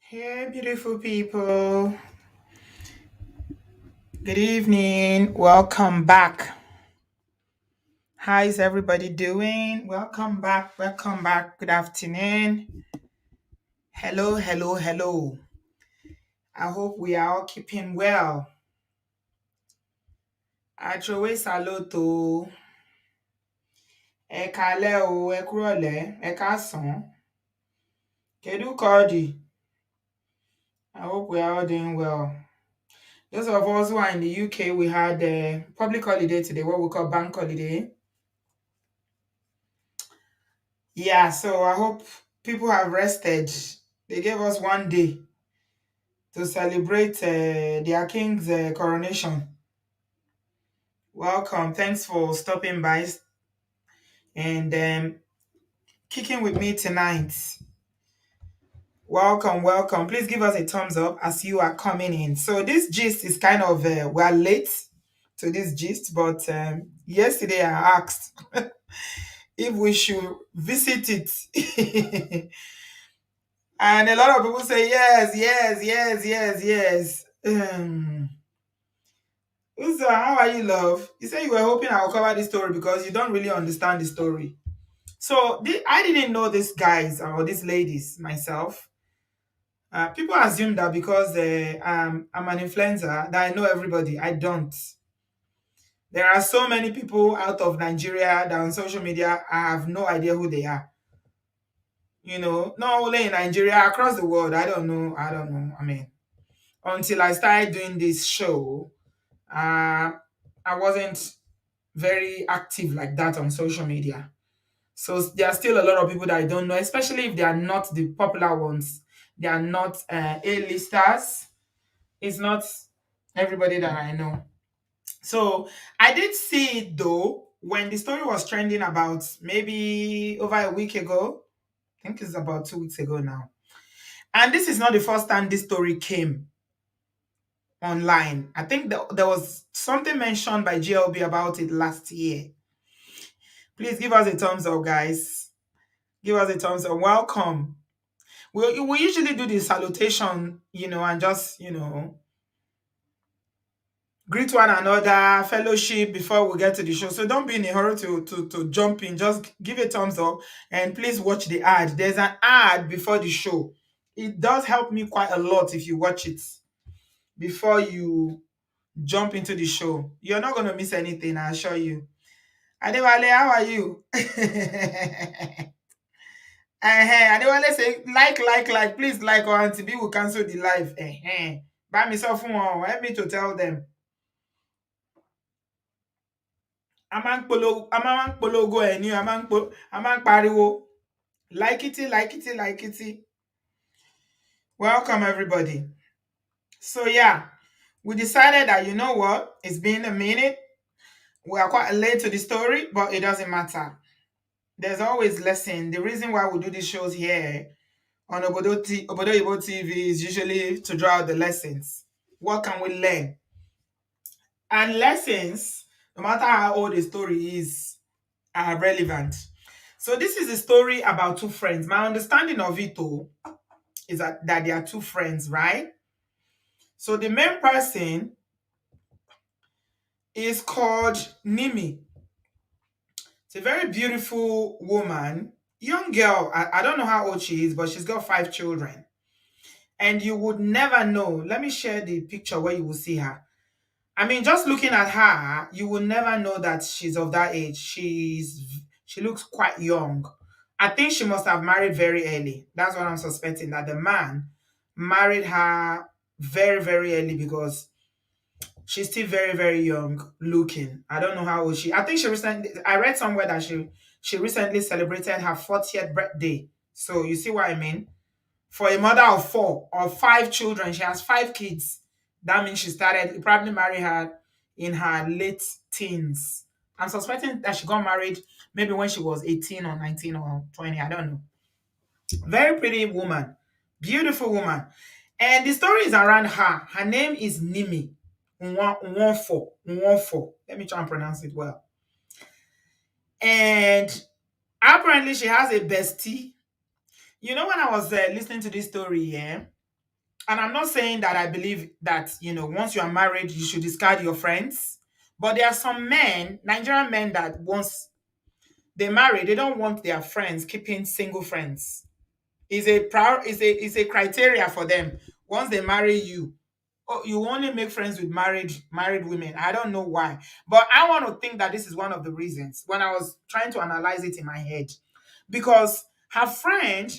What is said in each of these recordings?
Hey, beautiful people. Good evening. Welcome back. How is everybody doing? Welcome back. Welcome back. Good afternoon. Hello, hello, hello. I hope we are all keeping well. Atrowe saloto. Ẹ káalẹ́ o, ẹ kúrọ̀lẹ́, ẹ káàsán. Kedu Kodi. I hope we are all doing well. Those of us who are in the UK, we had a public holiday today, what we call bank holiday. Yeah, so I hope people have rested. They gave us one day to celebrate their king's coronation. Welcome. Thanks for stopping by and kicking with me tonight. Welcome, welcome. Please give us a thumbs up as you are coming in. So this gist is kind of, we're late to this gist, but yesterday I asked if we should visit it. And a lot of people say yes, yes, yes, yes, yes. Uzo, how are you, love? You say you were hoping I'll cover this story because you don't really understand the story. So I didn't know these guys or these ladies myself. People assume that because I'm an influencer that I know everybody. I don't. There are so many people out of Nigeria that on social media I have no idea who they are. Not only in Nigeria, across the world. I don't know. I don't know. I mean, until I started doing this show, uh, I wasn't very active like that on social media. So there are still a lot of people that I don't know, especially if they are not the popular ones. They are not A-listers. It's not everybody that I know. So I did see it though when the story was trending about maybe over a week ago. I think it's about 2 weeks ago now. And this is not the first time this story came online. I think there was something mentioned by GLB about it last year. Please give us a thumbs up, guys. Give us a thumbs up. Welcome. We usually do the salutation, and just, greet one another, fellowship before we get to the show. So don't be in a hurry to jump in. Just give a thumbs up and please watch the ad. There's an ad before the show. It does help me quite a lot if you watch it before you jump into the show. You're not going to miss anything, I assure you. Adewale, how are you? Adewale say, like, please like, or Auntie B will cancel the live. Buy me some phone, help me to tell them. A máa ń polongo ẹ̀ ní, a máa ń pariwo. Like it. Welcome, everybody. So, yeah, we decided that, you know what? It's been a minute. We are quite late to the story, but it doesn't matter. There's always lesson. The reason why we do these shows here on Obodo TV is usually to draw out the lessons. What can we learn? And lessons, no matter how old the story is, are relevant. So this is a story about two friends. My understanding of it all is that they are two friends, right? So the main person is called Nimi. It's a very beautiful woman, young girl. I don't know how old she is, but she's got 5 children. And you would never know. Let me share the picture where you will see her. I mean, just looking at her, you will never know that she's of that age. She looks quite young. I think she must have married very early. That's what I'm suspecting, that the man married her very, very early because she's still very, very young looking. I don't know how old she. I think I read somewhere that she recently celebrated her 40th birthday. So you see what I mean? For a mother of 4 or 5 children, she has 5 kids. That means he probably married her in her late teens. I'm suspecting that she got married maybe when she was 18 or 19 or 20. I don't know. Very pretty woman. Beautiful woman. And the story is around her. Her name is Nimi. Nwonfo. Let me try and pronounce it well. And apparently she has a bestie. When I was listening to this story, yeah, And I'm not saying that I believe that, once you are married, you should discard your friends. But there are some men, Nigerian men, that once they marry, they don't want their friends keeping single friends. Is a criteria for them. Once they marry you, oh, you only make friends with married women. I don't know why, but I want to think that this is one of the reasons when I was trying to analyze it in my head, because her friend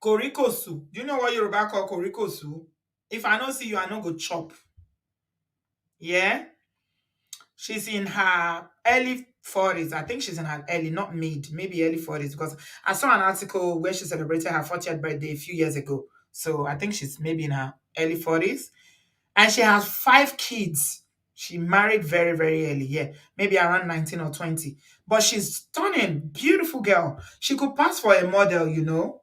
Korikosu. Do you know what Yoruba call Korikosu? If I don't see you, I no go chop. Yeah, she's in her early 40s. I think she's in her early, not mid, maybe early 40s, because I saw an article where she celebrated her 40th birthday a few years ago. So I think she's maybe in her early 40s. And she has 5 kids. She married very, very early, yeah, maybe around 19 or 20. But she's stunning, beautiful girl. She could pass for a model.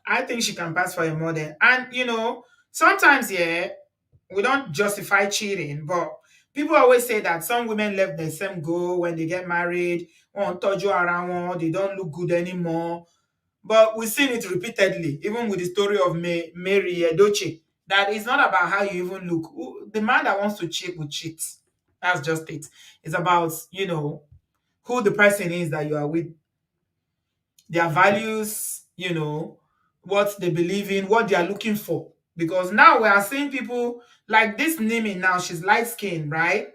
I think she can pass for a model. And sometimes, yeah, we don't justify cheating, but people always say that some women left the same goal when they get married, on tojo around one, they don't look good anymore. But we've seen it repeatedly, even with the story of Mary Edoche, that it's not about how you even look. The man that wants to cheat will cheat. That's just it. It's about, who the person is that you are with, their values, what they believe in, what they are looking for. Because now we are seeing people like this Nimi now, she's light skinned, right?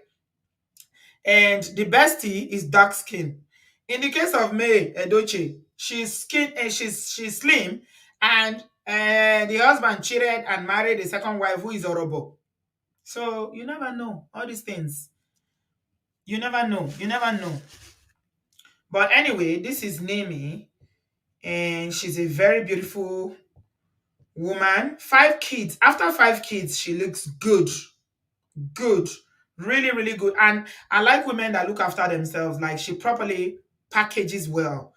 And the bestie is dark skinned. In the case of May Edoche, she's skin and she's slim, and the husband cheated and married a second wife who is horrible. So you never know all these things. You never know. You never know. But anyway, this is Nimi, and she's a very beautiful woman. 5 kids. After 5 kids, she looks good. Good. Really, really good. And I like women that look after themselves. Like, she properly packages well.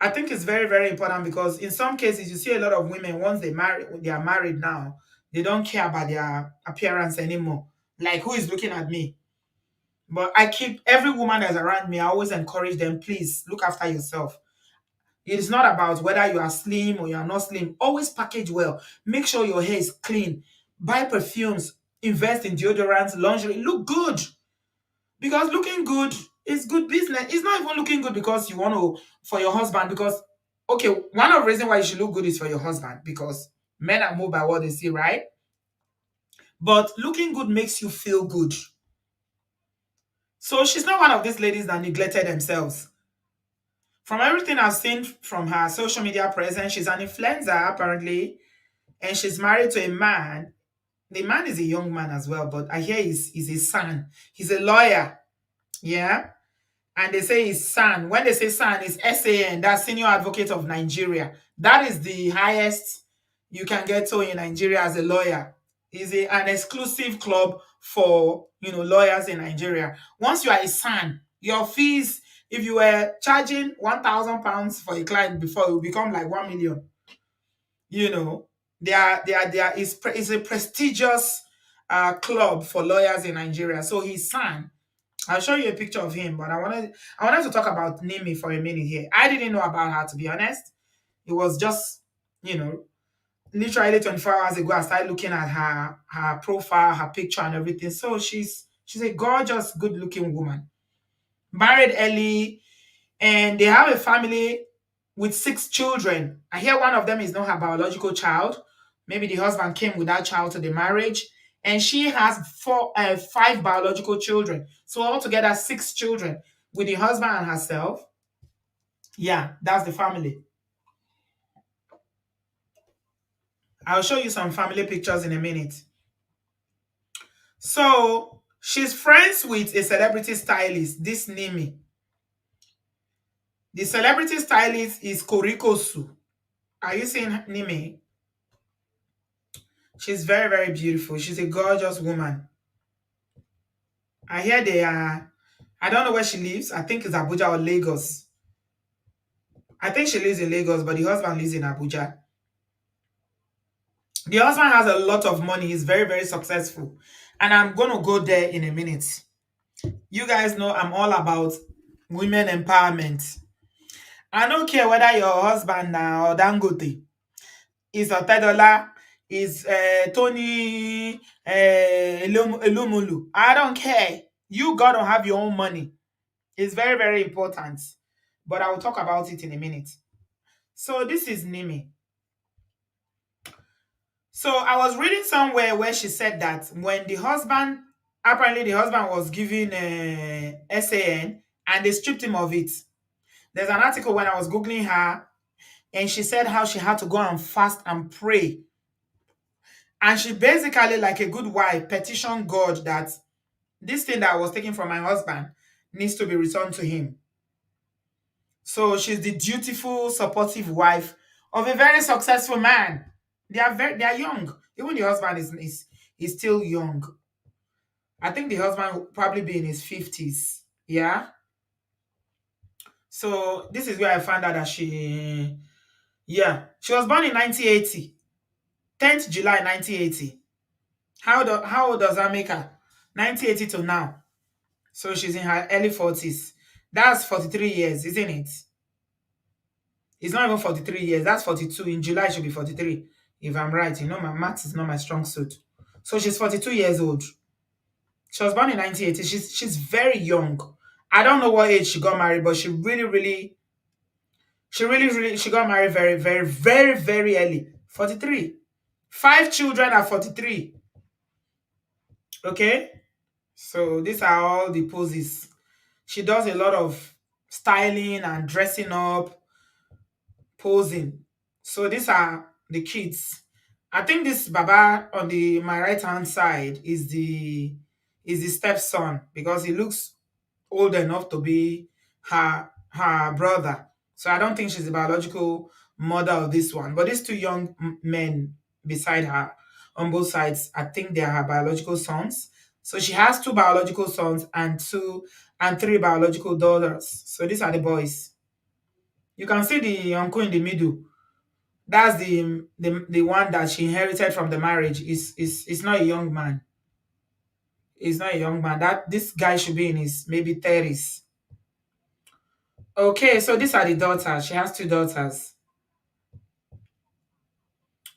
I think it's very, very important, because in some cases you see a lot of women, once they are married now, they don't care about their appearance anymore. Like, who is looking at me? But I keep every woman that's around me, I always encourage them, please look after yourself. It is not about whether you are slim or you are not slim. Always package well. Make sure your hair is clean. Buy perfumes. Invest in deodorants, lingerie. Look good. Because looking good is good business. It's not even looking good because you want to, for your husband. Because, okay, one of the reasons why you should look good is for your husband. Because men are moved by what they see, right? But looking good makes you feel good. So she's not one of these ladies that neglected themselves. From everything I've seen from her social media presence, she's an influencer apparently, and she's married to a man. The man is a young man as well, but I hear he's a son. He's a lawyer, yeah. And they say his son. When they say son, it's SAN, that's Senior Advocate of Nigeria. That is the highest you can get to in Nigeria as a lawyer. It's an exclusive club for lawyers in Nigeria. Once you are a son, your fees, if you were charging £1,000 for a client before, it will become like 1 million. You know, they are is a prestigious club for lawyers in Nigeria. So his son, I'll show you a picture of him, but I wanted to talk about Nimi for a minute here. I didn't know about her, to be honest. It was just, you know, literally 24 hours ago I started looking at her profile, her picture and everything. So she's a gorgeous, good-looking woman. Married early, and they have a family with 6 children. I hear one of them is not her biological child. Maybe the husband came with that child to the marriage, and she has 5 biological children. So altogether 6 children with the husband and herself. Yeah, that's the family. I'll show you some family pictures in a minute. So she's friends with a celebrity stylist, this Nimi. The celebrity stylist is Korikosu. Are you seeing Nimi? She's very, very beautiful. She's a gorgeous woman. I hear they are, I don't know where she lives. I think it's Abuja or Lagos. I think she lives in Lagos, but the husband lives in Abuja. The husband has a lot of money. He's very, very successful. And I'm going to go there in a minute. You guys know I'm all about women empowerment. I don't care whether your husband now or Dangote is a $10 is Tony Elumulu. I don't care. You gotta have your own money. It's very, very important. But I will talk about it in a minute. So this is Nimi. So I was reading somewhere where she said that when the husband, apparently the husband was given SAN and they stripped him of it. There's an article when I was Googling her, and she said how she had to go and fast and pray. And she basically, like a good wife, petitioned God that this thing that was taken from my husband needs to be returned to him. So she's the dutiful, supportive wife of a very successful man. They are young. Even the husband is still young. I think the husband will probably be in his 50s. Yeah. So this is where I found out that she was born in 1980, 10th July 1980. How old does that make her? 1980 to now. So she's in her early 40s. That's 43 years, isn't it? It's not even 43 years. That's 42. In July, she'll be 43. If I'm right. My math is not my strong suit. So she's 42 years old. She was born in 1980. She's very young. I don't know what age she got married, but she got married very, very, very, very early. 43. Five children at 43. Okay? So these are all the poses. She does a lot of styling and dressing up, posing. So these are the kids. I think this Baba on the my right hand side is the stepson because he looks old enough to be her brother. So I don't think she's the biological mother of this one. But these two young men beside her on both sides, I think they are her biological sons. So she has two biological sons and three biological daughters. So these are the boys. You can see the uncle in the middle. That's the one that she inherited from the marriage. Is not a young man. He's not a young man. That this guy should be in his maybe 30s. Okay, so these are the daughters. She has two daughters.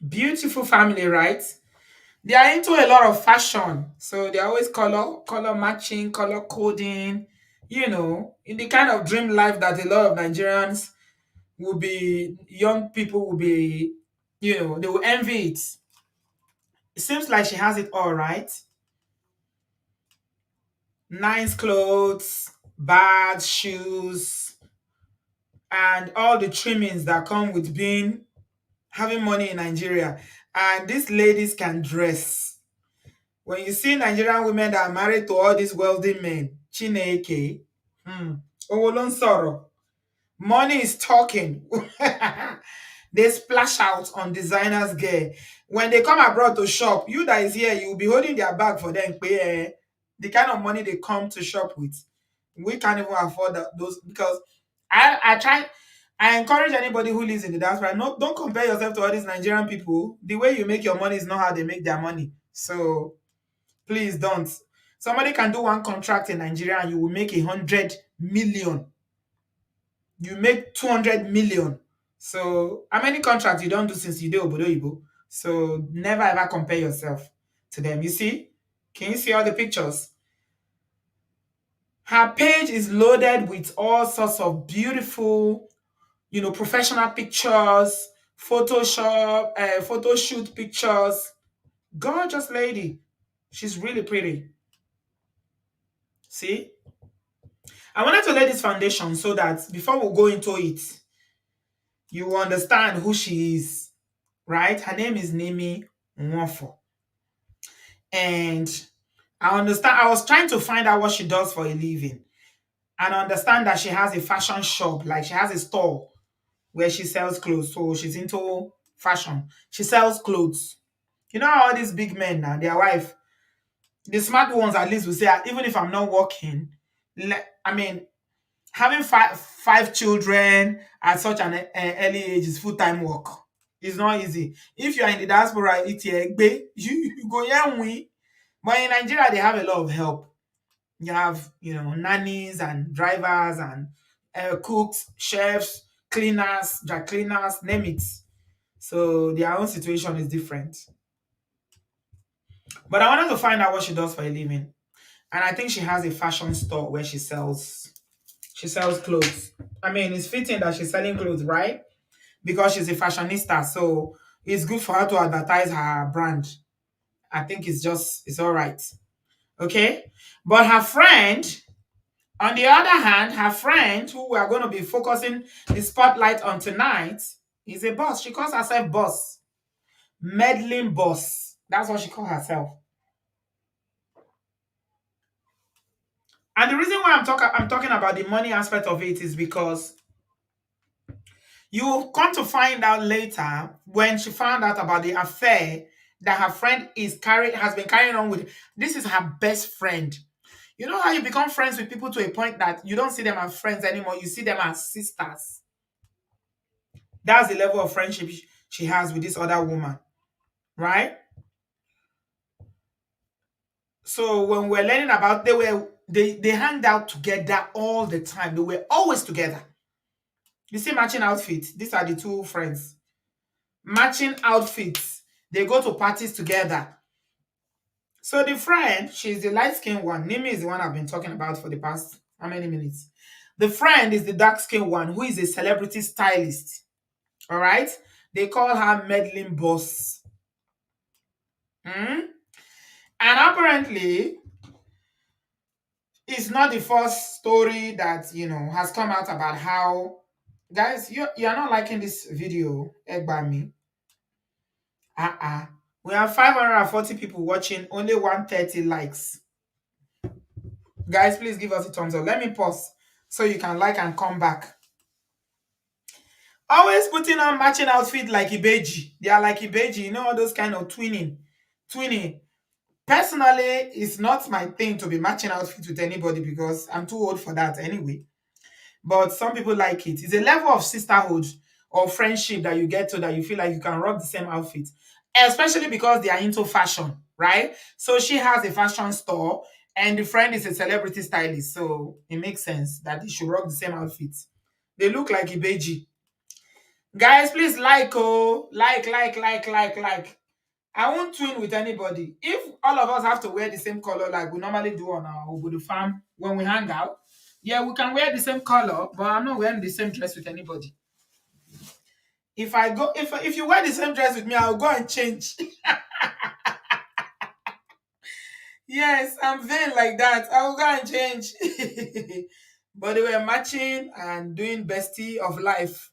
Beautiful family, right? They are into a lot of fashion. So they're always color matching, color coding, in the kind of dream life that a lot of Nigerians young people will be, they will envy it. It seems like she has it all right. Nice clothes, bags, shoes, and all the trimmings that come with being having money in Nigeria. And these ladies can dress. When you see Nigerian women that are married to all these wealthy men, Chineke, owó ló ń sọ̀rọ̀. Money is talking. They splash out on designers gear. When they come abroad to shop, you that is here, you will be holding their bag for them. The kind of money they come to shop with, we can't even afford those because I encourage anybody who lives in the diaspora, no, don't compare yourself to all these Nigerian people. The way you make your money is not how they make their money. So please don't. Somebody can do one contract in Nigeria and you will make 100 million. You make 200 million. So how many contracts you don't do since you do obodooyibo? So never ever compare yourself to them. You see? Can you see all the pictures? Her page is loaded with all sorts of beautiful, professional pictures, Photoshop, photo shoot pictures. Gorgeous lady. She's really pretty. See? I wanted to lay this foundation so that before we go into it, you will understand who she is, right? Her name is Nimi Nwofo. And I was trying to find out what she does for a living. And I understand that she has a fashion shop, like she has a store where she sells clothes. So she's into fashion. She sells clothes. You know how all these big men now, their wife, the smart ones at least will say, "Ah, even if I'm not working, I mean, having five children at such an early age is full-time work. It's not easy. If you are in the diaspora, you go yeah we. But in Nigeria, they have a lot of help. You have, nannies and drivers and cooks, chefs, cleaners, dry cleaners, name it. So their own situation is different. But I wanted to find out what she does for a living. And I think she has a fashion store where she sells clothes. I mean, it's fitting that she's selling clothes, right? Because she's a fashionista, so it's good for her to advertise her brand. I think it's all right. Okay. But her friend, on the other hand, her friend, who we are going to be focusing the spotlight on tonight, is a boss. She calls herself boss. Meddling boss. That's what she calls herself. And the reason why I'm talking about the money aspect of it is because you will come to find out later when she found out about the affair that her friend has been carrying on with. This is her best friend. You know how you become friends with people to a point that you don't see them as friends anymore, you see them as sisters. That's the level of friendship she has with this other woman, right? So when we're learning about they hanged out together all the time. They were always together. You see matching outfits. These are the two friends. Matching outfits. They go to parties together. So the friend, she's the light-skinned one. Nimi is the one I've been talking about for the past how many minutes? The friend is the dark-skinned one who is a celebrity stylist. All right? They call her Medlin boss. Hmm? And apparently, it's not the first story that has come out about how guys you're not liking this video, Egbami. Uh-uh. We have 540 people watching, only 130 likes. Guys, please give us a thumbs up. Let me pause so you can like and come back. Always putting on matching outfit like Ibeji. They are like Ibeji, all those kind of twinning. Twinning. Personally, it's not my thing to be matching outfit with anybody because I'm too old for that anyway. But some people like it. It's a level of sisterhood or friendship that you get to that you feel like you can rock the same outfit, especially because they are into fashion, right? So she has a fashion store and the friend is a celebrity stylist. So it makes sense that they should rock the same outfits. They look like Ibeji. Guys, please like. I won't twin with anybody. If all of us have to wear the same color like we normally do on our Obodo farm when we hang out, yeah, we can wear the same color, but I'm not wearing the same dress with anybody. If you wear the same dress with me, I'll go and change. Yes, I'm vain like that. I will go and change. But they were matching and doing bestie of life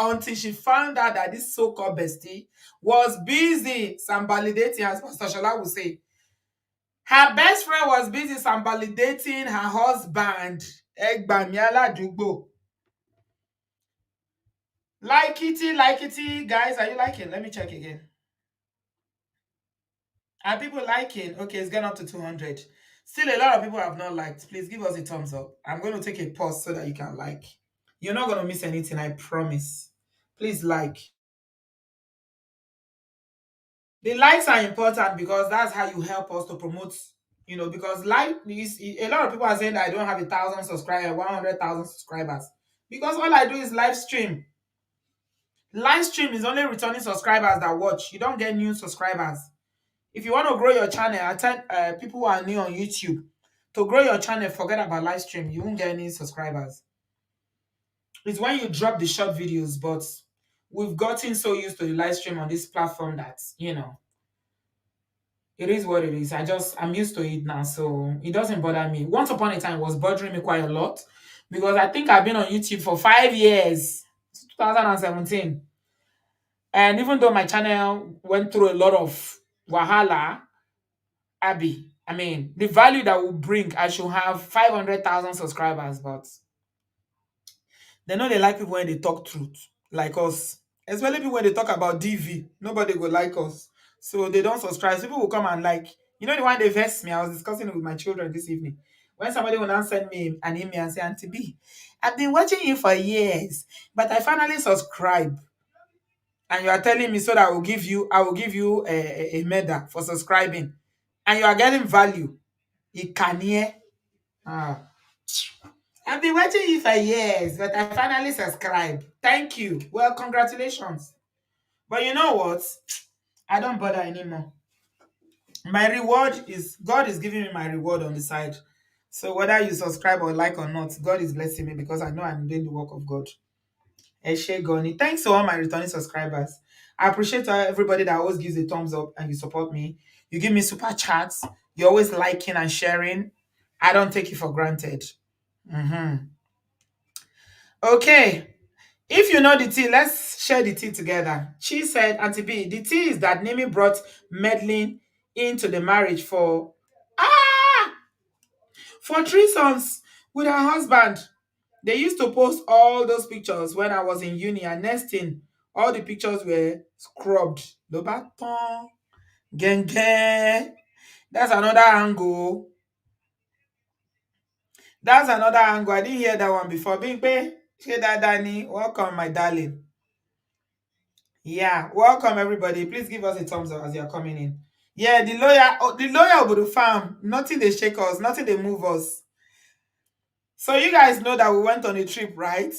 until she found out that this so-called bestie was busy validating, as Pastor Shola would say. Her best friend was busy validating her husband. Egbami Aladugbo. Like it, guys. Are you liking? Let me check again. Are people liking? Okay, it's gone up to 200. Still, a lot of people have not liked. Please give us a thumbs up. I'm going to take a pause so that you can like. You're not going to miss anything, I promise. Please like. The likes are important because that's how you help us to promote, because a lot of people are saying that I don't have 1,000 subscribers, 100,000 subscribers. Because all I do is live stream. Live stream is only returning subscribers that watch. You don't get new subscribers. If you want to grow your channel, I tell people who are new on YouTube to grow your channel, forget about live stream. You won't get any subscribers. It's when you drop the short videos, but we've gotten so used to the live stream on this platform that, it is what it is. I'm used to it now, so it doesn't bother me. Once upon a time, it was bothering me quite a lot because I think I've been on YouTube for 5 years, 2017. And even though my channel went through a lot of wahala, Abby, I mean, the value that will bring, I should have 500,000 subscribers, but they know they like people when they talk truth, like us. Especially people when they talk about DV, nobody will like us. So they don't subscribe. People will come and like, the one they vex me. I was discussing it with my children this evening. When somebody will now send me an email and say, Auntie B, I've been watching you for years, but I finally subscribe. And you are telling me so that I will give you a medal for subscribing. And you are getting value. You can hear. Ah. I've been watching you for years, but I finally subscribed. Thank you. Well, congratulations. But you know what? I don't bother anymore. My reward is God is giving me my reward on the side. So whether you subscribe or like or not, God is blessing me because I know I'm doing the work of God. Eshe Goni. Thanks to all my returning subscribers. I appreciate everybody that always gives a thumbs up and you support me. You give me super chats. You're always liking and sharing. I don't take it for granted. Mhm. Okay. If you know the tea, let's share the tea together. She said, Auntie B, the tea is that Nimi brought Medlin into the marriage ah for threesomes with her husband. They used to post all those pictures when I was in uni, and next thing, all the pictures were scrubbed. Le baton, genge. That's another angle. That's another angle. I didn't hear that one before. Bingbe, hey that Danny, welcome, my darling. Yeah, welcome everybody. Please give us a thumbs up as you're coming in. Yeah, the lawyer over the farm. Nothing they shake us, nothing they move us. So you guys know that we went on a trip, right?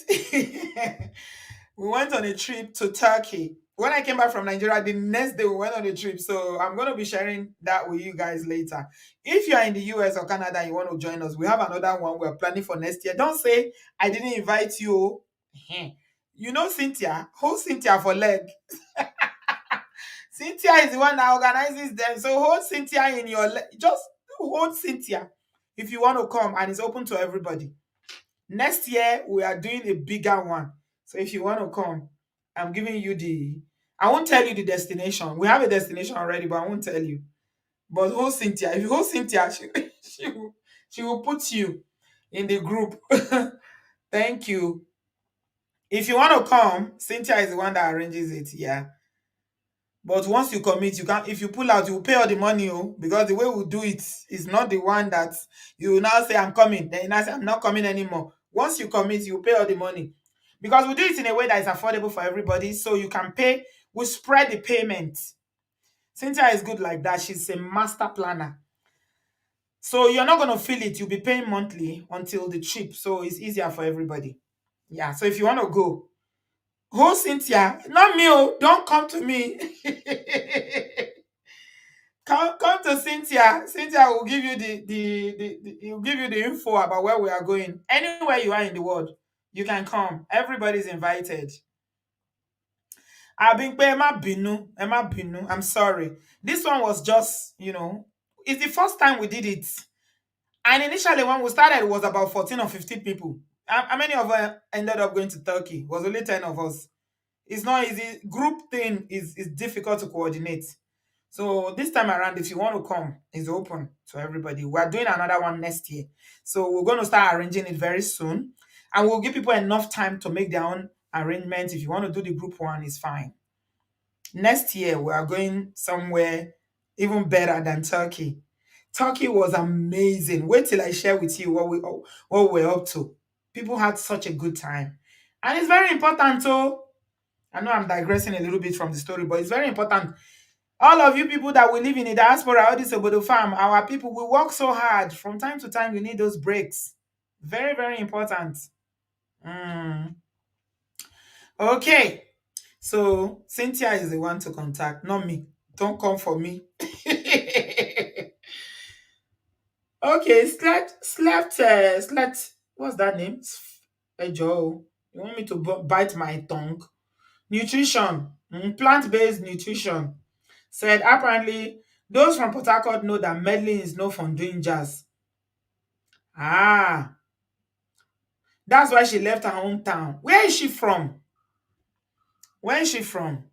We went on a trip to Turkey. When I came back from Nigeria, the next day we went on a trip. So I'm going to be sharing that with you guys later. If you are in the US or Canada and you want to join us, we have another one we're planning for next year. Don't say I didn't invite you. You know Cynthia. Hold Cynthia for leg. Cynthia is the one that organizes them. So hold Cynthia in your leg. Just hold Cynthia if you want to come, and it's open to everybody. Next year, we are doing a bigger one. So if you want to come, I'm giving you I won't tell you the destination. We have a destination already, but I won't tell you. But hold Cynthia. If you hold Cynthia, she will put you in the group. Thank you. If you want to come, Cynthia is the one that arranges it. Yeah. But once you commit, you can if you pull out, you will pay all the money, oh, because the way we do it is not the one that you will now say I'm coming. Then you now say I'm not coming anymore. Once you commit, you pay all the money. Because we do it in a way that is affordable for everybody. So you can pay, we spread the payment. Cynthia is good like that. She's a master planner. So you're not gonna feel it. You'll be paying monthly until the trip. So it's easier for everybody. Yeah. So if you want to go, oh Cynthia, not me, oh, don't come to me. Come to Cynthia. Cynthia will give you he'll give you the info about where we are going. Anywhere you are in the world, you can come. Everybody's invited. Emma Binu. Emma Binu. I'm sorry. This one was just, it's the first time we did it. And initially when we started, it was about 14 or 15 people. How many of us ended up going to Turkey? It was only 10 of us. It's not easy. Group thing is difficult to coordinate. So this time around, if you want to come, it's open to everybody. We're doing another one next year. So we're going to start arranging it very soon. And we'll give people enough time to make their own arrangements. If you want to do the group one, it's fine. Next year, we are going somewhere even better than Turkey. Turkey was amazing. Wait till I share with you what we're up to. People had such a good time. And it's very important, too. I know I'm digressing a little bit from the story, but it's very important. All of you people that we live in the diaspora, all this Obodo farm, our people, we work so hard. From time to time, we need those breaks. Very, very important. Mm. Okay. So Cynthia is the one to contact, not me. Don't come for me. Okay, what's that name? Hey, Joe. You want me to bite my tongue? Nutrition. Plant-based nutrition. Said apparently those from Port Harcourt know that Medlin is known for doing jazz. Ah, that's why she left her hometown. Where is she from? Where is she from?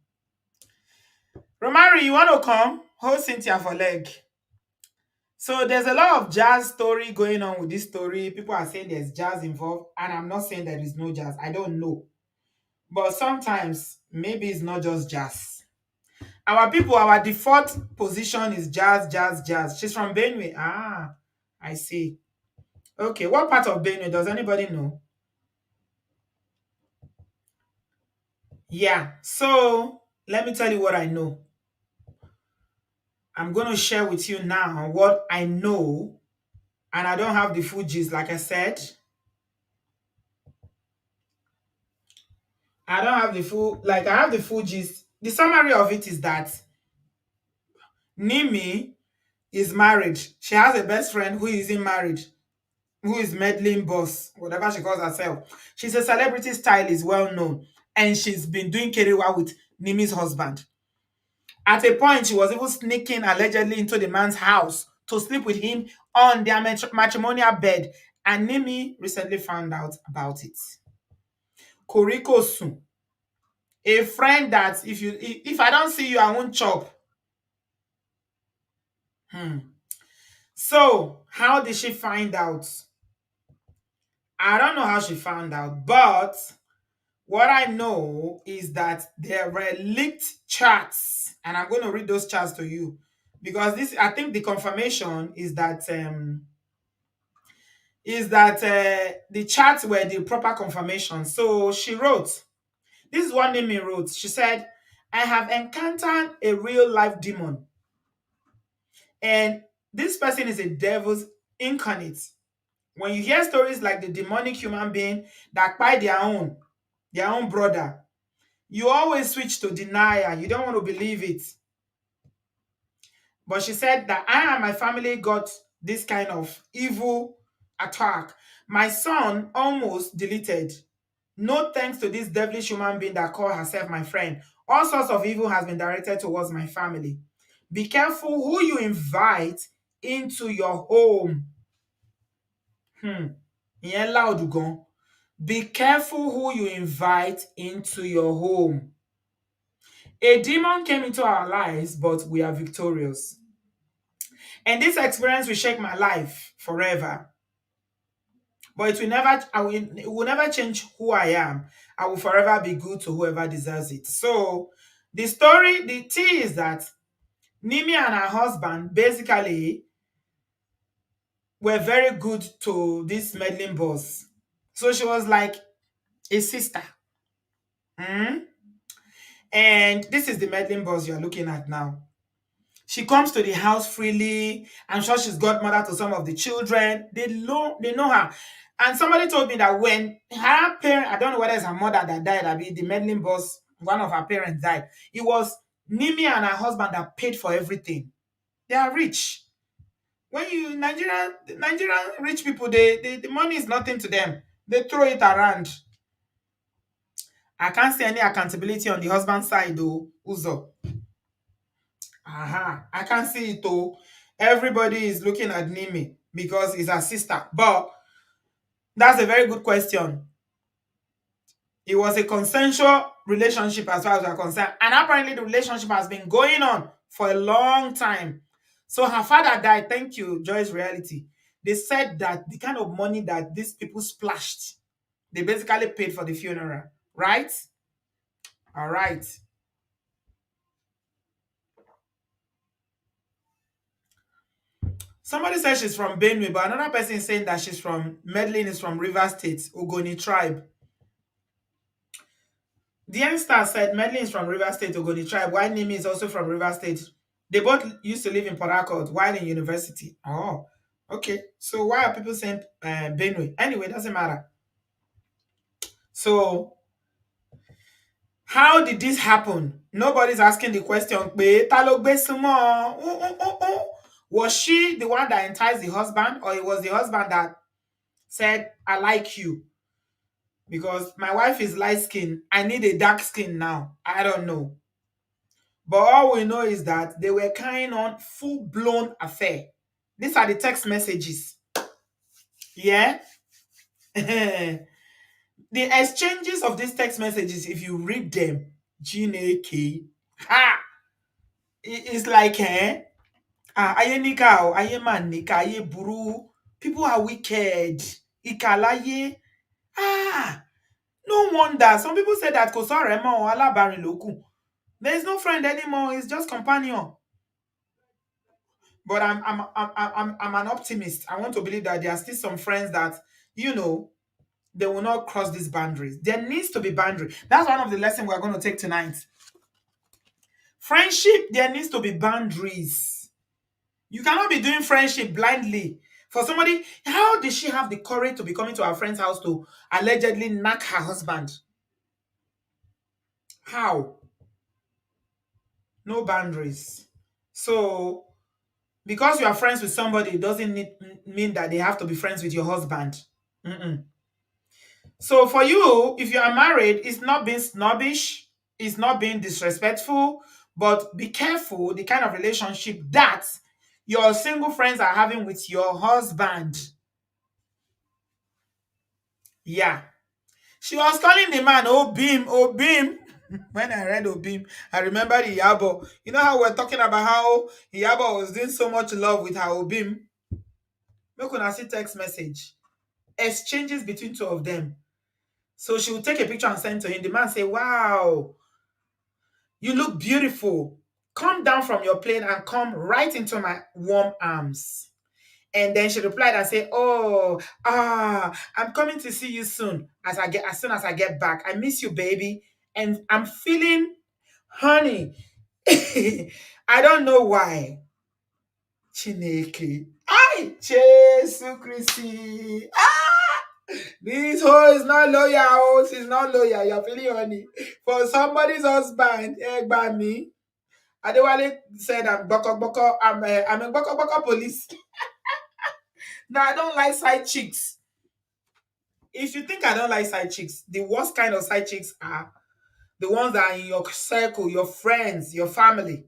Romari, you want to come? Hold Cynthia for leg. So there's a lot of jazz story going on with this story. People are saying there's jazz involved, and I'm not saying there is no jazz. I don't know. But sometimes maybe it's not just jazz. Our people, our default position is jazz, jazz, jazz. She's from Benue. Ah, I see. Okay, what part of Benue? Does anybody know? Yeah, so let me tell you what I know. I'm going to share with you now what I know, and I don't have the full gist, like I said. I don't have the full, I have the full gist. The summary of it is that Nimi is married. She has a best friend who isn't married, who is Medlin boss, whatever she calls herself. She's a celebrity stylist, well known, and she's been doing kerewa with Nimi's husband. At a point, she was even sneaking allegedly into the man's house to sleep with him on their matrimonial bed. And Nimi recently found out about it. Koriko Sun, a friend that if I don't see you, I won't chop. Hmm. So, how did she find out? I don't know how she found out, but what I know is that there were leaked charts, and I'm going to read those charts to you because this, I think, the confirmation is that the charts were the proper confirmation. So she wrote, this is what Nimi wrote. She said, "I have encountered a real life demon, and this person is a devil's incarnate. When you hear stories like the demonic human being that by their own brother, you always switch to denial. You don't want to believe it." But she said that I and my family got this kind of evil attack. My son almost deleted. No thanks to this devilish human being that called herself my friend. All sorts of evil has been directed towards my family. Be careful who you invite into your home. Ìyẹn loud gan. Be careful who you invite into your home. A demon came into our lives, but we are victorious. And this experience will shake my life forever. But it will never change who I am. I will forever be good to whoever deserves it. So the tea is that Nimi and her husband basically were very good to this meddling boss. So she was like a sister. Mm? And this is the meddling boss you're looking at now. She comes to the house freely. I'm sure she's godmother to some of the children. They know her. And somebody told me that when her parent, I don't know whether it's her mother that died, I mean the meddling boss, one of her parents died. It was Nimi and her husband that paid for everything. They are rich. When you Nigerian rich people, the money is nothing to them. They throw it around. I can't see any accountability on the husband's side though, Uzo. I can't see it though. Everybody is looking at Nimi because he's her sister. But that's a very good question. It was a consensual relationship as far as we're concerned. And apparently the relationship has been going on for a long time. So her father died. Thank you, Joy's Reality. They said that the kind of money that these people splashed, they basically paid for the funeral. Right? All right. Somebody says she's from Benue, but another person is saying that she's from Medlin is from River State, Ogoni tribe. The youngster said Medlin is from River State, Ogoni tribe, while Nimi is also from River State. They both used to live in Port Harcourt while in university. Oh, okay. So why are people saying Benue? Anyway, doesn't matter. So how did this happen? Nobody's asking the question. Pé ta ló gbé súnmọ́? Was she the one that enticed the husband, or it was the husband that said, "I like you"? Because my wife is light skin. I need a dark skin now. I don't know. But all we know is that they were carrying on full-blown affair. These are the text messages. Yeah? The exchanges of these text messages, if you read them, G-N-A-K, ha! It's like, aye nika o, aye man nika, aye buru. People are wicked. Ikalaye. Ah! No wonder. Some people say that Kosoremo or Alabarin Loku. There is no friend anymore. It's just companion. But I'm an optimist. I want to believe that there are still some friends that they will not cross these boundaries. There needs to be boundary. That's one of the lessons we're going to take tonight. Friendship, there needs to be boundaries. You cannot be doing friendship blindly. For somebody, how did she have the courage to be coming to her friend's house to allegedly knock her husband? How? No boundaries. So Because you are friends with somebody, it doesn't mean that they have to be friends with your husband. Mm-mm. So for you, if you are married, it's not being snobbish, it's not being disrespectful, but be careful the kind of relationship that your single friends are having with your husband. Yeah. She was calling the man Obim, Obim. When I read Obim, I remember Iyabo. You know how we're talking about how Iyabo was doing so much love with her Obim? Make una see text message. Exchanges between two of them. So she would take a picture and send to him. The man say, wow, you look beautiful. Come down from your plane and come right into my warm arms. And then she replied and said, oh, I'm coming to see you soon. As soon as I get back. I miss you, baby. And I'm feeling honey. I don't know why. Chineke. Ay, Jesus Christi. This hoe is not loyal. Oh, she's not loyal. You're feeling honey. For somebody's husband, by me. Adewale said I'm a boko boko police. No, I don't like side chicks. If you think I don't like side chicks, the worst kind of side chicks are the ones that are in your circle, your friends, your family.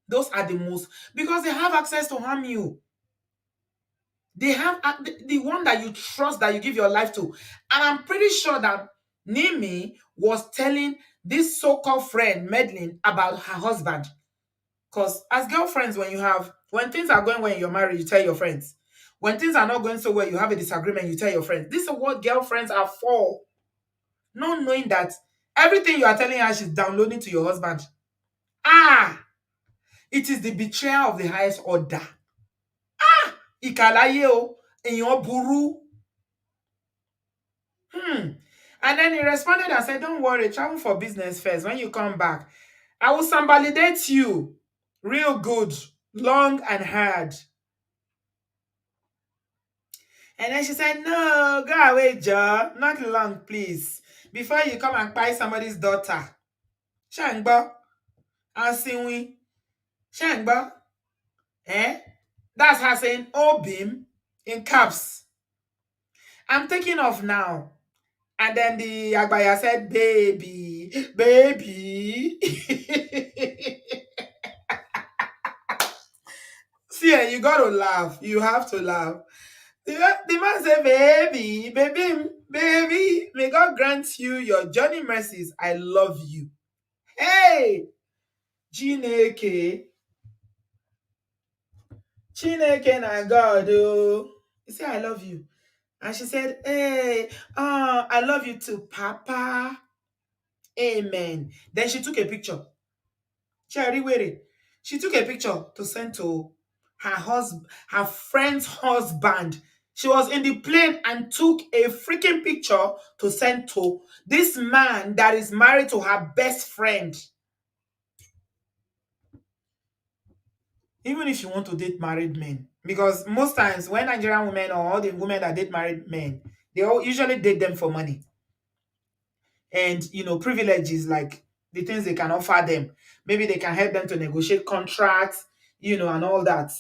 Those are the most, because they have access to harm you. They have the one that you trust, that you give your life to. And I'm pretty sure that Nimi was telling this so-called friend, Medlin, about her husband. Because as girlfriends, when things are going well in your marriage, you tell your friends. When things are not going so well, you have a disagreement, you tell your friends. This is what girlfriends are for. Not knowing that everything you are telling her, she's downloading to your husband. It is the betrayal of the highest order. Ìkàláyé o, èèyàn burú. And then he responded and said, don't worry, travel for business first. When you come back, I will sambalidate you real good, long and hard. And then she said, no, go away, Joe. Not long, please. Before you come and buy somebody's daughter. Shangba. Ansiwi. Shangba. That's her saying, Obim, in caps. I'm taking off now. And then the Agbaya said, baby, baby. See, you got to laugh. You have to laugh. The man said, baby, baby, baby, may God grant you your journey mercies. I love you. Hey, Chineke. Chineke na God. Oh. He said, I love you. And she said, hey, I love you too, Papa. Amen. Then she took a picture. She took a picture to send to her friend's husband. She was in the plane and took a freaking picture to send to this man that is married to her best friend. Even if you want to date married men, because most times when Nigerian women or all the women that date married men, they all usually date them for money and privileges, like the things they can offer them. Maybe they can help them to negotiate contracts, and all that.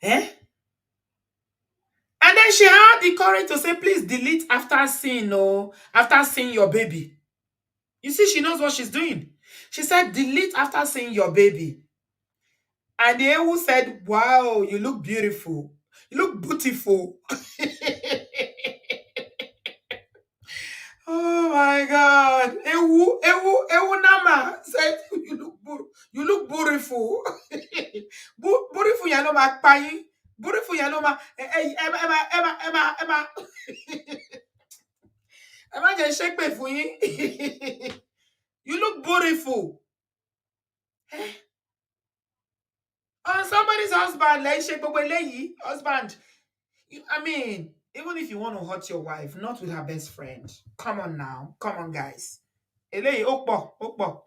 And then she had the courage to say, please delete after seeing your baby. You see, she knows what she's doing. She said, delete after seeing your baby. And the Ewu said, wow, you look beautiful. You look beautiful. Oh my God. Ewu Nama said, you look beautiful. Beautiful, you know, my pie. Beautiful, you know, my Emma. Emma just shake me for you. You look beautiful. On somebody's husband, like shake husband. I mean, even if you want to hurt your wife, not with her best friend. Come on now. Come on, guys. Eléyìí, ó pọ̀.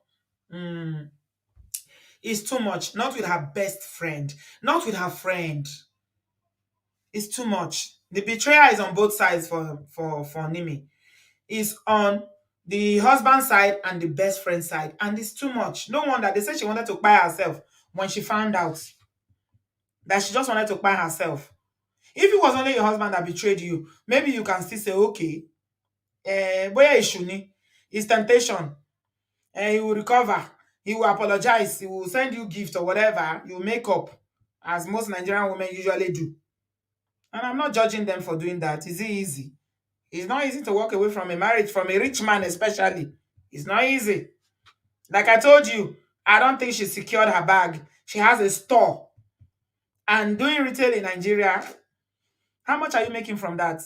It's too much. Not with her best friend. Not with her friend. It's too much. The betrayal is on both sides for Nimi. It's on the husband side and the best friend side. And it's too much. No wonder they said she wanted to buy herself when she found out that she just wanted to buy herself. If it was only your husband that betrayed you, maybe you can still say, okay, boya ishuni, it's temptation. He will recover, he will apologize, he will send you gift or whatever, you make up, as most Nigerian women usually do. And I'm not judging them for doing that. Is it easy? It's not easy to walk away from a marriage, from a rich man especially. It's not easy. Like I told you, I don't think she secured her bag. She has a store. And doing retail in Nigeria, how much are you making from that?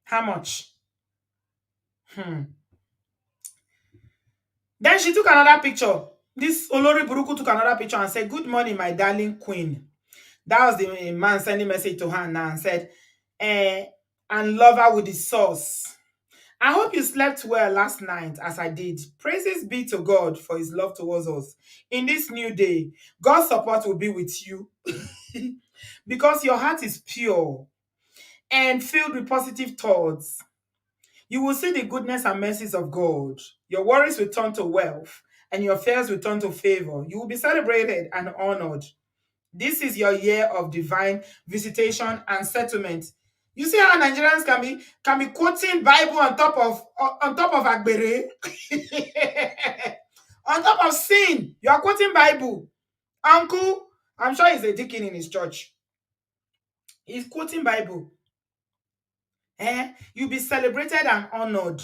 How much? Hmm. Then she took another picture. This Olori Buruku took another picture and said, "Good morning, my darling queen." That was the man sending message to her now and said, and love her with the sauce. I hope you slept well last night as I did. Praises be to God for his love towards us. In this new day, God's support will be with you because your heart is pure and filled with positive thoughts. You will see the goodness and mercies of God. Your worries will turn to wealth and your fears will turn to favor. You will be celebrated and honored. This is your year of divine visitation and settlement. You see how Nigerians can be quoting Bible on top of Agbere, on top of sin. You are quoting Bible, uncle. I'm sure he's a deacon in his church. He's quoting Bible. You'll be celebrated and honored.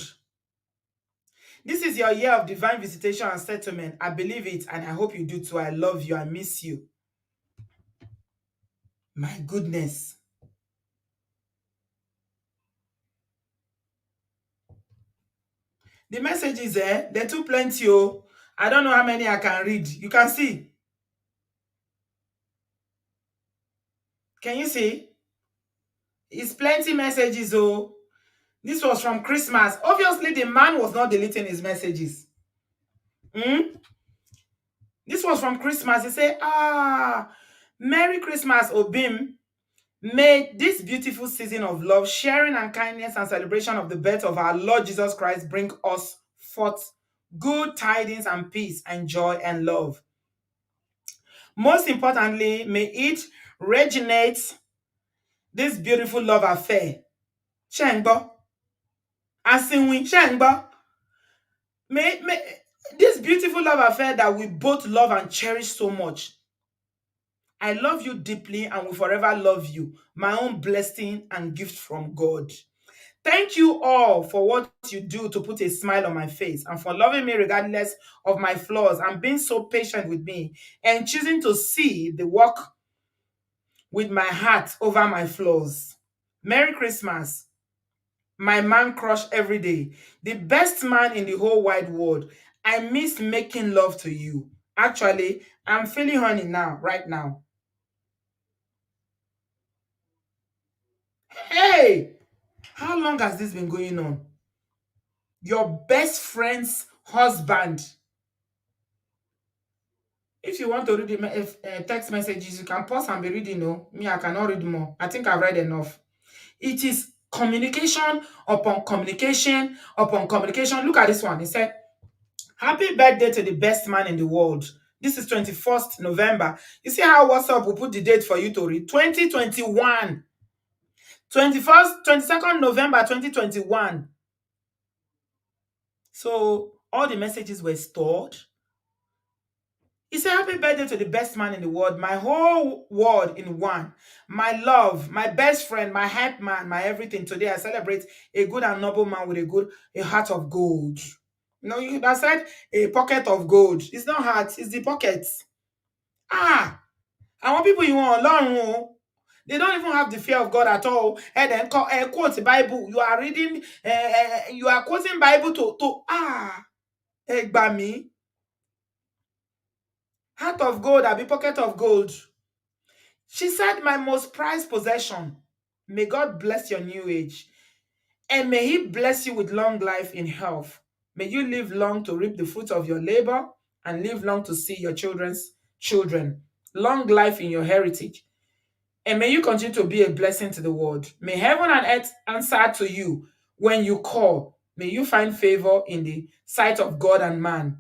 This is your year of divine visitation and settlement. I believe it, and I hope you do too. I love you. I miss you. My goodness. The messages, they're too plenty. Oh, I don't know how many I can read. You can see. Can you see? It's plenty messages. Oh, this was from Christmas. Obviously, the man was not deleting his messages. This was from Christmas. He said, Merry Christmas, Obim. May this beautiful season of love, sharing, and kindness and celebration of the birth of our Lord Jesus Christ bring us forth good tidings and peace and joy and love. Most importantly, may it originate this beautiful love affair. Shengbo. Asinwi. Shengbo. May this beautiful love affair that we both love and cherish so much. I love you deeply and will forever love you. My own blessing and gift from God. Thank you all for what you do to put a smile on my face and for loving me regardless of my flaws and being so patient with me and choosing to see the work with my heart over my flaws. Merry Christmas, my man crush every day, the best man in the whole wide world. I miss making love to you. Actually, I'm feeling honey now, right now. Hey, how long has this been going on? Your best friend's husband. If you want to read the text messages, you can pause and be reading. No, me, I cannot read more. I think I've read enough. It is communication upon communication upon communication. Look at this one. He said, Happy birthday to the best man in the world. This is 21st November. You see how WhatsApp will put the date for you to read? 2021. 21st, 22nd November 2021. So all the messages were stored. He said, Happy birthday to the best man in the world, my whole world in one. My love, my best friend, my hype man, my everything. Today I celebrate a good and noble man with a heart of gold. You know, you that said a pocket of gold. It's not heart, it's the pockets. I want people you want learn. They don't even have the fear of God at all. And then quote the Bible. You are reading, you are quoting Bible by me. Heart of gold, I be pocket of gold. She said, My most prized possession. May God bless your new age. And may He bless you with long life in health. May you live long to reap the fruit of your labor and live long to see your children's children. Long life in your heritage. And may you continue to be a blessing to the world. May heaven and earth answer to you when you call. May you find favor in the sight of God and man.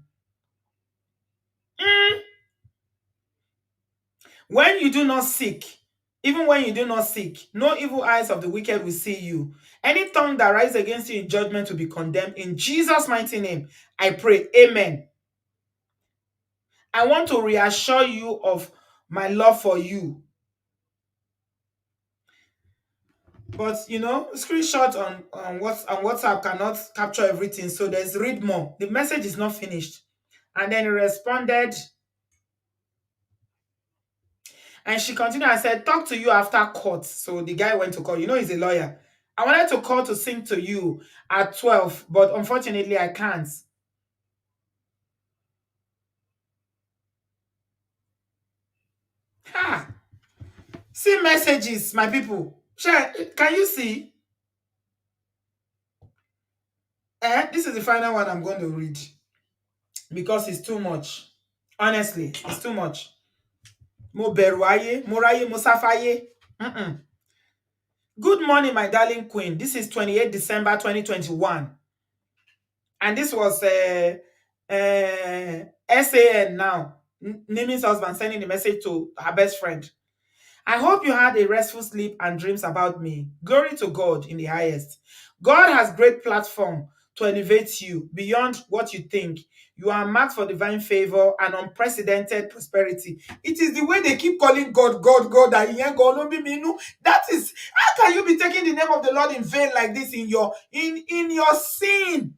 When you do not seek, even when you do not seek, no evil eyes of the wicked will see you. Any tongue that rises against you in judgment will be condemned. In Jesus' mighty name, I pray. Amen. I want to reassure you of my love for you. But screenshot on WhatsApp cannot capture everything. So there's read more. The message is not finished. And then he responded, and she continued and said, talk to you after court. So the guy went to court. He's a lawyer. I wanted to call to sing to you at 12, but unfortunately I can't. Ha! See messages, my people. Can you see? This is the final one I'm going to read because it's too much. Honestly, it's too much. Mo bẹ̀rù ayé, mo ráyé, mo sáfáyé. Good morning, my darling queen. This is 28 December 2021. And this was SAN now. Nimi's husband sending a message to her best friend. I hope you had a restful sleep and dreams about me. Glory to God in the highest. God has great platform to elevate you beyond what you think. You are marked for divine favor and unprecedented prosperity. It is the way they keep calling God, God, God, that he ain't gonna be me. No, that is how can you be taking the name of the Lord in vain like this in your sin?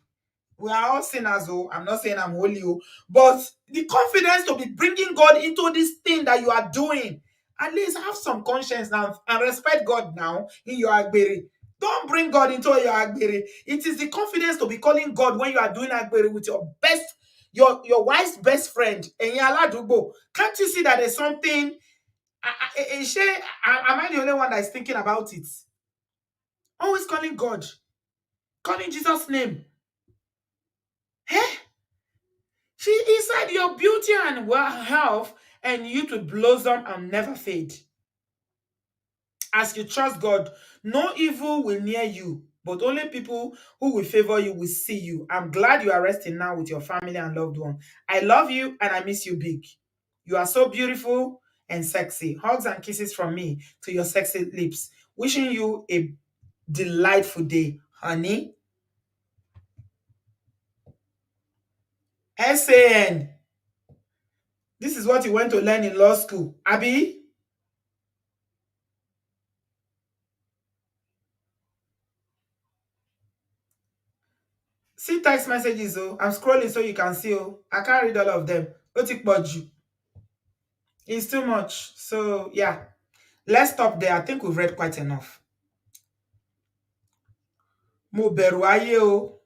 We are all sinners, oh. I'm not saying I'm holy, oh, but the confidence to be bringing God into this thing that you are doing. At least have some conscience now and respect God now in your agbere. Don't bring God into your agbere. It is the confidence to be calling God when you are doing agbere with your best, your wife's best friend. Can't you see that there's something? Am I the only one that is thinking about it? Always calling God, calling Jesus' name. Hey, she inside your beauty and health, and you to blossom and never fade. As you trust God, no evil will near you, but only people who will favor you will see you. I'm glad you are resting now with your family and loved one. I love you and I miss you big. You are so beautiful and sexy. Hugs and kisses from me to your sexy lips. Wishing you a delightful day, honey. SAN. This is what you went to learn in law school. Abby? See text messages, oh. I'm scrolling so you can see, oh. I can't read all of them. It's too much. So, yeah. Let's stop there. I think we've read quite enough. Mo bẹ̀rù ayé o.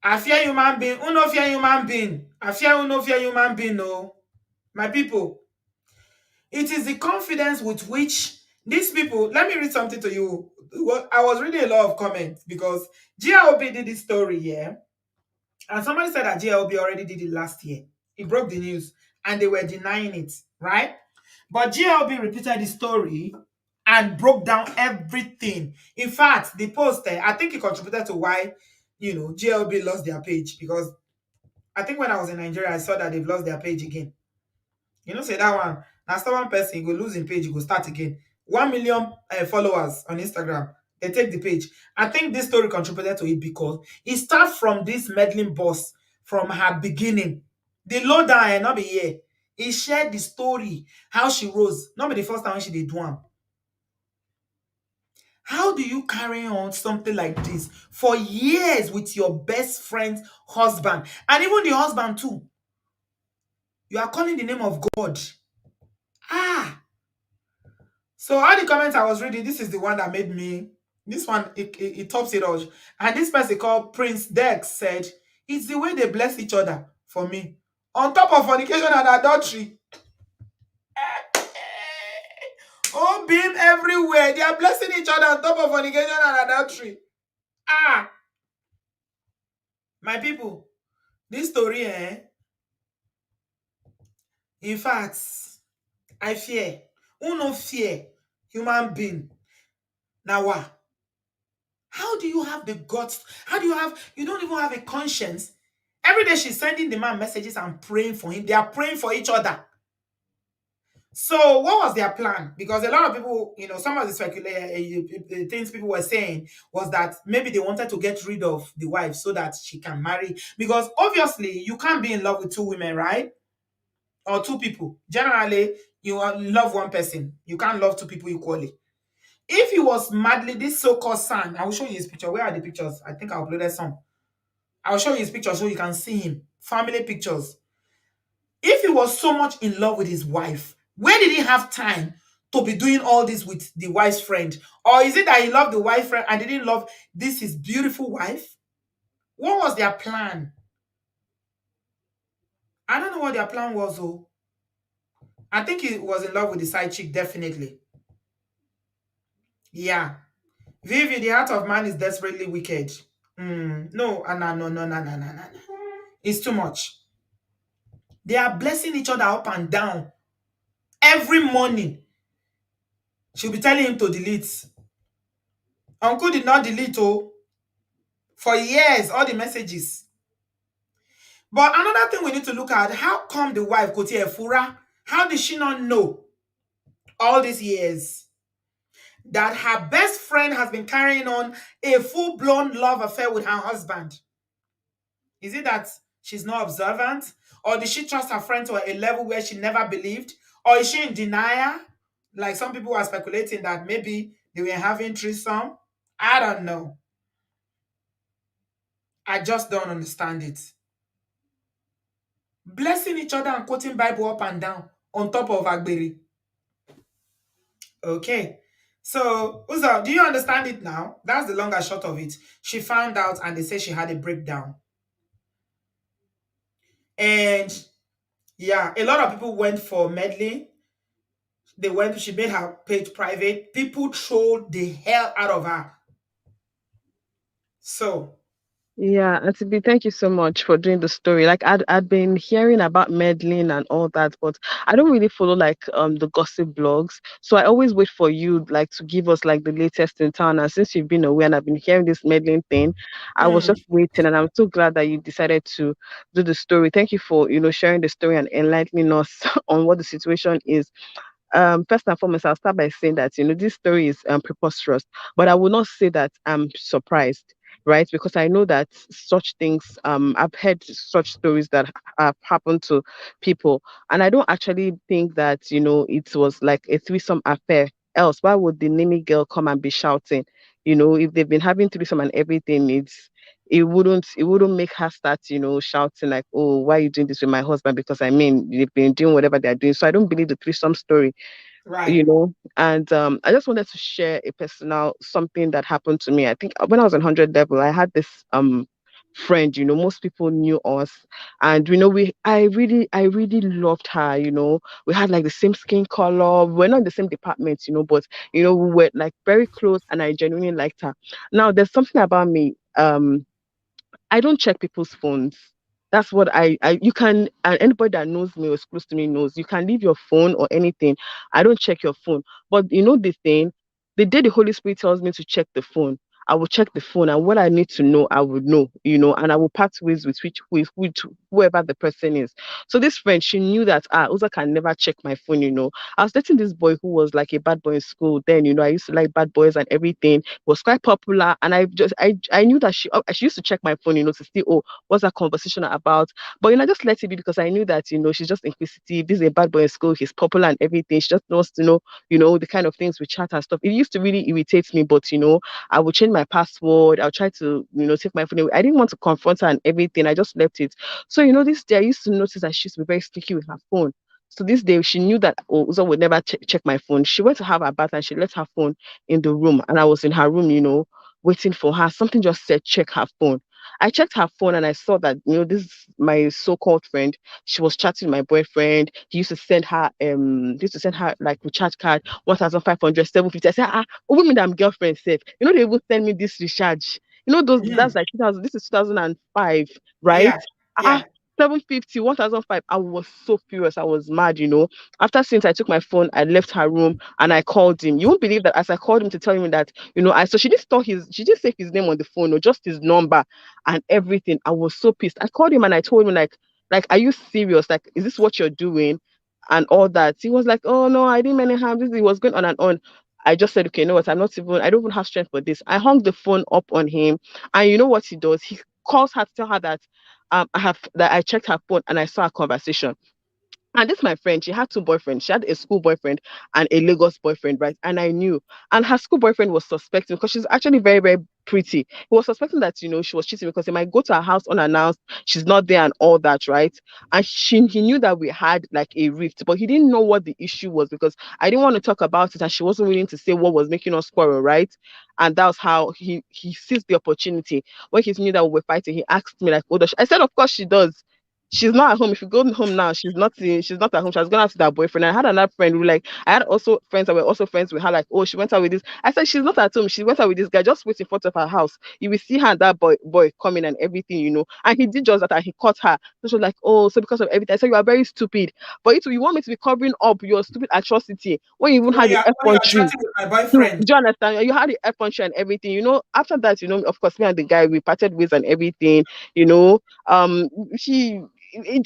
I fear human being. Who no fear human being? I fear who no fear human being, oh. My people, it is the confidence with which these people, let me read something to you. I was reading a lot of comments because GLB did this story, yeah. And somebody said that GLB already did it last year. He broke the news and they were denying it, right? But GLB repeated the story and broke down everything. In fact, the post, I think it contributed to why, GLB lost their page because I think when I was in Nigeria, I saw that they've lost their page again. Say that one. Now, one person go lose in page, go start again. 1 million followers on Instagram. They take the page. I think this story contributed to it because it starts from this meddling boss from her beginning. The lowdown and not be here. He shared the story, how she rose. Not be the first time she did one. How do you carry on something like this for years with your best friend's husband? And even the husband too. You are calling the name of God. So all the comments I was reading, this is the one that made me, this one, it tops it all. And this person called Prince Dex said, it's the way they bless each other for me. On top of fornication and adultery. Oh, beam everywhere. They are blessing each other on top of fornication and adultery. My people, this story, in fact, I fear. Who no fear human being? Now what? How do you have the guts? You don't even have a conscience? Every day she's sending the man messages and praying for him. They are praying for each other. So what was their plan? Because a lot of people, some of the things people were saying was that maybe they wanted to get rid of the wife so that she can marry. Because obviously you can't be in love with two women, right? Or two people. Generally, you love one person. You can't love two people equally. If he was madly this so-called son, I will show you his picture. Where are the pictures? I think I uploaded some. I will show you his picture so you can see him. Family pictures. If he was so much in love with his wife, where did he have time to be doing all this with the wife's friend? Or is it that he loved the wife friend and didn't love this his beautiful wife? What was their plan? I don't know what their plan was, though. I think he was in love with the side chick, definitely. Yeah. Vivi, the heart of man is desperately wicked. No, no, no, no, no, no, no, no. It's too much. They are blessing each other up and down. Every morning, she'll be telling him to delete. Uncle did not delete, oh, for years, all the messages. But another thing we need to look at, how come the wife, Koti Efura, how did she not know all these years that her best friend has been carrying on a full-blown love affair with her husband? Is it that she's not observant? Or did she trust her friend to a level where she never believed? Or is she in denial? Like some people are speculating that maybe they were having threesome. I don't know. I just don't understand it. Blessing each other and quoting Bible up and down on top of Agberi. Okay. So, Uzo, do you understand it now? That's the long and short of it. She found out and they say she had a breakdown. And yeah, a lot of people went for Medlin. She made her page private. People trolled the hell out of her. So, Yeah, and to be thank you so much for doing the story. Like I'd been hearing about meddling and all that, but I don't really follow like the gossip blogs. So I always wait for you like to give us like the latest in town. And since you've been away and I've been hearing this meddling thing, I was mm, just waiting and I'm so glad that you decided to do the story. Thank you for, sharing the story and enlightening us on what the situation is. First and foremost, I'll start by saying that this story is preposterous, but I will not say that I'm surprised, right? Because I know that such things, I've heard such stories that have happened to people, and I don't actually think that it was like a threesome affair. Else, why would the Nimi girl come and be shouting? If they've been having threesome and everything, it wouldn't make her start, shouting like, "Oh, why are you doing this with my husband?" Because I mean, they've been doing whatever they're doing. So I don't believe the threesome story, right, and I just wanted to share a personal something that happened to me. I think when I was on 100 level, I had this friend. Most people knew us, and I really loved her. We had like the same skin color. We're not in the same department, but we were like very close, and I genuinely liked her. Now there's something about me. I don't check people's phones. That's what you can, and anybody that knows me or is close to me knows, you can leave your phone or anything. I don't check your phone. But the thing, the day the Holy Spirit tells me to check the phone, I will check the phone, and what I need to know, I would know, and I will part ways with whoever the person is. So this friend, she knew that Uza can never check my phone. I was dating this boy who was like a bad boy in school. Then, I used to like bad boys and everything. Was quite popular, and I knew that she used to check my phone, to see, oh, what's that conversation about. But I just let it be because I knew that she's just inquisitive. This is a bad boy in school, he's popular and everything. She just wants to know, the kind of things we chat and stuff. It used to really irritate me, but I would change my password. I'll try to take my phone away. I didn't want to confront her and everything. I just left it. So this day I used to notice that she used to be very sticky with her phone. So this day she knew that Uzo would never check my phone. She went to have her bath and she left her phone in the room, and I was in her room, waiting for her. Something just said check her phone. I checked her phone and I saw that this my so-called friend. She was chatting with my boyfriend. He used to send her like recharge card 1,500, 750. I said, women that I'm girlfriend safe. They even send me this recharge. Those mm, that's like 2000. This is 2005, right? yeah, Ah, yeah, 750, 1,005. I was so furious. I was mad. After since I took my phone, I left her room and I called him. You won't believe that as I called him to tell him that, I so she didn't save his name on the phone or just his number and everything. I was so pissed. I called him and I told him like, are you serious? Like, is this what you're doing? and all that. He was like, "Oh no, I didn't mean any harm." This he was going on and on. I just said, "Okay, you know what? I don't even have strength for this." I hung the phone up on him, and you know what he does? He calls her to tell her that I checked her phone and I saw a conversation. And this my friend, she had two boyfriends. She had a school boyfriend and a Lagos boyfriend, right? And I knew. And her school boyfriend was suspecting because she's actually very, very pretty. He was suspecting that, she was cheating because he might go to her house unannounced. She's not there and all that, right? And he knew that we had like a rift, but he didn't know what the issue was because I didn't want to talk about it and she wasn't willing to say what was making us quarrel, right? And that was how he seized the opportunity. When he knew that we were fighting, he asked me like, "What does she?" I said, "Of course she does." She's not at home. If you go home now, she's not at home. She has gone out with her boyfriend. I had another friend who like I had also friends that were also friends with her, like, oh, she went out with this. I said she's not at home. She went out with this guy, just wait in front of her house. You will see her and that boy coming and everything, you know. And he did just that and he caught her. So she was like, oh, so because of everything. I said, you are very stupid. But you want me to be covering up your stupid atrocity when you even had the When you're effrontery chatting with my do boyfriend, you understand? You had the air punch and everything, you know. After that, of course, me and the guy we parted ways and everything, you know. He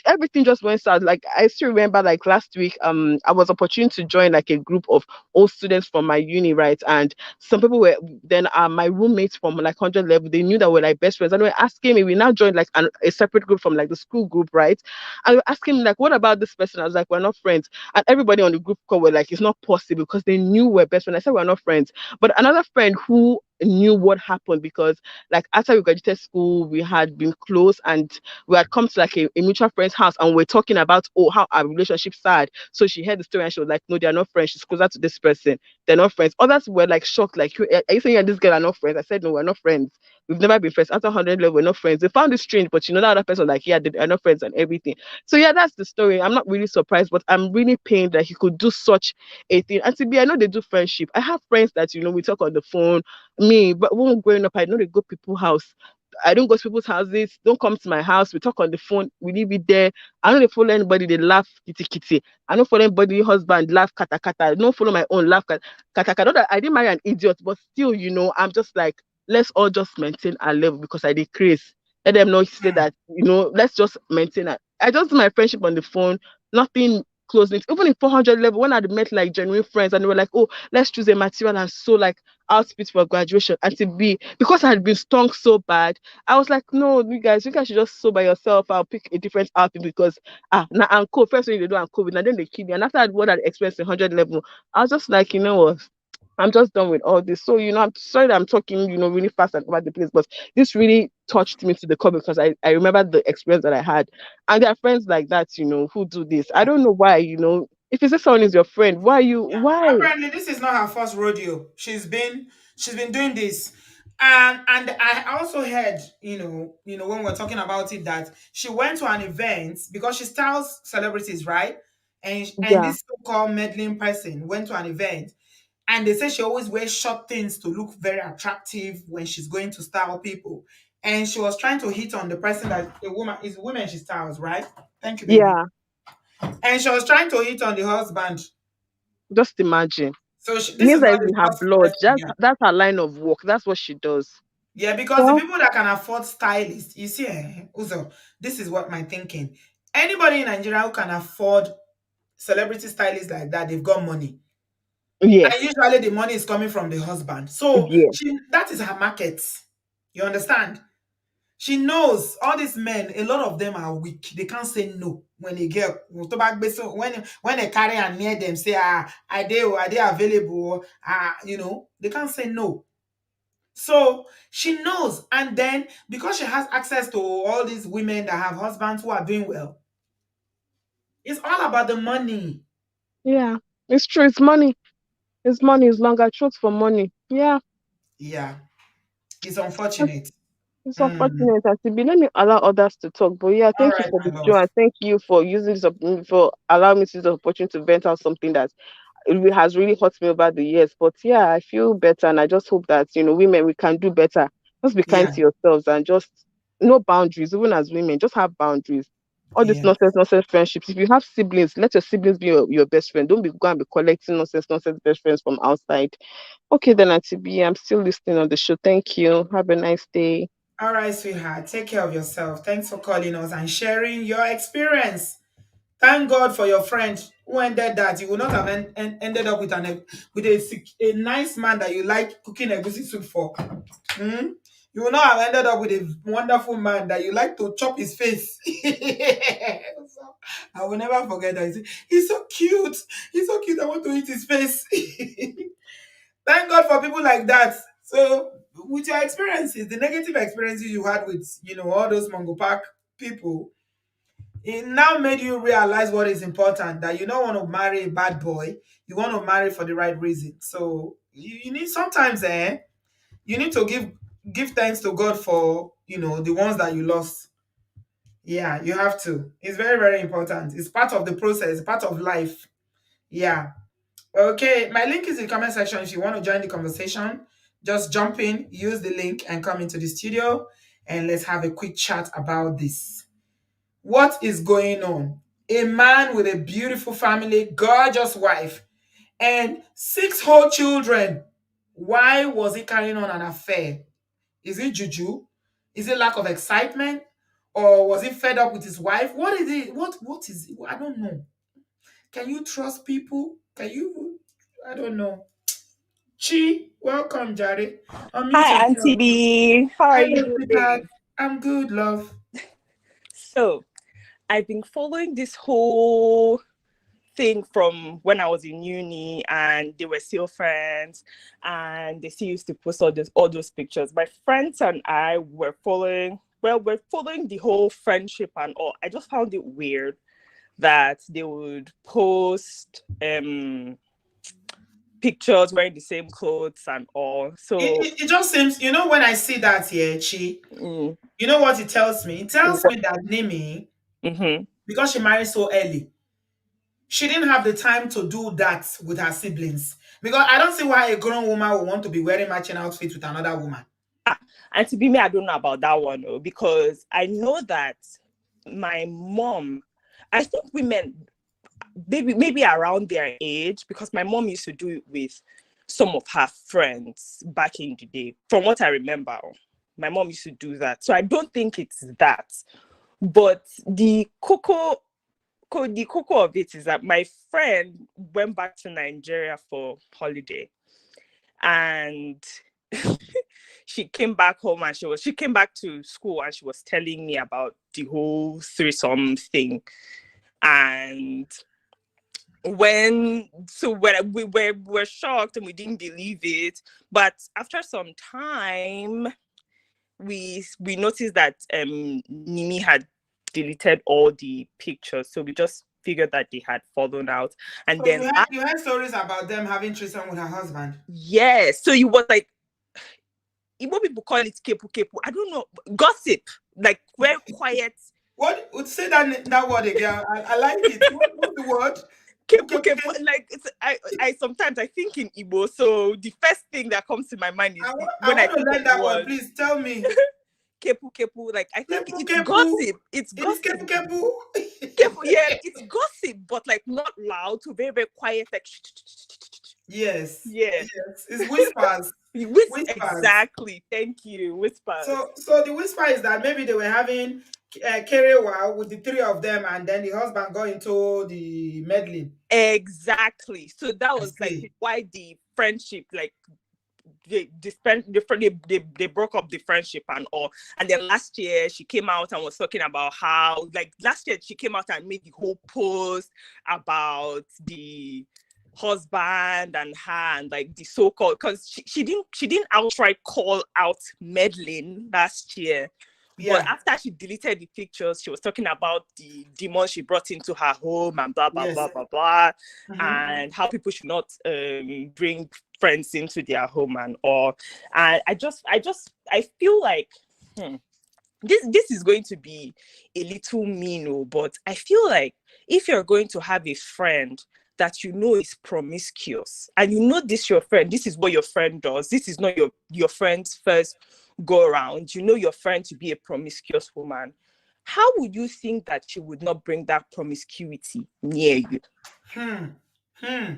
everything just went south. Like I still remember, like last week, I was opportune to join like a group of old students from my uni, right? And some people were then my roommates from like 100 level. They knew that we're like best friends, and they were asking me. We now joined like a separate group from like the school group, right? And they were asking me like, "What about this person?" I was like, "We're not friends." And everybody on the group call were like, it's not possible because they knew we're best friends. I said we're not friends. But another friend who knew what happened because like after we graduated school, we had been close and we had come to like a mutual friend's house and we're talking about how our relationship started. So she heard the story and she was like, no, they're not friends. She's closer to this person. They're not friends. Others were like shocked, like, are you saying you and this girl are not friends? I said, no, we're not friends. We've never been friends. After 100 level, we're not friends. They found it strange, but that other person was like, yeah, they're not friends and everything. So yeah, that's the story. I'm not really surprised, but I'm really pained that he could do such a thing. And to be, I know they do friendship. I have friends that we talk on the phone. Me, but when growing up, I know they go people's house. I don't go to people's houses. Don't come to my house. We talk on the phone. We leave it there. I don't dey follow anybody. They laugh kitty kitty. I don't follow anybody husband laugh kata kata. I don't follow my own laugh kata kata. Not that I didn't marry an idiot, but still, I'm just like let's all just maintain our level because I decrease. Let them know say that let's just maintain it. I just do my friendship on the phone. Nothing close knit. Even in 400 level, when I met like genuine friends and they were like, oh, let's choose a material and so like outfit for graduation and to be because I had been stung so bad. I was like, no, you guys should just sew by yourself. I'll pick a different outfit because now I'm cold. First thing they do, I'm COVID, and then they kill me. And after what I'd experienced in 100 level, I was just like, you know what? I'm just done with all this. So, I'm sorry that I'm talking, really fast and about the place, but this really touched me to the core because I remember the experience that I had. And there are friends like that, who do this. I don't know why, if you say someone is your friend, why? apparently this is not her first rodeo. She's been doing this. And I also heard, when we're talking about it, that she went to an event because she styles celebrities, right? And Yeah, this so-called meddling person went to an event and they say she always wears short things to look very attractive when she's going to style people. And she was trying to hit on the person that a woman she styles, right? Thank you, baby. yeah. And she was trying to hit on the husband. Just imagine. So It this means is that not it's the in her first blood. person. That's her line of work. That's what she does. Yeah, because the Well, people that can afford stylists, you see, Uzo, this is what my thinking. Anybody in Nigeria who can afford celebrity stylists like that, they've got money. And yes, usually the money is coming from the husband. So yes. that is her market. You understand? She knows all these men, a lot of them are weak. They can't say no when they get when they carry and near them, say, are they available? They can't say no. So she knows, and then because she has access to all these women that have husbands who are doing well, it's all about the money. Yeah. It's true. It's money. It's money. It's longer throats for money. Yeah. Yeah, it's That's, unfortunate. it's Mm. unfortunate, Asibi. Let me allow others to talk. But yeah, All thank you right, for the my show love. and thank you for using for allowing me to use the opportunity to vent out something that has really hurt me over the years. But yeah, I feel better and I just hope that, women, we can do better. Just be kind Yeah, to yourselves and just no boundaries, even as women, just have boundaries. All this yeah. nonsense friendships. If you have siblings, let your siblings be your best friend. Don't be go and be collecting nonsense best friends from outside. Okay, then Auntie B, I'm still listening on the show. Thank you. Have a nice day. All right, sweetheart. Take care of yourself. Thanks for calling us and sharing your experience. Thank God for your friend who ended that. You will not have ended up with a nice man that you like cooking egusi soup for. Hmm? You will not have ended up with a wonderful man that you like to chop his face. So, I will never forget that. He's so cute. He's so cute. I want to eat his face. Thank God for people like that. So, with your experiences, the negative experiences you had with, all those Mongo Park people, it now made you realize what is important, that you don't want to marry a bad boy. You want to marry for the right reason. So, you need sometimes, you need to give thanks to God for, the ones that you lost. Yeah, you have to. It's very, very important. It's part of the process, part of life. Yeah. Okay, my link is in the comment section. If you want to join the conversation, just jump in, use the link, and come into the studio, and let's have a quick chat about this. What is going on? A man with a beautiful family, gorgeous wife, and six whole children. Why was he carrying on an affair? Is it juju? Is it lack of excitement? Or was he fed up with his wife? What is it? What is it? I don't know. Can you trust people? Can you? I don't know. Chi, welcome, Jare. Unmute Hi, Auntie yourself. B. How are you Hello, sweetheart. doing? I'm good, love. So, I've been following this whole thing from when I was in uni, and they were still friends, and they still used to post all those pictures. My friends and I were following. Well, we're following the whole friendship and all. I just found it weird that they would post pictures wearing the same clothes and all. It, So, it, it just seems, when I see that here, Chi, mm, you know what it tells me? It tells me that Nimi, mm-hmm. because she married so early, she didn't have the time to do that with her siblings. Because I don't see why a grown woman would want to be wearing matching outfits with another woman. And to be me, I don't know about that one though, because I know that my mom, I think women maybe around their age, because my mom used to do it with some of her friends back in the day. From what I remember, my mom used to do that. So I don't think it's that. But the cocoa of it is that my friend went back to Nigeria for holiday, and she came back home, and she came back to school, and she was telling me about the whole threesome thing. And when we were shocked and we didn't believe it, but after some time we noticed that Nimi had deleted all the pictures, so we just figured that they had fallen out. And So then you heard stories about them having threesome with her husband. yes, so it was like, Igbo people call it kepu kepu. I don't know, gossip, like very quiet. What would say that word again? I like it. What's the word? Kepu Okay, kepu, like it's I sometimes I think in Igbo, so the first thing that comes to my mind I is want, I when I want to think of learn the that word. word Please tell me. kepu kepu. Like I think Kepu it's kepu. gossip. It's It is gossip. kepu kepu. Kepu, yeah, it's gossip, but like not loud, so very very quiet, like Yes. yeah. Yes. It's whispers. Whispers. Exactly. Thank you. Whispers. So the whisper is that maybe they were having kerewa with the three of them, and then the husband got into the meddling. Exactly. So that I was like see. why the friendship, like they broke up the friendship and all. And then last year she came out and was talking about how, like last year she came out and made the whole post about the husband and her, and like the so-called, because she didn't outright call out Medlin last year, but Yeah. after she deleted the pictures, she was talking about the demons she brought into her home and blah blah blah Yes. blah blah, Mm-hmm. and how people should not bring friends into their home and all. And I feel like, this is going to be a little mean, but I feel like if you're going to have a friend that you know is promiscuous, and you know this your friend, this is what your friend does, this is not your friend's first go around, you know your friend to be a promiscuous woman, how would you think that she would not bring that promiscuity near you? Hmm. Hmm.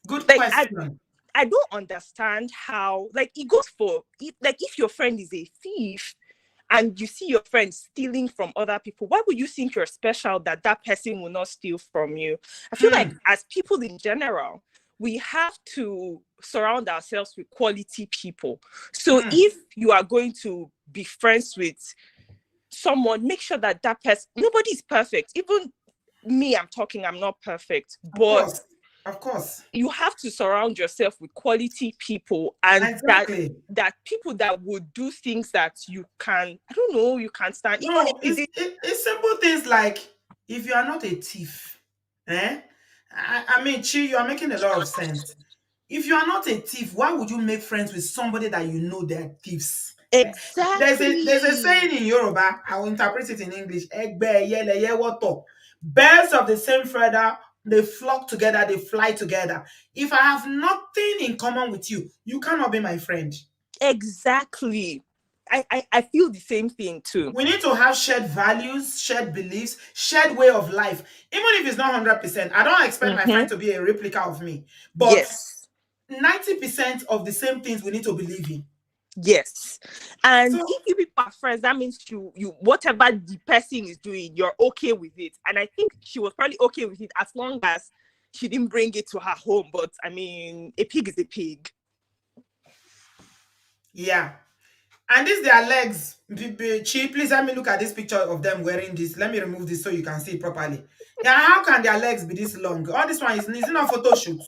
Good Like I question. I don't understand how, like, it goes for, like, if your friend is a thief and you see your friend stealing from other people, why would you think you're special that that person will not steal from you? I feel like as people in general, we have to surround ourselves with quality people. So if you are going to be friends with someone, make sure that that person, nobody is perfect. Even me, I'm not perfect, but of course, you have to surround yourself with quality people, and exactly. that people that would do things that you can, I don't know, you can stand, even No, if it's simple things like if you are not a thief, eh? I mean, Chi, you are making a lot of sense. If you are not a thief, why would you make friends with somebody that you know they're thieves? There's a saying in Yoruba, I will interpret it in English. Egbe eyeleye woto. Birds of the same feather, they flock together, they fly together. If I have nothing in common with you, you cannot be my friend. exactly. I feel the same thing too. We need to have shared values, shared beliefs, shared way of life. Even if it's not 100%, I don't expect my friend to be a replica of me. But Yes. 90% of the same things we need to believe in. Yes. And So, if you people are friends, that means you whatever the person is doing, you're okay with it. And I think she was probably okay with it as long as she didn't bring it to her home. But I mean, a pig is a pig. yeah. And these their legs. Chi, please let me look at this picture of them wearing this. Let me remove this so you can see it properly. Yeah, how can their legs be this long? All this one is it not photo shoot?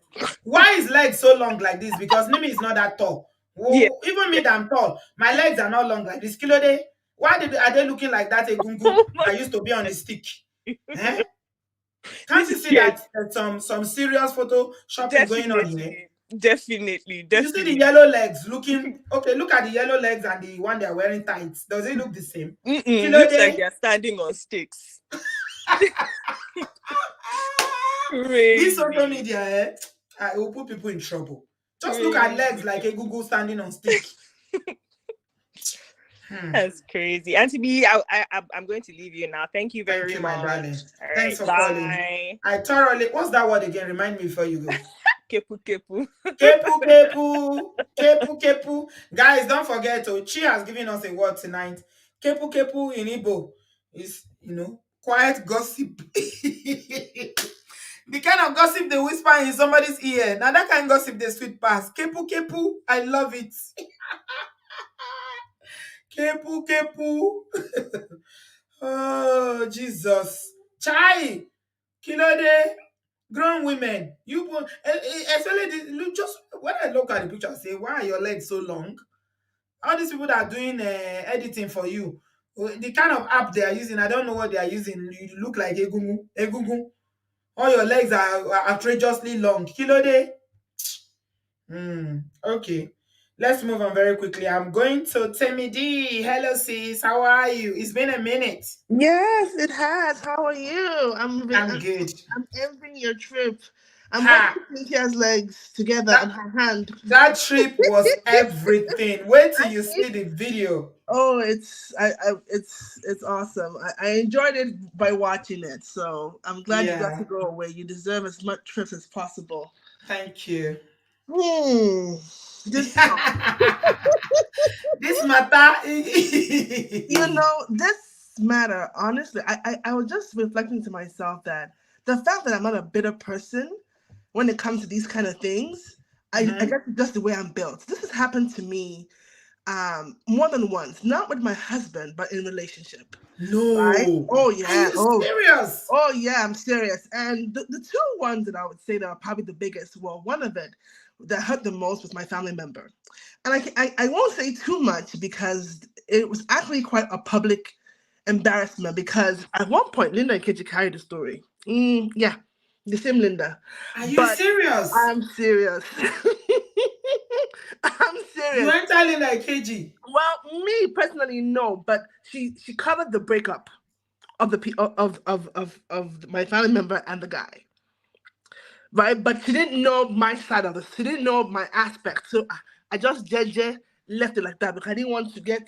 Why is legs so long like this? Because Nimi is not that tall. Yeah. Whoa, even me that I'm tall, my legs are not long like this. Kilo day. Are they looking like that egungun Oh my that used to be on the stick? Eh? Can't This you is see weird. that there's some serious photo shopping going on here? Definitely. You see the yellow legs looking okay. Look at the yellow legs and the one they are wearing tights. Does it look the same? Kilo Looks like day. they're standing on sticks. This social Crazy. media, it will put people in trouble. Just look at legs like Crazy. a Google standing on stick. That's crazy. And to be, I'm going to leave you now. Thank you Thank very you, my much. darling. All Thanks right. for calling. Bye. I thoroughly. What's that word again? Remind me before you go. Kepu kepu. Kepu, kepu, kepu, kepu. Guys, don't forget, Chi has given us a word tonight. Kepu, kepu in Igbo is, quiet gossip. The kind of gossip they whisper in somebody's ear. Now that kind of gossip they sweet pass. Kepu, kepu. I love it. Kepu, kepu. Oh, Jesus. Chai. Kilode. Grown women, especially look, just when I look at the picture, I say, why are your legs so long? All these people that are doing editing for you, the kind of app they are using, I don't know what they are using. You look like egungun, egungun. All your legs are outrageously long. Kilode. Okay. Let's move on very quickly. I'm going to Temi D. Hello, sis. How are you? It's been a minute. Yes, it has. How are you? I'm good. I'm envying your trip. I'm watching Ha! Cynthia's legs together That on her hand. that trip was everything. Wait till I you mean, see the video. oh, it's awesome. I enjoyed it by watching it. So I'm glad you got to Yeah. go away. You deserve as much trips as possible. Thank you. Hmm. This This matter. this matter, honestly, I was just reflecting to myself that the fact that I'm not a bitter person when it comes to these kind of things, I Mhm. guess it's just the way I'm built. This has happened to me more than once, not with my husband, but in relationship. Right? No. Oh Are yeah. you serious? Oh yeah, I'm serious. And the two ones that I would say that are probably the biggest, well, one of it that hurt the most was my family member. And I won't say too much because it was actually quite a public embarrassment because at one point Linda and Keji carried the story. Yeah, the same Linda. Are you But serious? I'm serious. I'm You serious. ain't telling like KG. Well, me personally, no, but she covered the breakup of the of my family member and the guy, right? But she didn't know my side of this. She didn't know my aspect, so I just JJ left it like that because I didn't want to get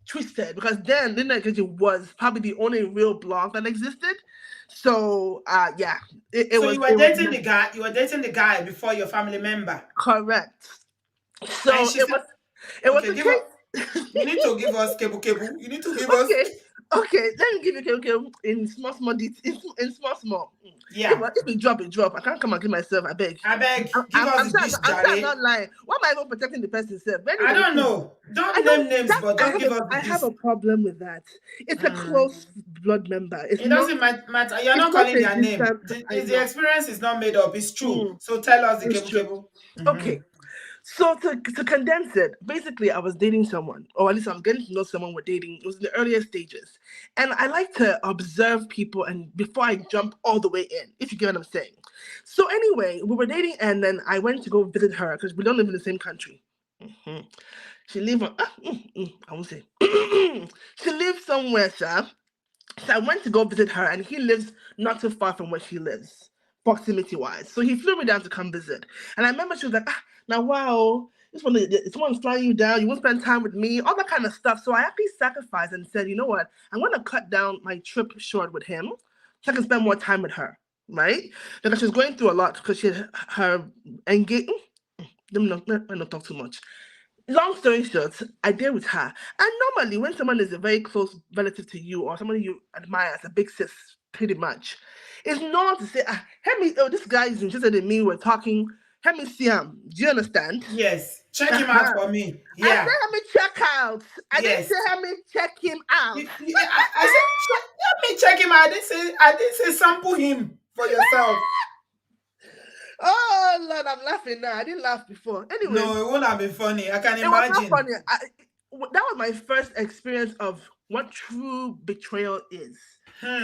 twisted. Because then Linda Nkechi was probably the only real blog that existed. So yeah, So you were it was dating the guy. You were dating the guy before your family member, correct. and So she said, it was "Okay, a give up." case. You need to give us cable. You need to give us. Okay, okay. Let me give you okay in small details. In small. Yeah. If we drop it, drop. I can't come and kill myself. I beg. I beg, give us I'm the sure. dish, I'm sure I'm Jare. not lying. Why am I even protecting the person self? But I anyway, don't know. I Don't don't. name names, That but just give us the I have dish. a problem with that. It's a close blood member. It's It not. doesn't matter. You're It's not not calling a their name. distant. I The know. experience is not made up. It's true. Mm, So tell us the it's true. cable. Okay. So to condense it, basically I was dating someone, or at least I was getting to know someone we're dating. It was in the earlier stages. And I like to observe people and before I jump all the way in, if you get what I'm saying. So anyway, we were dating and then I went to go visit her because we don't live in the same country. Mhm. She live on I won't say she lives somewhere, sir. So I went to go visit her, and he lives not too far from where she lives, proximity wise. So he flew me down to come visit. And I remember she was like, now wow, someone's flying you down, you won't spend time with me, all that kind of stuff. So I actually sacrificed and said, you know what, I'm gonna cut down my trip short with him so I can spend more time with her. Right? Because she was going through a lot because she had her engagement. Let me not talk too much. Long story short, I deal with her. And normally, when someone is a very close relative to you or someone you admire as a big sis, pretty much, it's not to say, this guy is interested in me, we're talking, let me see him. Do you understand? Yes. Check him out Uh-huh. for me. I said, Yeah. let me check out. I didn't Yes. say, let me check him out. I said, let me check him out. I didn't say sample him for yourself. Oh, Lord, I'm laughing now. I didn't laugh before. Anyway, No, it won't have been funny. I can it was not imagine. funny. That was my first experience of what true betrayal is.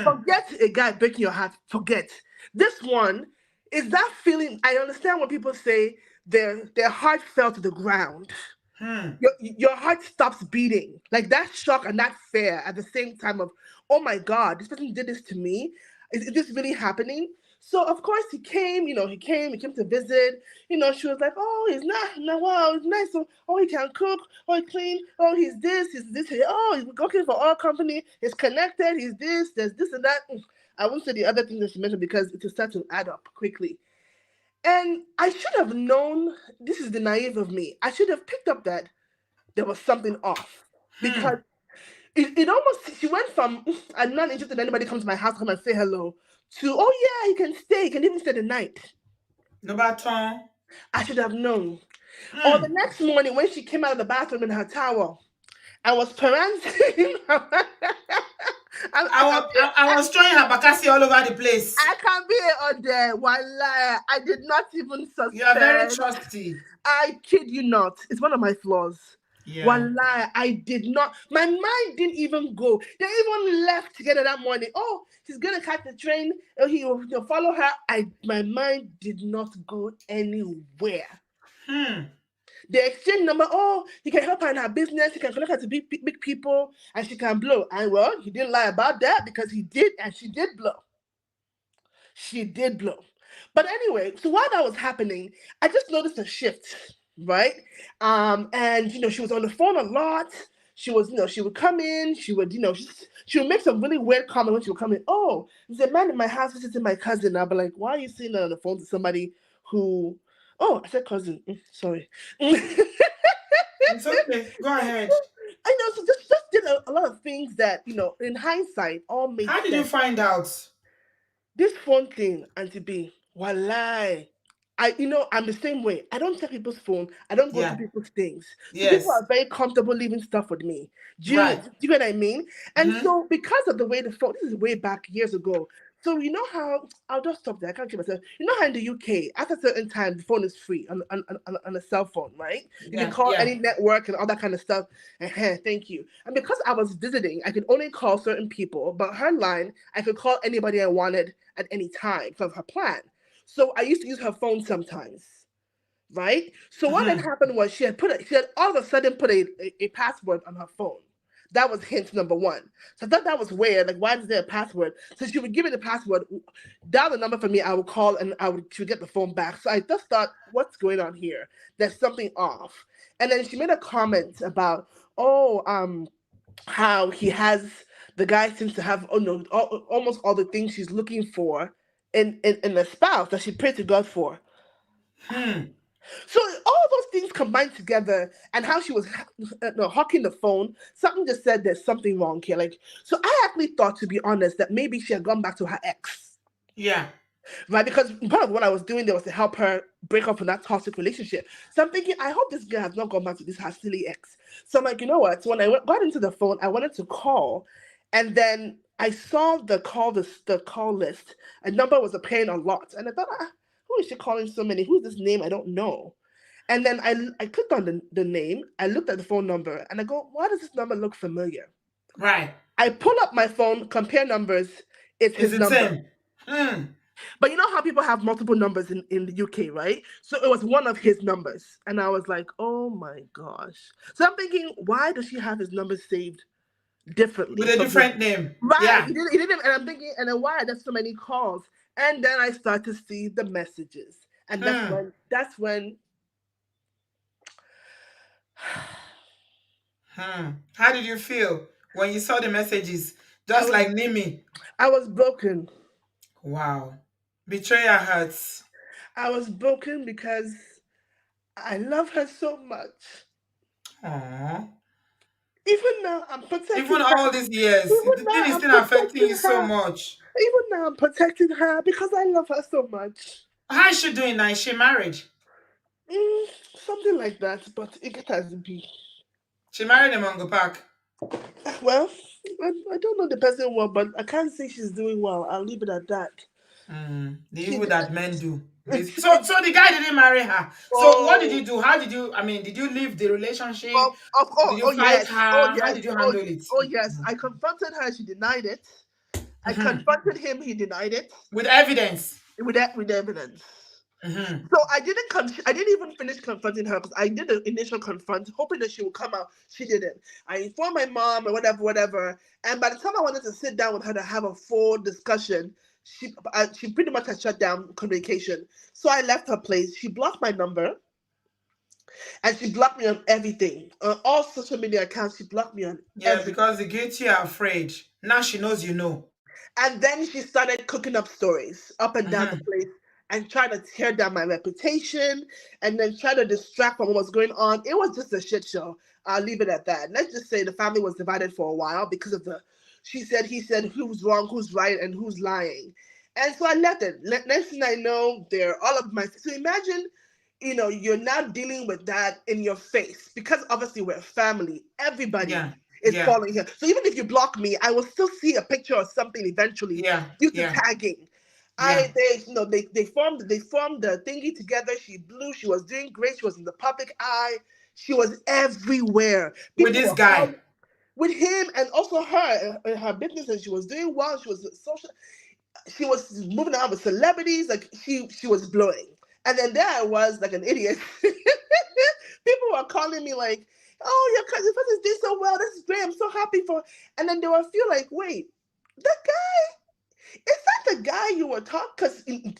Forget a guy breaking your heart. Forget. This one is that feeling. I understand when people say their heart fell to the ground. Your heart stops beating. Like that shock and that fear at the same time of, oh my God, this person did this to me. Is this really happening? So of course he came to visit. She was like, oh, he's not, no, wow, it's nice. So, oh, he can cook, oh, he clean, oh, he's this, oh, he's working for our company, he's connected, he's this, there's this and that. I won't say the other things that she mentioned because it will start to add up quickly. And I should have known, this is the naive of me, I should have picked up that there was something off. Because it almost, she went from, I'm not interested in anybody come to my house, come and say hello, to, oh yeah, he can stay, he can even stay the night. No baton. I should have known. Or the next morning when she came out of the bathroom in her towel, I was parenting. I was throwing her bakasi all over the place. I can be on there. Wallah, I did not even suspect. You are very trusty. I kid you not. It's one of my flaws. Yeah. Wallah, I did not. My mind didn't even go. They even left together that morning. Oh, she's gonna catch the train. Oh, he'll follow her. My mind did not go anywhere. They exchange number. Oh, he can help her in her business. He can connect her to big people, and she can blow. And well, he didn't lie about that because he did, and she did blow. She did blow. But anyway, so while that was happening, I just noticed a shift, right? And she was on the phone a lot. She was, she would come in. She would, she would make some really weird comment when she would come in. Oh, there's a man in my house visiting my cousin. I'll be like, why are you sitting on the phone to somebody who? Oh, I said cousin. Sorry. It's okay. Go ahead. I know. So just did a lot of things that in hindsight all made sense. How did you find out? This phone thing, Auntie B, walai. I'm the same way. I don't check people's phone. I don't go to people's things. So people are very comfortable leaving stuff with me. Do you know what I mean? And so because of the way the phone, this is way back years ago. So you know how, I'll just stop there. I can't keep myself. You know how in the UK, at a certain time, the phone is free on a cell phone, right? You can call any network and all that kind of stuff. Thank you. And because I was visiting, I could only call certain people, but her line, I could call anybody I wanted at any time because of her plan. So I used to use her phone sometimes, right? So what had happened was she had all of a sudden put a password on her phone. That was hint number one. So I thought that was weird. Like, why is there a password? So she would give me the password, dial the number for me. I would call and she would get the phone back. So I just thought, what's going on here? There's something off. And then she made a comment about, how the guy seems to have, almost all the things she's looking for in a spouse that she prayed to God for. So all those things combined together, and how she was no, hawking the phone, something just said there's something wrong here. Like, so I actually thought, to be honest, that maybe she had gone back to her ex, Yeah. right? Because part of what I was doing there was to help her break up from that toxic relationship. So I'm thinking, I hope this girl has not gone back to this her silly ex. So I'm like, you know what? So when got into the phone, I wanted to call, and then I saw the call list. A number was appearing a lot, and I thought, who is she calling so many? Who's this name? I don't know. And then I clicked on the name, I looked at the phone number, and I go, why does this number look familiar? Right. I pull up my phone, compare numbers, it's Is his it number. same? Hmm. But you know how people have multiple numbers in the UK, right? So it was one of his numbers. And I was like, oh my gosh. So I'm thinking, why does she have his number saved With differently a from his different name. right? Yeah. He didn't, and I'm thinking, and then why are there so many calls? And then I start to see the messages. And Hmm. that's when Hmm. How did you feel when you saw the messages? I Just was like Nimi. I was broken. Wow. Betrayal hurts. I was broken because I love her so much. Aww. Even now, I'm protecting Even her. all these years, Even the thing now, is I'm still affecting you protecting so her. much. Even now, I'm protecting her because I love her so much. How is she doing now? Is she married? Mm, something like that, but it get as it be. She married a Mongo Park. Well, I don't know the person well, but I can't say she's doing well. I'll leave it at that. The She, evil that men do. So the guy didn't marry her. So what did oh, you do? How did you? I mean, did you leave the relationship? Did you oh fight yes, oh her? How yes, did you handle it? oh yes. I confronted her. She denied it. I Mhm. confronted him. He denied it With evidence. with evidence. Hmm. So I didn't even finish confronting her because I did the initial confront, hoping that she would come out. She didn't. I informed my mom or whatever, whatever. And by the time I wanted to sit down with her to have a full discussion, she pretty much had shut down communication. So I left her place. She blocked my number, and she blocked me on everything, on all social media accounts. She blocked me on Yeah, everything. because the guilty are afraid. Now she knows you know. And then she started cooking up stories up and down the Hmm. place and trying to tear down my reputation and then try to distract from what was going on. It was just a shit show. I'll leave it at that. Let's just say the family was divided for a while because of the she said, he said, who's wrong, who's right, and who's lying. And so I left it. Next thing I know, they're all of my. So imagine, you're now dealing with that in your face because obviously we're family. Everybody Yeah, is yeah, following here. So even if you block me, I will still see a picture or something eventually yeah, due to yeah, tagging. yeah. They formed the thingy together. She blew. She was doing great. She was in the public eye. She was everywhere. With People this were guy. calling with him and also her and her business, and she was doing well. She was social. She was moving around with celebrities. Like she was blowing. And then there I was like an idiot. People were calling me like, "Oh, your cousin is doing so well. This is great. I'm so happy for." And then they were feel like, "Wait, that guy is that the guy you were talking?"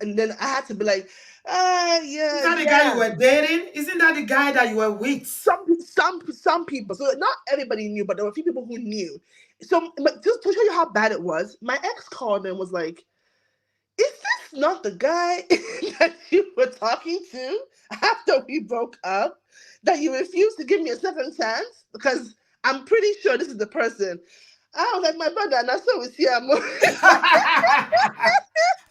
And then I had to be like, Is yeah, that the guy you yeah." were dating? Isn't that the guy that you were with? Some people. So not everybody knew, but there were a few people who knew. So, but just to show you how bad it was, my ex called and was like, "Is this not the guy that you were talking to after we broke up? That you refused to give me a second chance? Because I'm pretty sure this is the person." I was like, "My brother, and I saw with you."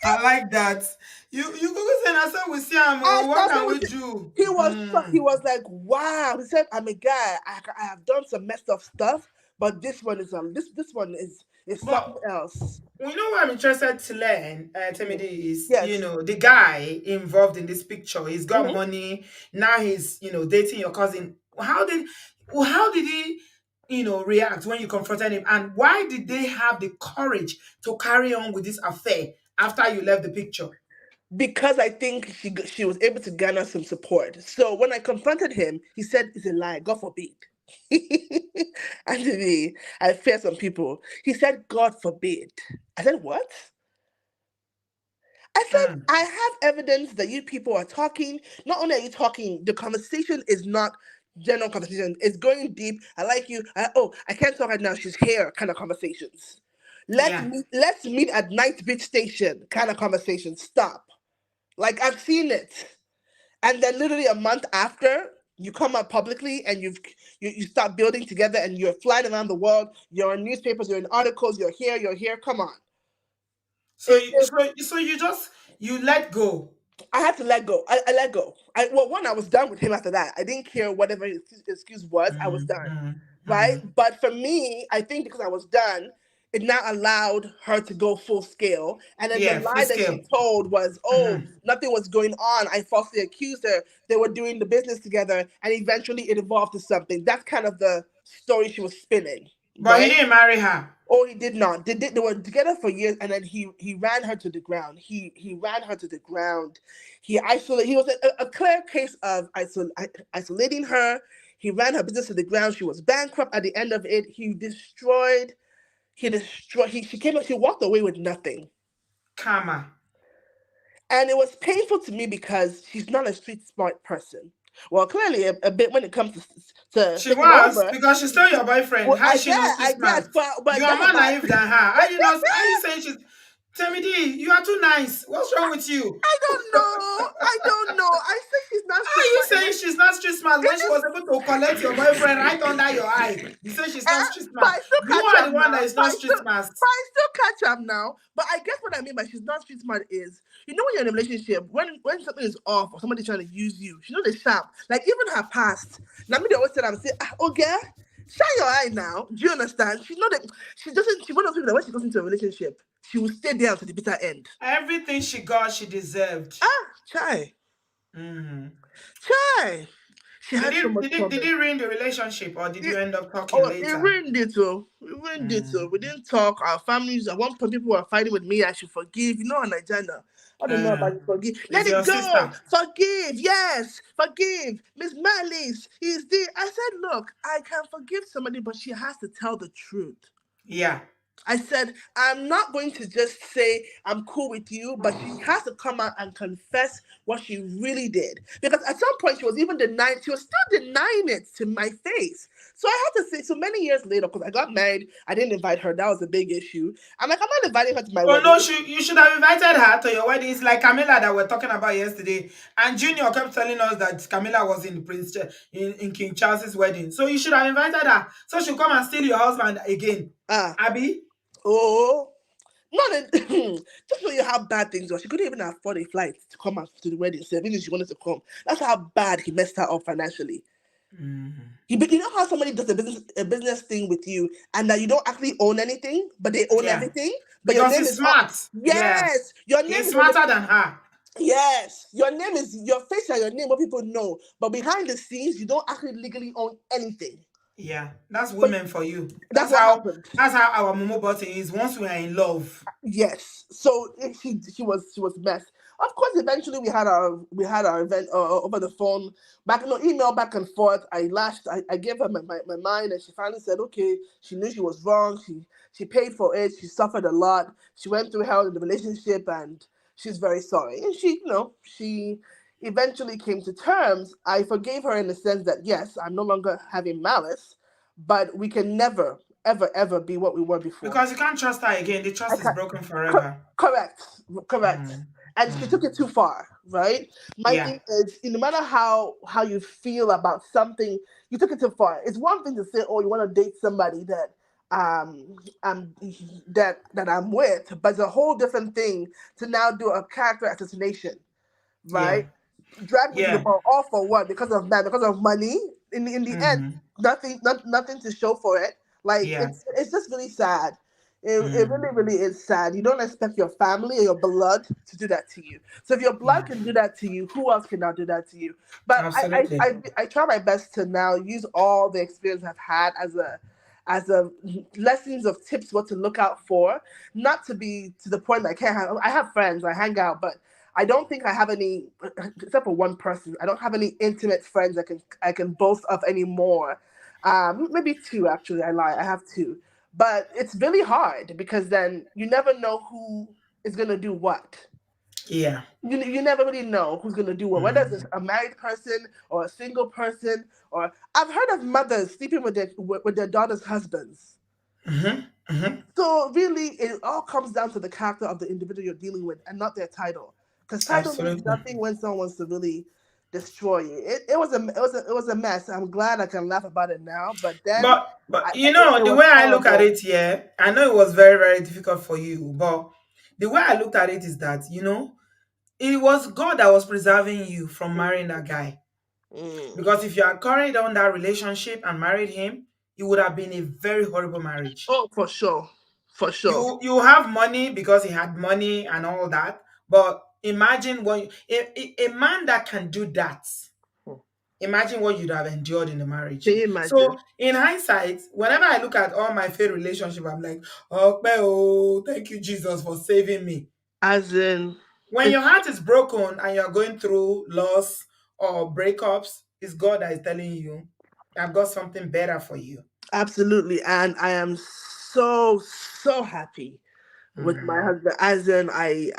I like that. You Google saying I said we see him. I Oh, what started can with we it. do? He was like, "Wow." He said, "I'm a guy. I have done some messed up stuff, but this one is this one is something But else." you know what I'm interested to learn, Temidi, is, Yes. the guy involved in this picture. He's got Hmm. money. Now he's, dating your cousin. How did he, react when you confronted him? And why did they have the courage to carry on with this affair after you left the picture? Because I think she was able to garner some support. So when I confronted him, he said it's a lie. God forbid. And to me, I fear some people. He said, "God forbid." I said, "What?" I said, Mm, "I have evidence that you people are talking. Not only are you talking, the conversation is not general conversation. It's going deep. I like you. I can't talk right now. She's here. Kind of conversations. yeah. Let's meet at night bitch station. Kind of conversations. Stop. Like I've seen it. And then literally a month after, you come out publicly and you start building together and you're flying around the world. You're in newspapers, you're in articles, you're here, you're here. Come on. So It, you it, so you just you let go. I had to let go. I let go. Well, one, I was done with him after that. I didn't care whatever his excuse was. I was Mm, done. mm, Right? mm. But for me, I think because I was done, it now allowed her to go full scale. And then the Yeah, full lie that scale. she told was, oh, Mm-hmm. nothing was going on. I falsely accused her. They were doing the business together. And eventually it evolved to something. That's kind of the story she was spinning. But he Right? didn't marry her. Oh, he did not. They were together for years, and then he ran her to the ground. He ran her to the ground. He isolated. He was a clear case of isolating her. He ran her business to the ground. She was bankrupt at the end of it. He destroyed. He destroyed. She came. She walked away with nothing, Karma. and it was painful to me because she's not a street smart person. Well, clearly a bit when it comes to She taking was over. because she's still your boyfriend. Well, How is she not street I smart? guess, but You are that's more about. naive than her. Are you not? Are you saying she's? Tell me, D, you are too nice. What's wrong with you? I don't know. I don't know. I think she's not How street are you smart saying enough. she's not street smart It when she was just, able to collect your boyfriend right under your eye? You say she's not street but smart. I still You catch are the up one now. that is not street smart. But I still catch up now. But I guess what I mean by she's not street smart is, when you're in a relationship, when something is off or somebody's trying to use you, she knows the sharp. Like even her past. Now me they always say, I'm saying, oh girl, shine your eye now. Do you understand? She know that she doesn't. She one of those people that when she goes into a relationship, she will stay there until the bitter end. Everything she got, she deserved. Chai, Mhm. chai. She Did had so it, much did it, did problem. it ruin the relationship or did you It, end up talking oh, it later? ruined it, so we ruined it, so Mm. we didn't talk. Our families, at one point, people were fighting with me. I should forgive. You know, in Nigeria, I don't know Uh, about forgive. it's Let your it go. sister. Forgive. Yes, forgive. Miss Malice, he's there. I said, look, I can forgive somebody, but she has to tell the truth. Yeah. I said, I'm not going to just say I'm cool with you, but she has to come out and confess what she really did. Because at some point she was still denying it to my face. So I had to say, so many years later, because I got married, I didn't invite her. That was a big issue. I'm like, I'm not inviting her to my Oh no, wedding. you should have invited her to your wedding. It's like Camilla that we're talking about yesterday. And Junior kept telling us that Camilla was in in King Charles's wedding. So you should have invited her. So she'll come and steal your husband again. Ah, Abby? oh. Not a, just show you how bad things were. She couldn't even afford a flight to come out to the wedding. So even if she wanted to come, that's how bad he messed her up financially. Mhm. You know how somebody does a business thing with you, and that you don't actually own anything, but they own Yeah. everything. But your Because name he's is all, smart. Yeah. yes, your name He's is on the, smarter than her. yes, your name is your face and your name. What people know, but behind the scenes, you don't actually legally own anything. Yeah. That's But women for you. that's what happened. That's how our Momo button is once we are in love. Yes. So she was messed. Of course, eventually we had our event over the phone, email back and forth. I gave her my mind, and she finally said, okay. She knew she was wrong. She paid for it. She suffered a lot. She went through hell in the relationship, and she's very sorry. And she eventually came to terms. I forgave her in the sense that yes, I'm no longer having malice, but we can never ever ever be what we were before. Because you can't trust her again. The I trust is can't. broken Cor- forever. correct, correct. Mm. And she took Mm. it too far, right? My Yeah. thing is, no matter how you feel about something, you took it too far. It's one thing to say, "Oh, you want to date somebody um um that I'm with," but it's a whole different thing to now do a character assassination, Yeah. right? Drag me to the Yeah. ball, all for what? Because of man, because of money. In the end, Hmm. nothing to show for it. Like Yeah. it's just really sad. It really Mm. really is sad. You don't expect your family or your blood to do that to you. So if your blood Yeah. can do that to you, who else can now do that to you? But Absolutely. I try my best to now use all the experience I've had as a lessons of tips what to look out for, not to be to the point that I have friends, I hang out, but I don't think I have any, except for one person. I don't have any intimate friends I can boast of anymore. Maybe two actually. I lie. I have two, but it's really hard because then you never know who is gonna do what. Yeah. You never really know who's gonna do what, whether it's Mm. a married person or a single person. Or I've heard of mothers sleeping with their daughters' husbands. Hmm. Hmm. So really, it all comes down to the character of the individual you're dealing with, and not their title. Because title means Absolutely. nothing when someone wants to really destroy you. It was a mess. I'm glad I can laugh about it now, but then But it the was way I look at horrible. it here, I know it was very, very difficult for you, but the way I looked at it is that, it was God that was preserving you from marrying that guy. Mm. Because if you had carried on that relationship and married him, it would have been a very horrible marriage. Oh, for sure, for sure. You have money because he had money and all that, but imagine a man that can do that. Hmm. Imagine what you'd have endured in the marriage. Can you imagine? So, in hindsight, whenever I look at all my failed relationship, I'm like, oh, thank you, Jesus, for saving me. As in, When it's your heart is broken and you're going through loss or breakups, it's God that is telling you, I've got something better for you. absolutely, and I am so happy with my Mm. husband. As in, I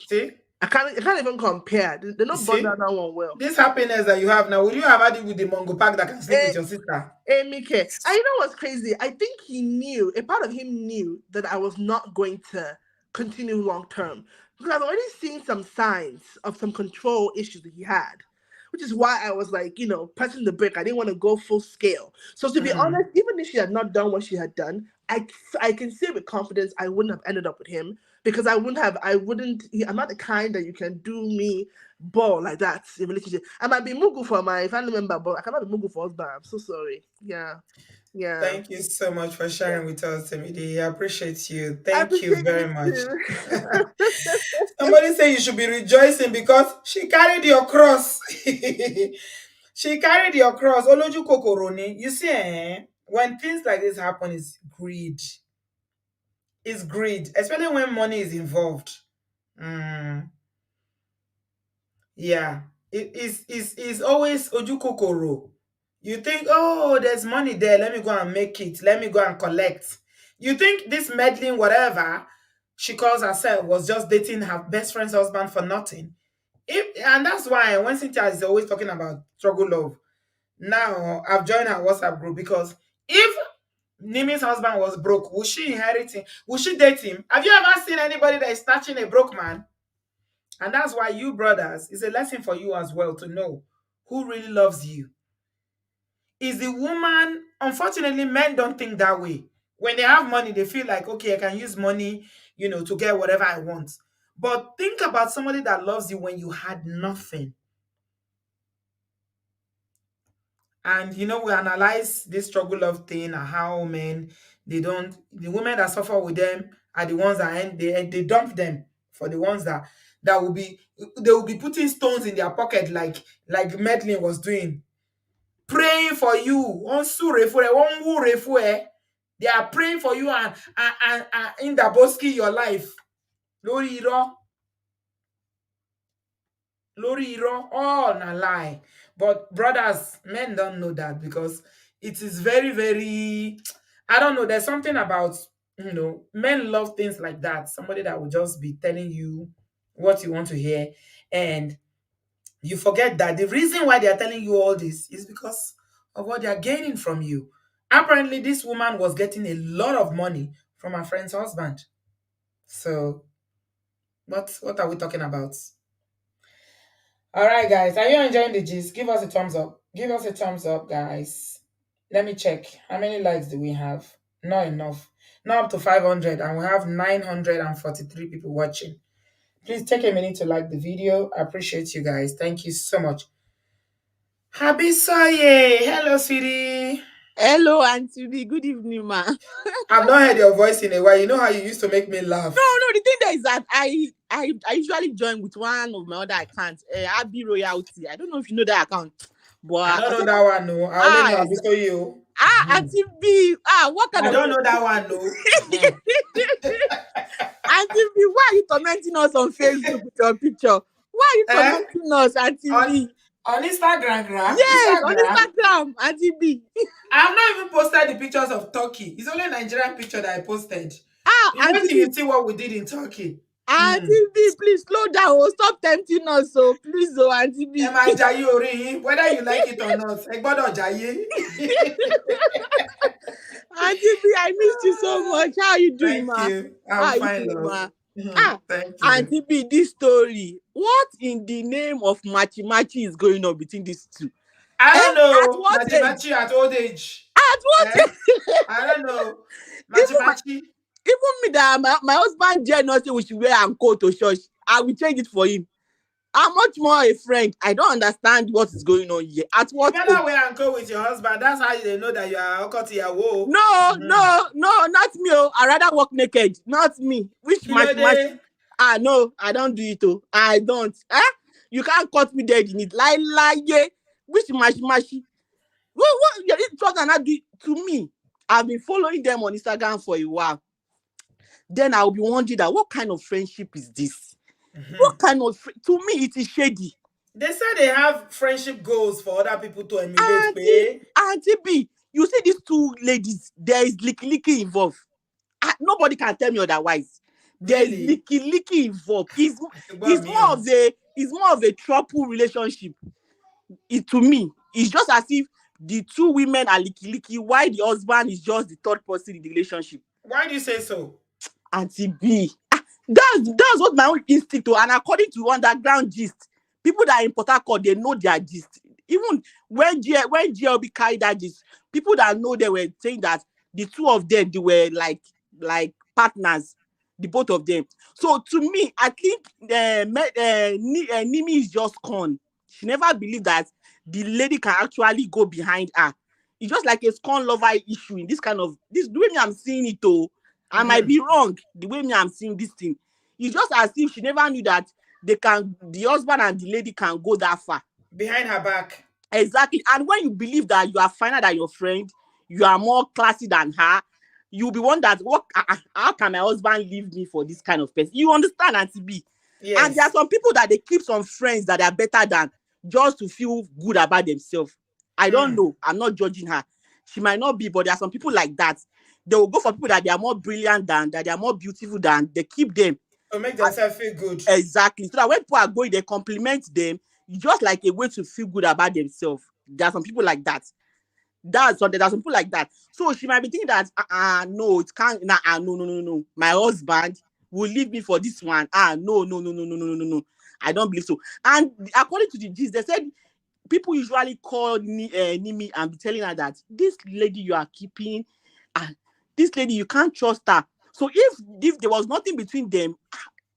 See? I can't even compare. They You don't burn see? down that one well. This happiness that you have now, will you have had it with the Mongo Pack that can sleep Eh, with your sister? Mk. And you know what's crazy? I think he knew, a part of him knew that I was not going to continue long term. Because I've already seen some signs of some control issues that he had. Which is why I was like, pressing the brake. I didn't want to go full scale. So to be Mm. honest, even if she had not done what she had done, I can say with confidence I wouldn't have ended up with him because I'm not the kind that you can do me ball like that in relationship. I might be mugu for my family member, but I cannot be mugu for husband. I'm so sorry. Yeah. Yeah. Thank you so much for Yeah. sharing with us, Timidi. I appreciate you. I Thank you appreciate you very much. too. Somebody say you should be rejoicing because she carried your cross. She carried your cross. Oloju Kokoroni. You see, when things like this happen, it's greed. It's greed, especially when money is involved. Mm, yeah. It's always Ojukokoro. You think, oh, there's money there. Let me go and make it. Let me go and collect. You think this meddling, whatever she calls herself, was just dating her best friend's husband for nothing. And that's why when Cynthia is always talking about struggle love, now I've joined her WhatsApp group because if Nimi's husband was broke, would she inherit him? Would she date him? Have you ever seen anybody that is snatching a broke man? And that's why you brothers, it's a lesson for you as well to know who really loves you. Is the woman, unfortunately, men don't think that way. When they have money, they feel like, okay, I can use money, to get whatever I want. But think about somebody that loves you when you had nothing. And we analyze this struggle of thing and how men, the women that suffer with them are the ones that they dump them for the ones that will be putting stones in their pocket like Medlin was doing, praying for you. They are praying for you and in the boski your life. Lori iro, all na lie. But brothers, men don't know that because it is very, very, I don't know. There's something about, men love things like that. Somebody that will just be telling you what you want to hear. And you forget that the reason why they are telling you all this is because of what they are gaining from you. Apparently, this woman was getting a lot of money from her friend's husband. So, what are we talking about? All right, guys. Are you enjoying the gist? Give us a thumbs up. Give us a thumbs up, guys. Let me check. How many likes do we have? Not enough. Not up to 500, and we have 943 people watching. Please take a minute to like the video. I appreciate you guys. Thank you so much. Habisoye. Hello, sweetie. Hello, Auntie B. Good evening, ma. I've not heard your voice in a while. You know how you used to make me laugh. No, the thing there is that I usually join with one of my other accounts, Abby Royalty. I don't know if you know that account, but I don't know that one, no. I only know Habisoye. Auntie B. What kind I of don't know that one, no. Auntie B? Why are you tormenting us on Facebook with your picture? Why are you tormenting us, Auntie B? On Instagram, Yes, on Instagram, Auntie B. I have not even posted the pictures of Turkey. It's only a Nigerian picture that I posted. Auntie Wait till you see what we did in Turkey. Auntie B, please slow down. Oh, stop tempting us, so please, Auntie B. Am I jaye ori? Whether you like it or not, ẹ gbọ́dọ̀ jaye. Auntie B, I missed you so much. How are you doing, Thank ma? you. How I'm are you fine, doing, love. ma? Mhm. Ah, Thank you. Auntie B, this story. What in the name of machi machi is going on between these two? I Eh? don't At know. what Machi age? machi at old age. At what Eh? age? I don't know. Machi Even my machi. even me that my husband dare not say we should wear anko to church. I will change it for him. I'm much more a friend. I don't understand what is going on here. At You what better age? wear and go with your husband. That's how they know that you are Okotiyawo. No, Mm-hmm. no, no, not me. Oh. I rather walk naked. Not me. Which match Kilode. match? Ah, no, I don't do it. Oh. I don't. Eh? You can't cut me dead in it. Lie, yeah. Which match? What? Yeah, it was not do to me. I've been following them on Instagram for a while. Then I'll be wondering that what kind of friendship is this? Mm-hmm. What kind of to me it is shady. They say they have friendship goals for other people to emulate. Auntie, Pay. Auntie B, you see these two ladies, there is licky involved. Ah, nobody can tell me otherwise. There is Really? licky involved. It's more Mute. of a trouble relationship. It to me, it's just as if the two women are licky, while the husband is just the third person in the relationship. Why do you say so? Auntie B. Ah, that's what my own instinct to. And according to underground gist, people that are in Port Harcourt, they know their gist. Even when GLB carried that gist, people that know they were saying that the two of them they were like partners, the both of them. So to me, I think Nimi is just con. She never believed that the lady can actually go behind her. It's just like a scorn lover issue in this kind of this the way me I'm seeing it though. I might Mm-hmm. be wrong the way me I'm seeing this thing. It's just as if she never knew that the husband and the lady can go that far. Behind her back. Exactly. And when you believe that you are finer than your friend, you are more classy than her, you'll be one that how can my husband leave me for this kind of person? You understand, Auntie B? And there are Yes. some people that they keep some friends that are better than just to feel good about themselves. I don't Mm. know. I'm not judging her. She might not be, but there are some people like that. They will go for people that they are more brilliant than, that they are more beautiful than. They keep them. To make Uh, themselves feel good. exactly. So that when people are going, they compliment them. It's just like a way to feel good about themselves. There are some people like that. There are some people like that. So she might be thinking that no, it can't no. My husband will leave me for this one. No. I don't believe so. And according to the gist, they said people usually call Nimi and be telling her that this lady you are keeping, and this lady you can't trust her. So if there was nothing between them,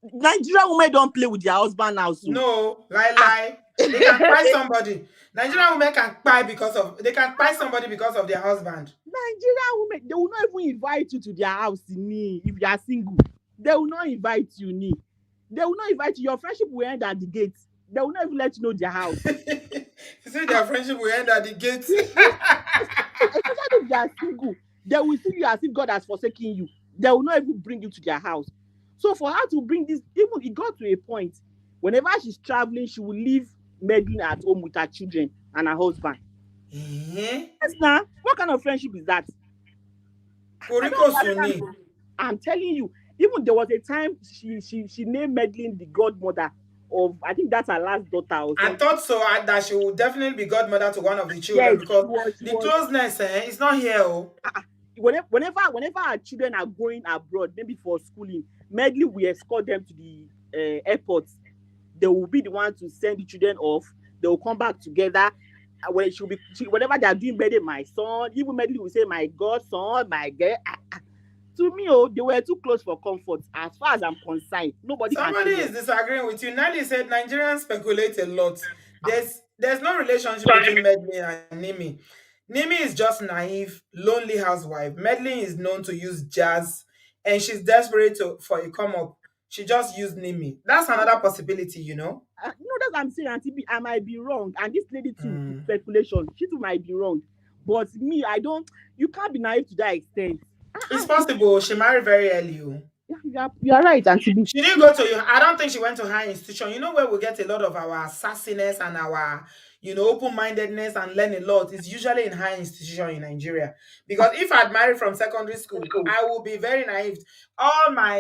Nigerian women don't play with their husband now. So No, lie, ah, lie. They can buy somebody. Nigerian women can buy because of they can buy somebody because of their husband. Nigerian women, they will not even invite you to their house, ni, if you are single. They will not invite you, ni. They will not invite you. Your friendship will end at the gate. They will not even let you know their house. You see, Ah, their friendship will end at the gate. yes, especially if they are single, they will see you as if God has forsaken you. They will not even bring you to their house. So for her to bring this, even it got to a point, whenever she's traveling, she will leave Medlin at home with her children and her husband. Eh? Yes, now, what kind of friendship is that? I don't Koriko Suni. understand. I'm telling you, even there was a time she named Medlin the godmother of, I think that's her last daughter or I something. thought so that she would definitely be godmother to one of the children Yes, because she the was. closeness is not here. Oh. Whenever our children are going abroad, maybe for schooling, Medley will escort them to the airport. They will be the one to send the children off. They will come back together. When whenever they are doing birthday, my son, even Medley will say, "My godson, my girl." To me, oh, they were too close for comfort. As far as I'm concerned, nobody can Somebody say yes. is disagreeing with you. Nelly said Nigerians speculate a lot. There's no relationship between Medlin and Nimi. Nimi is just naive, lonely housewife. Medlin is known to use jazz, and she's desperate for a come up. She just used Nimi. That's another possibility, you know. That's what I'm saying, Auntie B. I might be wrong, and this lady too is Mm. speculation. She too might be wrong, but me, I don't. You can't be naive to that extent. It's possible she married very early. Oh. You are right, Auntie B. She didn't go to you. I don't think she went to high institution. You know where we get a lot of our sassiness and our, open-mindedness and learn a lot is usually in high institution in Nigeria. Because if I'd married from secondary school, I would be very naive. All my,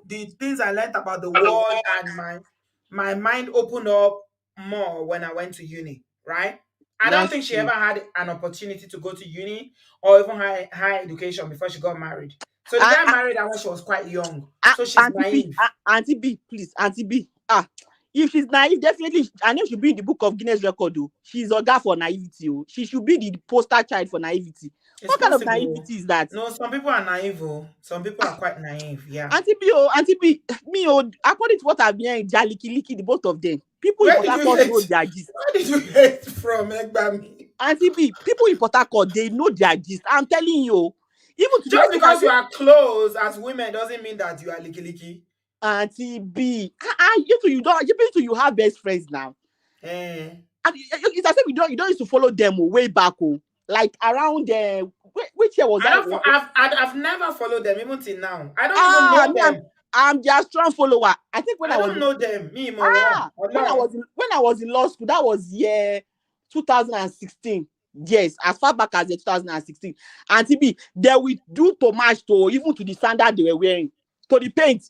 the things I learned about the world and my mind opened up more when I went to uni, right? I don't That's think she true. ever had an opportunity to go to uni or even high education before she got married. So the guy married her when she was quite young. So she's Auntie B, naive. Auntie B, please, Auntie B. If she's naive, definitely, I know she'll be in the book of Guinness Record. Though she's a guy for naivety. Oh. She should be the poster child for naivety. It's What kind of possible. naivety is that? No, some people are naive. Oh. Some people are quite naive. Yeah. Auntie B, me, according to what I've been hearing, Jaliki, the both of them. People in Where Port did you Harcourt know hate? their gist. Where did you hate from, Egbami? Auntie B, people in Port Harcourt, they know their gist. I'm telling you, even to the Just extent that because you are close as women doesn't mean that you are licky. Auntie B, you have best friends now. Eh. And it's as if you don't used to follow them way back, like around which year was that? I've never followed them even till now. I don't even know them. I'm their strong follower. I think when I I was don't know them. Me, more when I was in law school, that was year 2016. Yes, as far back as the 2016. Auntie B, they will do too much to even to the standard they were wearing, to the paint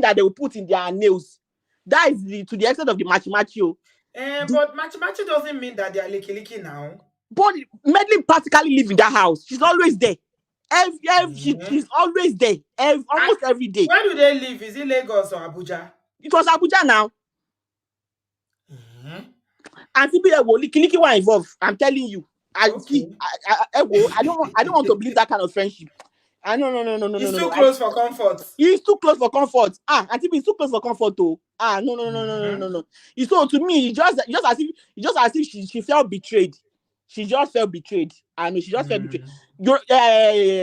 that they will put in their nails. That is to the extent of the machi. But machi doesn't mean that they are licky now. But Medlin practically live in that house. She's always there. She's always there. Almost every day. Where do they live? Is it Lagos or Abuja? It was Abuja now. Mm-hmm. Auntie B, Liki were involved. I'm telling you. I don't want to believe that kind of friendship. No. It's too close for comfort. He's too close for comfort. Auntie B is too close for comfort too. No. So to me, it's just as if she felt betrayed. She just felt betrayed. I know she just felt betrayed.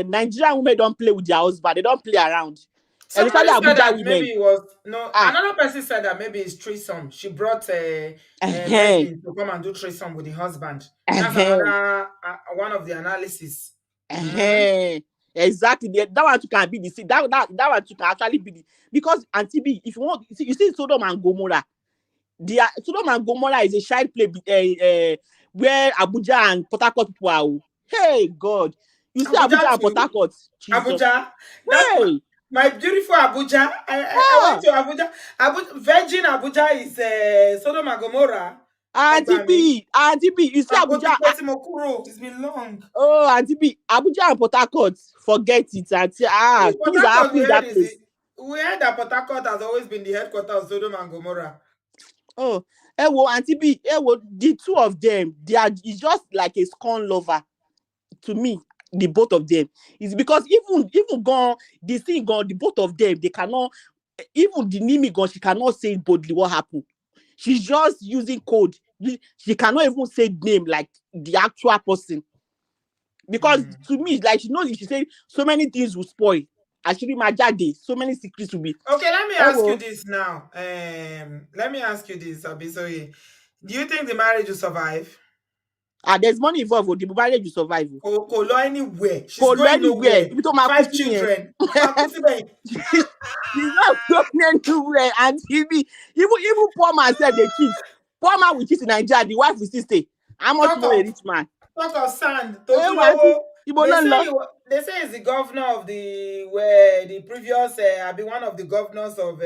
Nigerian women don't play with their husband. They don't play around. Somebody said that women. Maybe it was another person said that maybe it's threesome. She brought Medlin to come and do threesome with the husband. That's another one of the analysis. Exactly. That one can be the that one can actually be the, because Auntie B, if you want, you see Sodom and Gomorrah. Sodom and Gomorrah is a child play where Abuja and Port Harcourt people are. Hey God, you see Abuja and Port Harcourt. Abuja. Hey. My beautiful Abuja. I went to Abuja. Virgin Abuja is Sodom and Gomorrah. Auntie B, you see Abuja. It's been long. Oh, Auntie B, Abuja and Port Harcourt, forget it. Things are happening in that place. We heard that Port Harcourt has always been the headquarters of Sodom and Gomorrah. Oh, Auntie B, the two of them, it's just like a scorn lover to me. The both of them, it's because even gone the thing gone, the both of them, they cannot, even the Nimi gone, she cannot say boldly what happened. She's just using code. She cannot even say name like the actual person, because to me, like, she knows if she say so many things will spoil. Actually, my daddy, so many secrets will be. Okay, let me ask you this now. Let me ask you this, Abisoye. Do you think the marriage will survive? There's money involved. The marriage will survive. Kolo anywhere. She's going nowhere. 5 children. She's not going anywhere. And even poor man said they cheat. Poor man will cheat in Nigeria. The wife will still stay. How much more a rich man? Talk of sand. They say it's the governor of the previous. I've been one of the governors of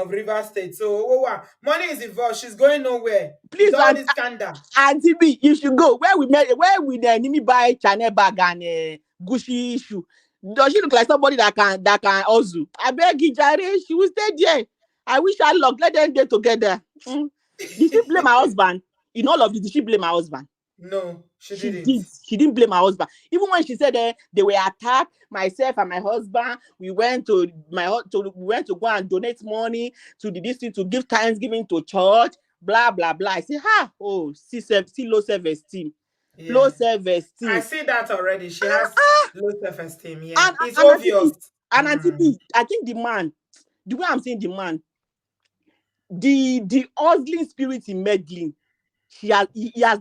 Rivers State. So money is involved. She's going nowhere. Please, all this scandal. Auntie B, you should go. Where we the Nimi buy Chanel bag and Gucci shoe. Does she look like somebody that can also? I beg you, Jare, she will stay there. I wish her luck. Let them get together. Did she blame her husband? In all of this, did she blame her husband? No, she didn't. She didn't blame her husband. Even when she said they were attacked, myself and my husband, we went to go and donate money to the district to give thanksgiving to church, blah blah blah. I say, see low self-esteem. Yeah. Low self-esteem. I see that already. She has low self-esteem. Yeah, it's obvious. And Auntie B, I think the way I'm saying the man, the hustling spirit in Medlin, he has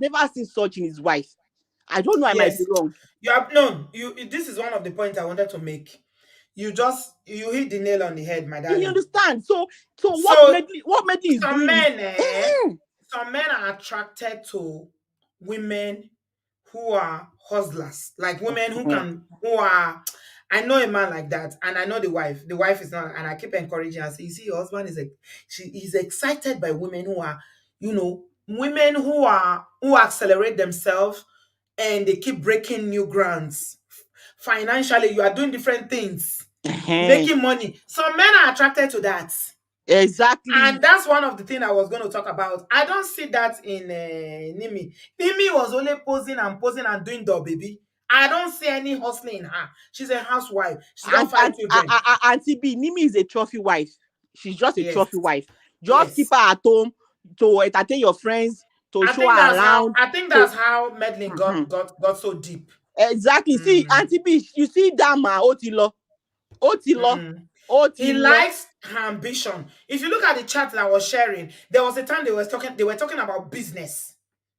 never seen such in his wife. I don't know. I might be wrong. This is one of the points I wanted to make. You hit the nail on the head, my darling. You understand? So what Medlin is doing? Some men are attracted to women who are hustlers, like women who are. I know a man like that, and I know the wife. The wife is not, and I keep encouraging her. So you see, your husband is excited by women who are, women who accelerate themselves and they keep breaking new grounds. financially, you are doing different things, Ehen. making money. Some men are attracted to that. Exactly. And that's one of the things I was going to talk about. I don't see that in Nimi. Nimi was only posing and doing the baby. I don't see any hustling in her. She's a housewife. She's got And 5 children. Auntie B, Nimi is a trophy wife. She's just a Yes, trophy wife. Just keep yes. her at home to entertain your friends, to show her around. I think To that's how Medlin Mhm. got so deep. Exactly. See, Mm, Auntie B, you see that man, Otilo, Otilo, mm. He Otilo. likes her ambition. If you look at the chat that I was sharing, there was a time they were talking about business,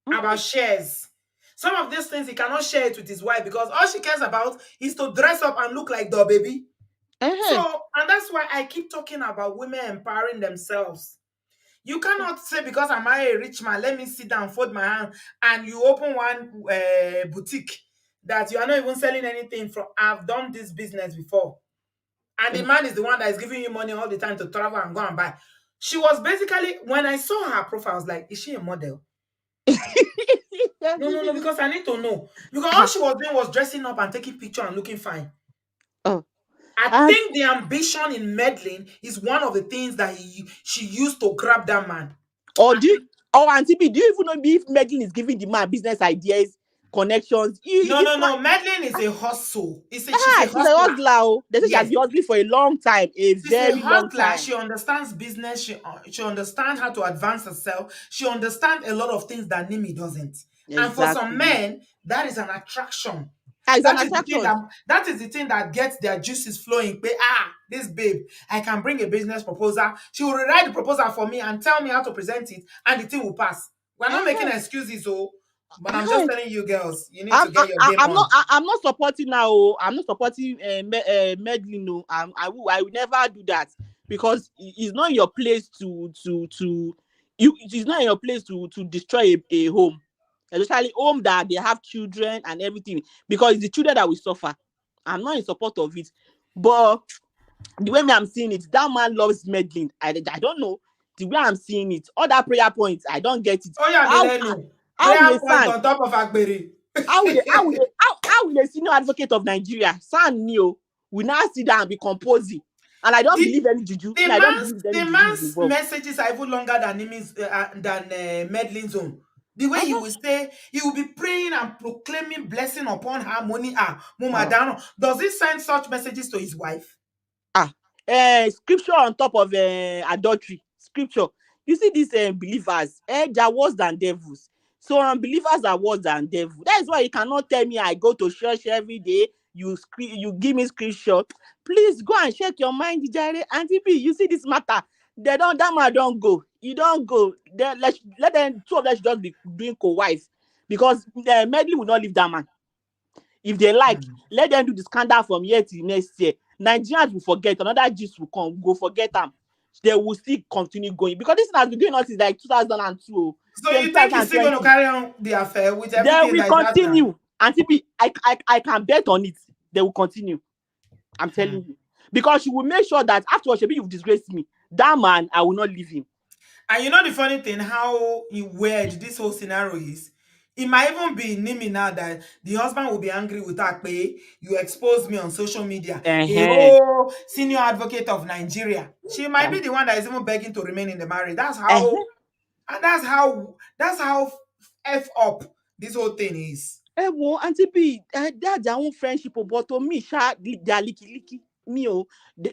Mhm. about shares. Some of these things he cannot share it with his wife because all she cares about is to dress up and look like the baby. So, Uh-huh. and that's why I keep talking about women empowering themselves. You cannot say because I'm a rich man, let me sit down, fold my hand, and you open one boutique that you are not even selling anything from. I've done this business before. And the man is the one that is giving you money all the time to travel and go and buy. She was basically, when I saw her profile, I was like, is she a model? No, Auntie no, no, B. because I need to know. Because all Ah, she was doing was dressing up and taking picture and looking fine. oh. I And think the ambition in meddling is one of the things that she used to grab that man. or do you, or Auntie B, do you even know if Meddling is giving the man business ideas, connections? No, This no, man, no. Meddling is a hustle. She's a she's a hustler. hustler. Oh. They say she has Yes. been hustling for a long time, a She's a very long hustler. time. She understands business. She understands how to advance herself. She understands a lot of things that Nimi doesn't. And for some Exactly. men, that is an attraction. Ah, it's an That is the thing attraction. that is the thing that gets their juices flowing. This babe, I can bring a business proposal. She will rewrite the proposal for me and tell me how to present it, and the thing will pass. We're not making Uh-huh. excuses, but I'm just Uh-huh. telling you, girls, you need to get your game I'm not on. I'm not supporting now. Oh. I'm not supporting meddling. No, I will never do that because it's not your place to you. It's not your place to destroy a home, especially home that they have children and everything. Because it's the children that will suffer. I'm not in support of it, but the way me I'm seeing it, that man loves meddling. I don't know the way I'm seeing it. All that prayer points, I don't get it. Oh yeah, Delenu. How will Prayer a point son on top of Akberi. how will a senior advocate of Nigeria, San Neo, will now sit down and be composing? And I don't the believe any juju. the Me, I don't man's believe any the juju is man's involved. messages are even longer than Medlin's own. The way he Uh-huh. will say he will be praying and proclaiming blessing upon her money. Uh, Mumadano. Does he send such messages to his wife? ah, scripture on top of adultery. Scripture. You see these believers, they are worse than devils. So unbelievers are worse than devils. That is why you cannot tell me I go to church every day. You give me scripture. Please go and check your mind, Jare. Auntie B, you see this matter. They don't that man don't go. You don't go. Then let them two of them should just be doing co-wife because Medley will not leave that man. If they like, Hmm. let them do the scandal from year till next year. Nigerians will forget, another gist will come, go forget them. They will still continue going because this thing has been going on since like 2002, So since you think he's still going to 2020. carry on the affair with They everything will that is out now? continue. Auntie B, I can bet on it. They will continue. I'm Hmm. telling you. Because she will make sure that afterwards, Shebi, you've disgraced me. That man, I will not leave him. And you know the funny thing, how weird this whole scenario is? It might even be Nimi now that the husband will be angry with her. Pay, you expose me on social media. A Uh-huh. whole senior advocate of Nigeria. She might be Um, the one that is even begging to remain in the marriage. uh-huh. That's how f up this whole thing is. Well, Auntie B, that's their own friendship, oh, but to me, they are licky. Me, Okay.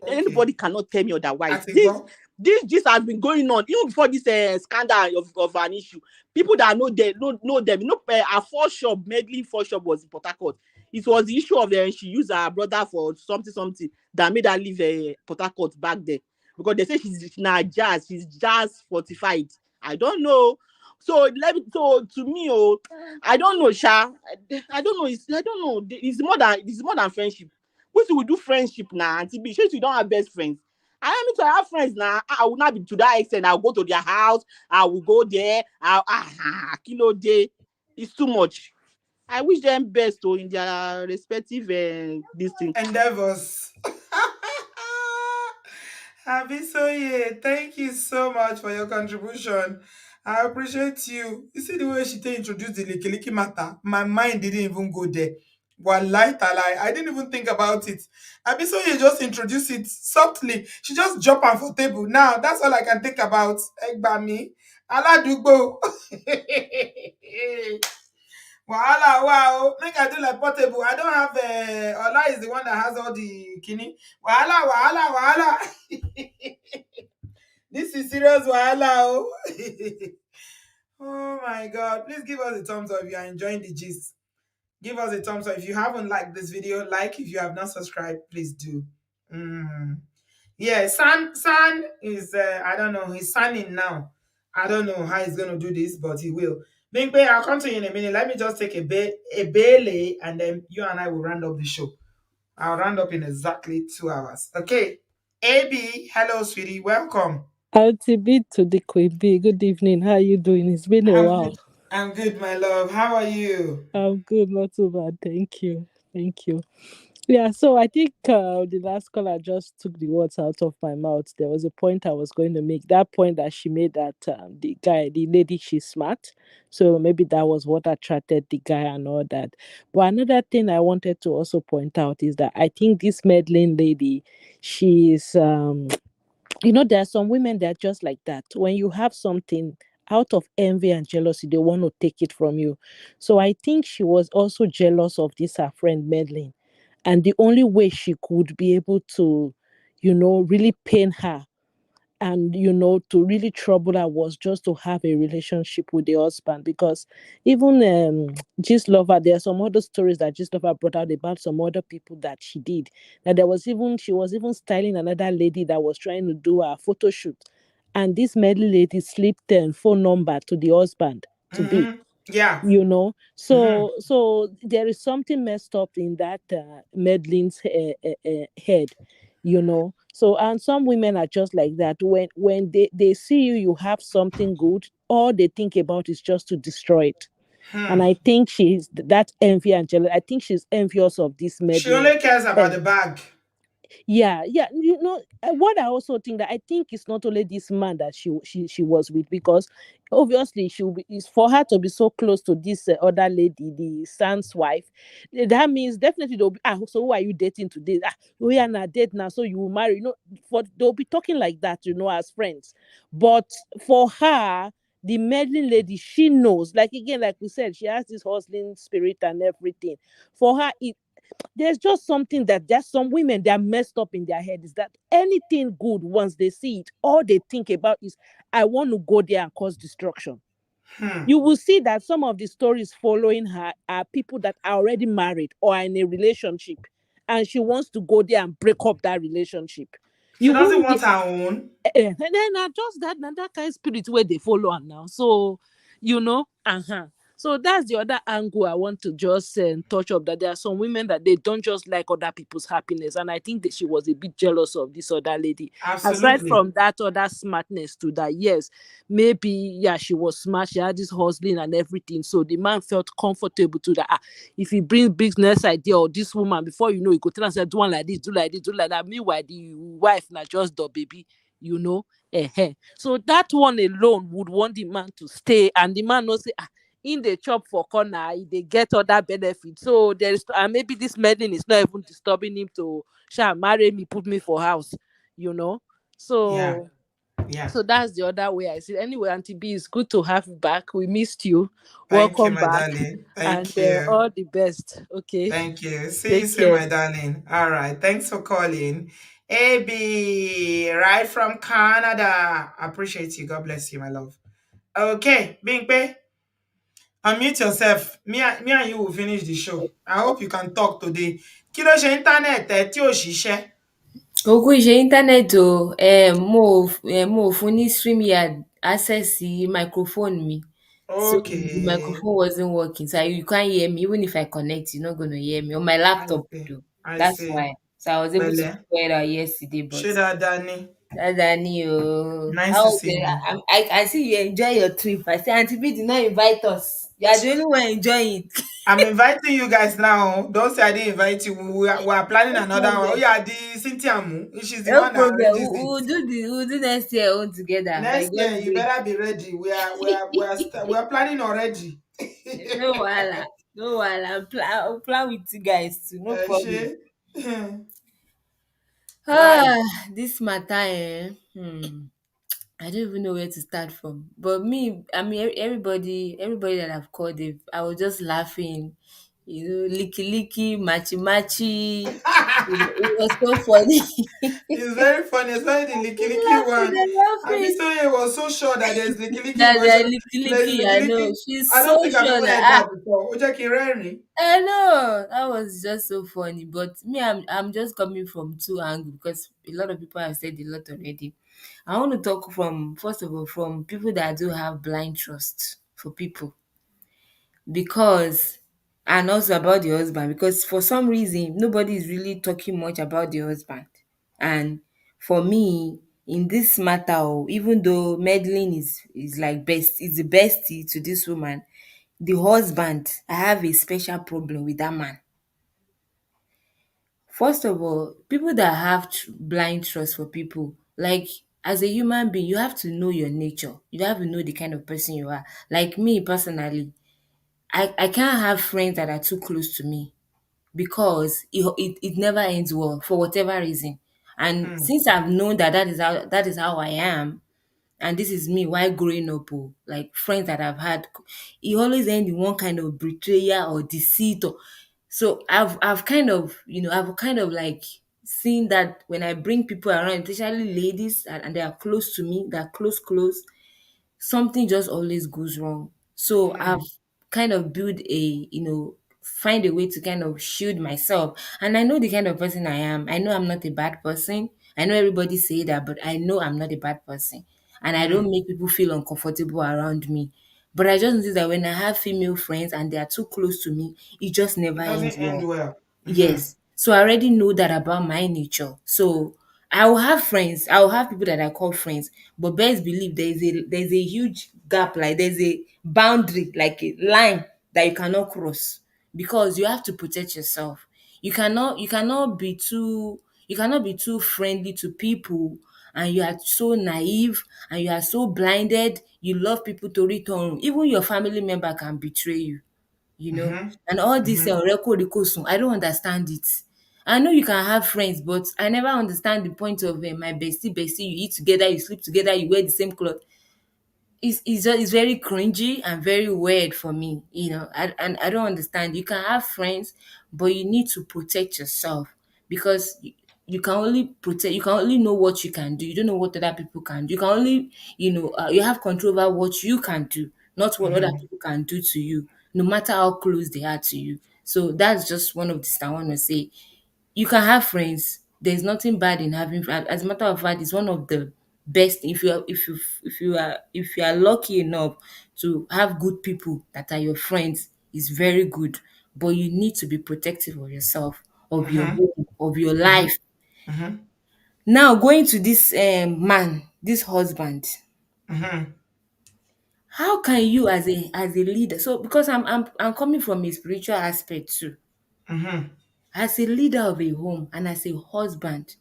anybody cannot tell me otherwise. At a go. This gist has been going on even before this scandal of an issue. People that know them. You know, our first shop, Medlin first shop was in Port Harcourt. It was the issue of she used her brother for something that made her leave Port Harcourt back then because they say she's now she's jazz fortified. I don't know. So so to me, I don't know, Sha. I don't know. I don't know. It's more than friendship. We will do friendship now, Auntie B. Since we don't have best friends. I am to have friends now. I will not be to that extent. I'll go to their house. I will go there. Kilo day. It's too much. I wish them best in their respective this thing. Endeavors. Abisoye, thank you so much for your contribution. I appreciate you. You see the way she introduced the Liki matter? My mind didn't even go there. Wallahi talai. I didn't even think about it. I mean, so you just introduce it softly. She just drop on for table. Now that's all I can think about. Egbami. Aladugbo. Wahala, wow. Make I do like Portable. I don't have Ola is the one that has all the kini. Wahala, wahala, wahala. This is serious wahala. Oh. Oh my god. Please give us a thumbs up if you are enjoying the gist. Give us a thumbs up. If you haven't liked this video, like. If you have not subscribed, please do. Mm. Yeah, San is I don't know, he's signing now. I don't know how he's gonna do this, but he will. Bingbe, I'll come to you in a minute. Let me just take a Bailey, and then you and I will round up the show. I'll round up in exactly 2 hours. Okay. AB, hello, sweetie. Welcome. Auntie B to the Queen B. Good evening. How are you doing? It's been a I'm while. good. I'm good, my love. How are you? I'm good, not too bad. Thank you. Thank you. Yeah, so I think the last caller just took the words out of my mouth. There was a point I was going to make. That point that she made that the lady, she's smart. So maybe that was what attracted the guy and all that. But another thing I wanted to also point out is that I think this meddling lady, she's there are some women that are just like that. When you have something out of envy and jealousy, they want to take it from you. So I think she was also jealous of this her friend Medlin. And the only way she could be able to, really pain her and to really trouble her was just to have a relationship with the husband. Because even Gist Lover, there are some other stories that Gist Lover brought out about some other people that she did. That she was even styling another lady that was trying to do a photo shoot, and this Medley lady slipped phone number to the husband to be. Mm-hmm. Yeah. So Mm-hmm. so there is something messed up in that Medlin's head. So, and some women are just like that. When they see you have something good, all they think about is just to destroy it. And Hmm. I think she's that envy and jealous. I think she's envious of this She Medlin. only cares about the bag. Yeah. What I also think that I think it's not only this man that she was with, because obviously it's for her to be so close to this other lady, the son's wife. That means definitely they'll be, so who are you dating today? We are not date now, so you will marry. For they'll be talking like that, as friends. But for her, the meddling lady, she knows. Like again, like we said, she has this hustling spirit and everything. For her, there's just something that there's some women, they're messed up in their head, is that anything good, once they see it, all they think about is, I want to go there and cause destruction. Hmm. You will see that some of the stories following her are people that are already married or are in a relationship, and she wants to go there and break up that relationship. She You doesn't won't want her own. and then just that kind of spirit where they follow her now. So, so that's the other angle I want to just touch up, that there are some women that they don't just like other people's happiness. And I think that she was a bit jealous of this other lady. Aside Absolutely. from that other smartness to that, yes, maybe, yeah, she was smart. She had this hustling and everything. So the man felt comfortable to that. If he brings business idea or this woman, before you know, he go tell and say, do one like this, do like this, do like that. Meanwhile, the wife not just the baby, So that one alone would want the man to stay, and the man knows say, in the chop for corner, they get other benefits. So there is, and maybe this meddling is not even disturbing him to shall marry me, put me for house, you know. Yeah. So Yeah. so that's the other way I see it. Anyway, Auntie B, it's good to have you back. We missed you. Thank you, Welcome my back, darling. and Thank you. all the best. Okay, Thank you. See you take soon, care. my darling. All right. Thanks for calling. AB, right from Canada. I appreciate you. God bless you, my love. Okay, Bingpe, unmute yourself. Me and you will finish the show. I hope you can talk today. Kí ló ṣe internet ẹ tí ò ṣiṣẹ́? Òkú ìṣe íńtánẹ́ẹ̀tì o, mo ò fún ní StreamYard access sí microphone mi. So the Okay. microphone wasn't working. So you can't hear me. Even if I connect, you're not gonna hear me. On my I laptop see. though. I That's see. why. So I was able to Pẹ̀lẹ́. figure it out yesterday, but Ṣé dáadáa ni? Dadani, Nice how to was see it? you. I see you enjoy your trip. I say Auntie B did not invite us. You are the only one enjoying it. I'm inviting you guys now. Don't say I didn't invite you. We are planning No another one. Oh problem. yeah, the Cynthia Mu. She's the No one that problem. arranges it. We'll do next year all together. Like Next year, just you wait. better be ready. We are planning already. No wahala. No, I'll plan with you guys too. No problem. She. Why? This matter, I don't even know where to start from. But me, I mean, everybody that I've called, I was just laughing, licky licky, machi machi. It was so funny. It's very funny, especially the Licky Licky Laughing one. and And laughing. Bisoye was so sure that there's Licky Licky in That voice. they're licky There's licky, Licky I know. Licky. She's I so don't think I've sure even that heard that before. Ojeki Rẹ́rìn. I know that was just so funny. But me, I'm just coming from two angles because a lot of people have said a lot already. I want to talk from first of all from people that do have blind trust for people because and also about the husband because for some reason nobody is really talking much about the husband. And for me, in this matter, even though Medlin is like best is the bestie to this woman, the husband, I have a special problem with that man. First of all, people that have blind trust for people, like as a human being, you have to know your nature. You have to know the kind of person you are. Like me personally, I can't have friends that are too close to me because it never ends well for whatever reason. And Hmm. since I've known that that is how I am, and this is me while growing up, like friends that I've had, it always end in one kind of betrayal or deceit. So I've kind of I've kind of like seen that when I bring people around, especially ladies, and they are close to me, they're close, something just always goes wrong. So I've Hmm. kind of built find a way to kind of shield myself. And I know the kind of person I am. I know I'm not a bad person. I know everybody say that, but I know I'm not a bad person. And I Hmm. don't make people feel uncomfortable around me. But I just notice that when I have female friends and they are too close to me, it just never It doesn't ends end well. well. Hmm. Yes. So I already know that about my nature. So I will have friends. I will have people that I call friends. But best believe there's a huge gap, like there's a boundary, like a line that you cannot cross because you have to protect yourself. You cannot be too friendly to people and you are so naive and you are so blinded. You love people to return. Even your family member can betray you you know, Hmm. and all this Hmm. record I don't understand it. I know you can have friends, but I never understand the point of my bestie. You eat together, you sleep together, you wear the same cloth. It's very cringy and very weird for me. And I don't understand. You can have friends, but you need to protect yourself because you can only know what you can do. You don't know what other people can do. You can only you have control over what you can do, not what other Hmm. people can do to you, no matter how close they are to you. So that's just one of the things I want to say. You can have friends. There's nothing bad in having friends. As a matter of fact, it's one of the best if you are lucky enough to have good people that are your friends, is very good. But you need to be protective of yourself, of your Hmm. home, of your Hmm. life. Hmm. Now going to this man, this husband, Hmm. how can you as a leader, so because I'm coming from a spiritual aspect too, Hmm. as a leader of a home and as a husband,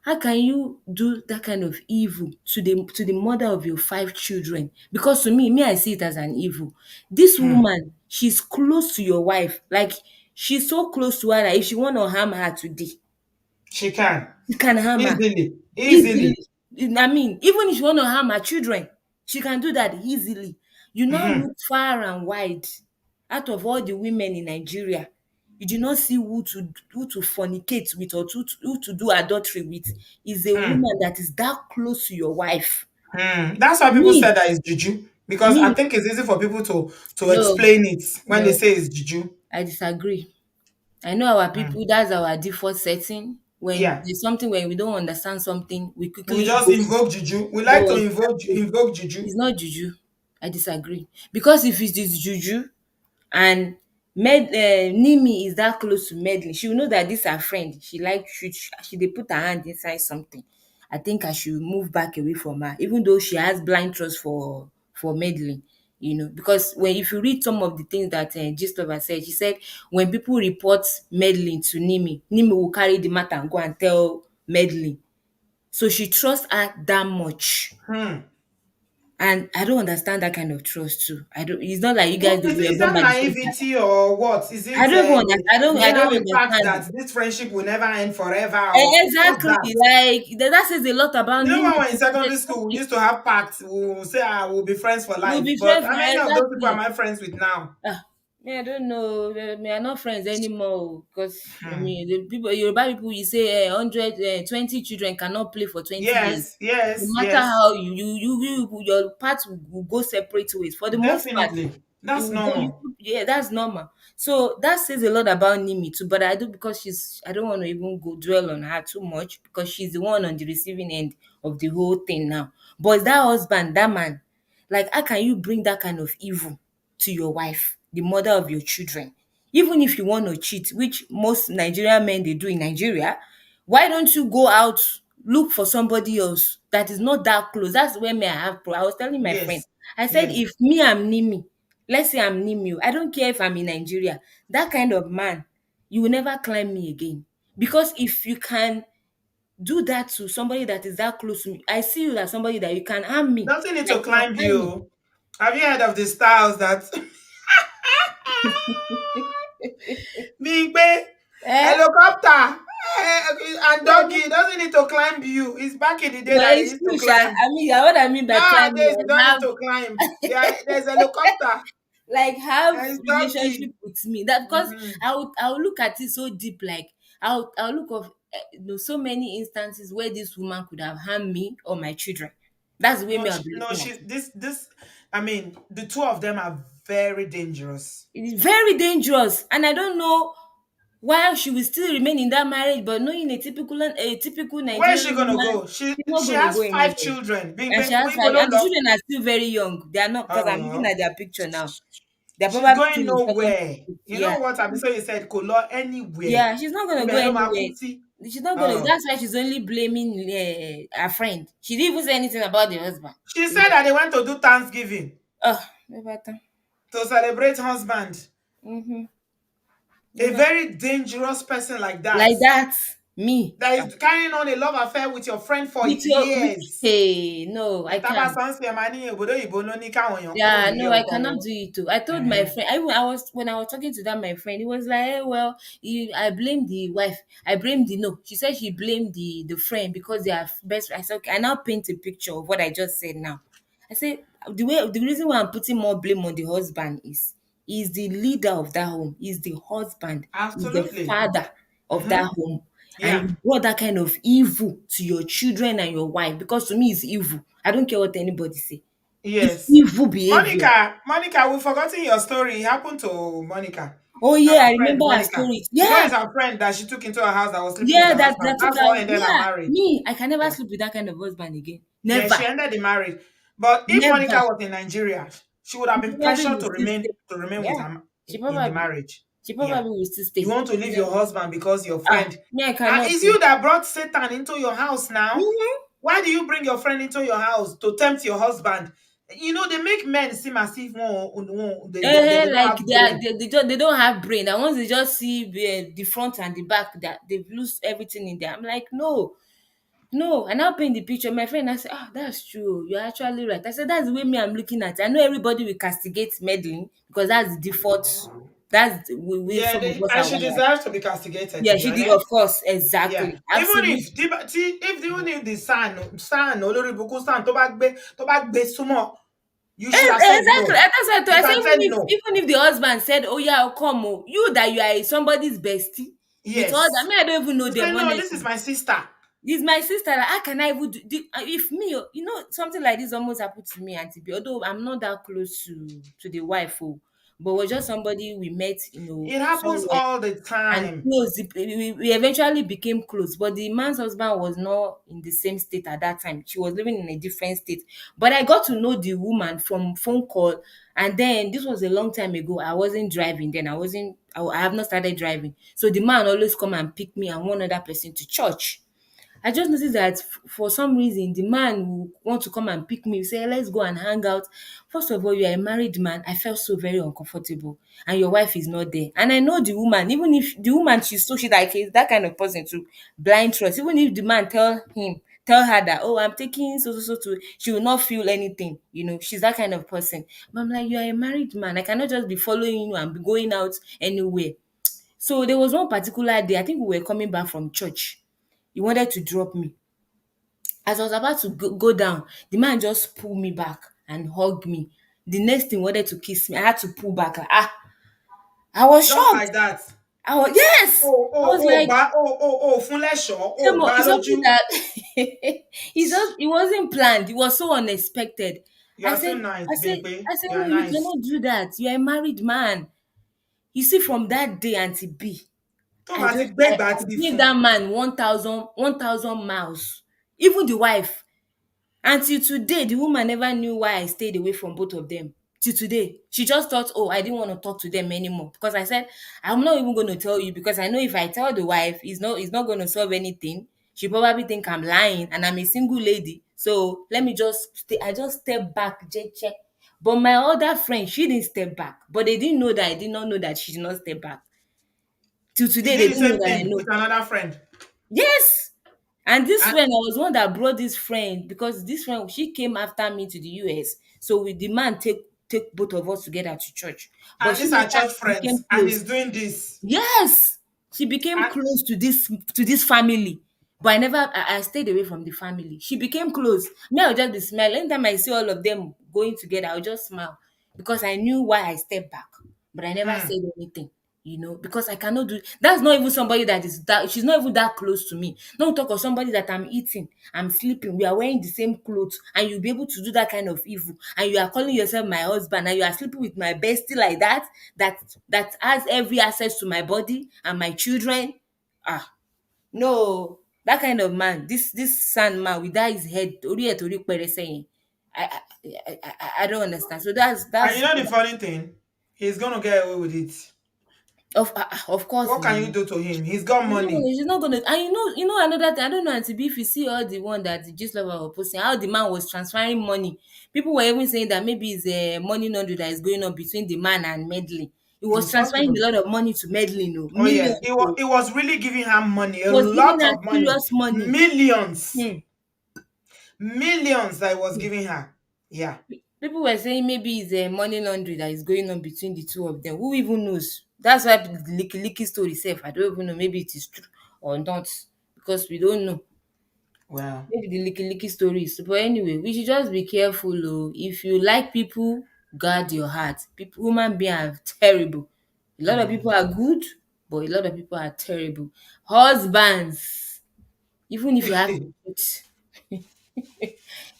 how can you do that kind of evil to the mother of your five children? Because to me, I see it as an evil. This Hmm. woman, she's close to your wife. Like she's so close to her that if she want to harm her today, She can. you can harm her Easily. easily. Easily. I mean, even if you want to harm her children, she can do that easily. You now Hmm. look far and wide. Out of all the women in Nigeria, you do not see who to fornicate with or who to do adultery with. Is a Hmm. woman that is that close to your wife. Hmm. That's why people Me, said that it's juju. Because I me, think it's easy for people to no, explain it when they no, say it's juju. I disagree. I know our Hmm. people, that's our default setting. When Yeah. there's something, when we don't understand something, we We quickly just go to invoke juju. We like no, to exactly. invoke juju. It's not juju. I disagree. Because if it is juju and Nimi is that close to Medlin, she will know that this her friend. She dey put her hand inside something. I think I should move back away from her, even though she has blind trust for Medlin. Because when if you read some of the things that Gistova said, she said when people report Medlin to Nimi, Nimi will carry the matter and go and tell Medlin. So she trusts her that much. Hmm. And I don't understand that kind of trust too. I don't. It's not like you guys Well, they were is born that by the same time. naivety or what? Is I it? don't even understand. I don't. Do I you have don't a pact understand. that this friendship will never end forever, or what's Exactly. that? Like that says a lot about You know, Nimi. when we're in secondary school, we used to have pacts. We will say, we'll be friends for We'll life. be But friends how for many of those people am exactly. I friends with now? Ah, me, I don't know. Me are not friends anymore. Because I Hmm. mean, the people, Yoruba people, you say 100, 20 children cannot play for 20 years. Yes, No yes, matter yes. how your paths will go separate ways. For the most part, Definitely. you That's will go, normal. yeah, that's normal. So that says a lot about Nimi too. But I do because I don't want to even go dwell on her too much because she's the one on the receiving end of the whole thing now. But that husband, that man, like, how can you bring that kind of evil to your wife, the mother of your children? Even if you want to cheat, which most Nigerian men they do in Nigeria, why don't you go out, look for somebody else that is not that close? That's where me I have I was telling my friend, Yes, I said, yes. if me I'm Nimi, let's say I'm Nimi, I don't care if I'm in Nigeria, that kind of man, you will never climb me again. Because if you can do that to somebody that is that close to me, I see you as somebody that you can harm me, Doesn't need like to you can climb harm me. you. Have you heard of the styles that being Eh? helicopter and Yeah, doggy doesn't need to climb you? It's back in the day but that they it's used to true, Sha. climb. I mean, what I mean by climbing, Nowadays, you don't need to climb. There's a helicopter. have There's relationship doggy. with me. That because Mhm. I would look at it so deep, like I'll look of so many instances where this woman could have harmed me or my children. That's the way No, me I'll be no, looking at it. this. I mean, the two of them are very dangerous. It is very dangerous, and I don't know why she will still remain in that marriage, but knowing a typical Where is Nigerian she gonna woman, go? She she's not she gonna go has five anywhere. children. Bing And she bing. has We five, don't and the lock. children are still very young. They are not, because I'm looking Uh, at their picture now. They're she's probably going still in secondary nowhere. school. You know Yeah. what? I so you said color anywhere. Yeah, she's not gonna go Ibẹ̀ ló máa anywhere. kú sí. She's not gonna. Uh, That's why she's only blaming her friend. She didn't even say anything about the husband. she You said that they went to do Thanksgiving know. No better. to celebrate husband. Mm-hmm. No A better. very dangerous person like that. Like that, me. That is carrying on a love affair with your friend for With years. hey, no, I Tábà can't. sọ ń sìn ẹ máa ní òbòdó òyìnbó ló ní káwọn èèyàn kúrò Yeah, nílé no, I ọkọ cannot wọn. do it too. I told my Eh, friend, I was when I was talking to that my friend, he was like, hey, well, I blame the wife. I blame the no. She said she blamed the friend because they are best. I said, okay, I now paint a picture of what I just said now. I said the reason why I'm putting more blame on the husband is he's the leader of that home, he's the husband, he's the absolutely. father of that Mm-hmm. home. And Yeah. you brought that kind of evil to your children and your wife because to me it's evil. I don't care what anybody say. It's Yes. evil behavior. Monica, we've forgotten your story. It happened to Monica. Oh yeah, Our I friend, remember her Monica. story. You know, Yeah, it's our friend that she took into her house that was sleeping with yeah, her that husband. took That's her. what ended her Yeah, marriage. me, I can never Yeah. sleep with that kind of husband again. Yeah, Never, she ended the marriage. But if never. Monica was in Nigeria, she would have She been probably pressured will still stay. to remain with Yeah, him she in the probably, marriage. she Yeah. probably will still You stay. want to leave your husband because your friend. Me, I cannot. It's you that brought Satan into your house now. Mhm. Why do you bring your friend into your house to tempt your husband? You know, they make men seem as if they don't Like have they are, brain. they don't have brain. And once they just see the front and the back, that they've lose everything in there. I'm like, no. No, I now paint the picture. My friend, I said, that's true. You're actually right. I said, that's the way me I'm looking at it. I know everybody will castigate meddling because that's the default. That's the way Yeah, some of us and are she wired. deserves to be castigated, to Yeah, be she did, honest. of course. Yeah, Exactly. even Absolutely. the son olórí burúkú son tó bá gbé súnmọ́, you should have said Exactly. no. And that's why I thought, You I said, can even say if no. even if the husband said, oh yeah, I'll come, oh, you that you are somebody's bestie with all that. I Yes. mean, I don't even know You them say no. This is honestly. my sister. This my sister. Like, how can I even if me, something like this almost happened to me, Auntie B. Although I'm not that close to the wife, but was just somebody we met, It happens somewhere all the and time. close. We eventually became close, but the man's husband was not in the same state at that time. She was living in a different state. But I got to know the woman from phone call, and then this was a long time ago. I wasn't driving then. I have not started driving. So the man always come and pick me and one other person to church. I just noticed that for some reason the man will want to come and pick me, say, let's go and hang out. First of all, you are a married man. I felt so very uncomfortable. And your wife is not there. And I know the woman, even if the woman she's that kind of person to blind trust. Even if the man tell him tell her that, oh, I'm taking so so so to, she will not feel anything. She's that kind of person. But I'm like, you are a married man. I cannot just be following you and be going out anywhere. So there was one particular day, I think we were coming back from church. He wanted to drop me. As I was about to go down, the man just pulled me back and hugged me. The next thing, wanted to kiss me. I had to pull back. Like, I was Just shocked. like that. I was, yes. Oh, I oh, was oh, like, ba, fun lesho, oh, Shemo, ba it's something loju. that it wasn't planned. It was so unexpected. You I are so said, nice, I said, Bimpe. I said, You are no, you nice. cannot do that. You are a married man. You see, from that day, Auntie B, Tó I bá ti just gbé I, ìgbà I ti gave fún. that man 1,000 miles. Even the wife. Until today, the woman never knew why I stayed away from both of them. Till today, she just thought, oh, I didn't want to talk to them anymore, because I said, I'm not even going to tell you, because I know if I tell the wife, it's not going to solve anything. She probably think I'm lying, and I'm a single lady. So let me just stay. I just step back, check. But my other friend, she didn't step back. But they didn't know that I did not know that she did not step back. Till You today, they did the don't know same that I thing know. with another friend. Yes. And this And, friend, I was one that brought this friend, because this friend, she came after me to the US. So we demand take both of us together to church. But and she these are later church became friends, and close. he's doing this. Yes, she became And close to this family. But I stayed away from the family. She became close. Me, I would just be smiling. Anytime I see all of them going together, I would just smile, because I knew why I stepped back. But I never said anything, because I cannot do that's not even somebody she's not even that close to me. Don't talk of somebody that I'm eating, I'm sleeping, we are wearing the same clothes, and you'll be able to do that kind of evil. And you are calling yourself my husband, and you are sleeping with my bestie like that, that has every access to my body and my children. No, that kind of man, this sand man with that his head, orí ẹ̀ torí pẹrẹsẹ yẹn. I don't understand. So that's and you that's know the funny thing? He's gonna get away with it. of course What now. can you do to him? He's got money. She's not gonna, and another thing. I don't know, Auntie B, if you see all the one that the gist lover was posting, how the man was transferring money. People were even saying that maybe it's a money laundry that is going on between the man and Medlin. He was It's transferring possible. a lot of money to Medlin, Oh millions. yeah, it was really giving her money, a He was giving lot her of money, serious money. millions, Hmm. millions that I was Hmm. giving her. Yeah. People were saying maybe it's a money laundry that is going on between the two of them. Who even knows? That's why the licky story self. I don't even know. Maybe it is true or not, because we don't know. Well. Maybe the licky stories. But anyway, we should just be careful. Oh. If you like people, guard your heart. People, human beings are terrible. A lot of people are good, but a lot of people are terrible. Husbands, even if you have a cheat,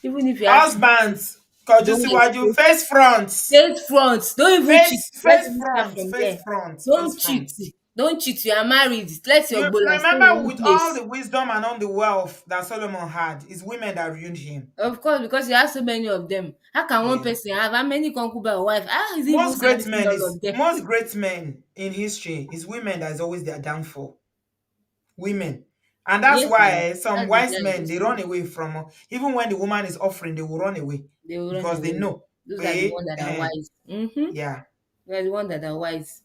even if you have to cheat, Husbands, cause you don't see what you expose. face fronts, Face front. Don't even cheat. Let's even start from face there. fronts, face Don't cheat. fronts. Don't cheat. You are married. Let your You gbola stay in remember, one with all place. the wisdom and all the wealth that Solomon had, it's women that ruined him. Of course, because you have so many of them. How can one Yeah. person have how many concubine or wife? How is he even servicing all of them? Most great men in history is women that is always their downfall. Women. And that's Yes, now. why some That's the wise that's men, the they truth. run away from, even when the woman is offering, they will run away They will run because they away. know. Those are the Eh, ones that are eh, wise. Mm-hmm. yeah. They are the ones that are wise.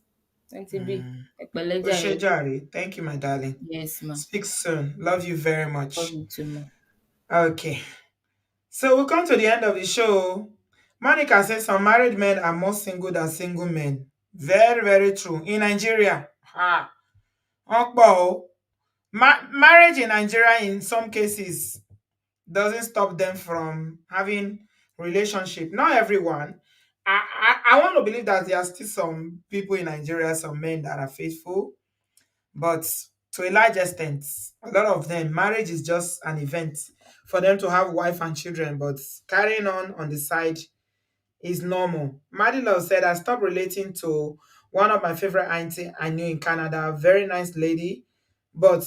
NTB. Mm. Ekpeleja. Oshejari, thank you, my darling. Yes, ma. Speak soon. Love you very Love much. you too, ma. Okay. So we come to the end of the show. Monica says some married men are more single than single men. Very, very true. In Nigeria, Okpo, marriage in Nigeria in some cases doesn't stop them from having relationship. Not everyone. I want to believe that there are still some people in Nigeria, some men that are faithful, but to a large extent, a lot of them, marriage is just an event for them to have wife and children, but carrying on the side is normal. Madilo said, I stopped relating to one of my favorite auntie I knew in Canada, very nice lady, but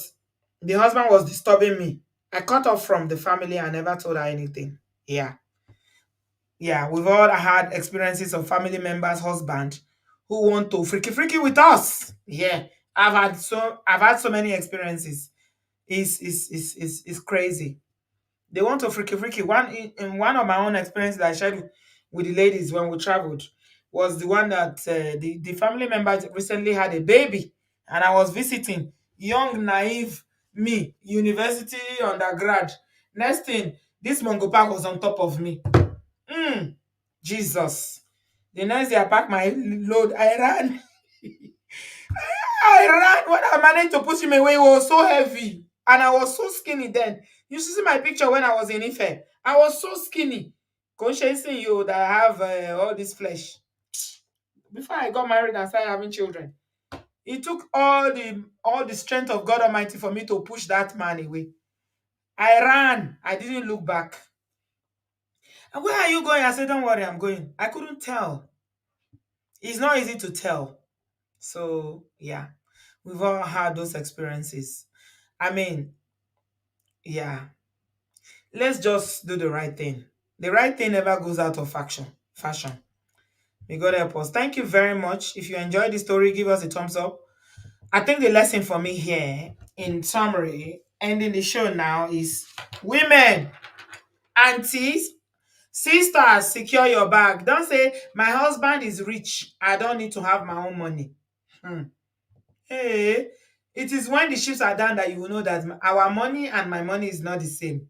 the husband was disturbing me. I cut off from the family and never told her anything. Yeah. Yeah, we've all had experiences of family members' husband who want to freaky with us. Yeah. I've had so many experiences. It's crazy. They want to freaky. In one of my own experiences that I shared with the ladies when we traveled was the one that the family member recently had a baby, and I was visiting young, naive me, university undergrad. Next thing, this Mongo pack was on top of me. Jesus. The next day I packed my load, I ran. I ran. When I managed to push him away, it was so heavy. And I was so skinny then. You should see my picture when I was in Ife. I was so skinny. Consciencing you that I have all this flesh. Before I got married and started having children, it took all the strength of God Almighty for me to push that man away. I ran. I didn't look back. And where are you going? I said, don't worry, I'm going. I couldn't tell. It's not easy to tell. So, yeah, we've all had those experiences. I mean, yeah, let's just do the right thing. The right thing never goes out of fashion. May God help us. Thank you very much. If you enjoyed the story, give us a thumbs up. I think the lesson for me here, in summary, ending the show now, is women, aunties, sisters, secure your bag. Don't say, my husband is rich, I don't need to have my own money. Hey, it is when the ships are down that you will know that our money and my money is not the same.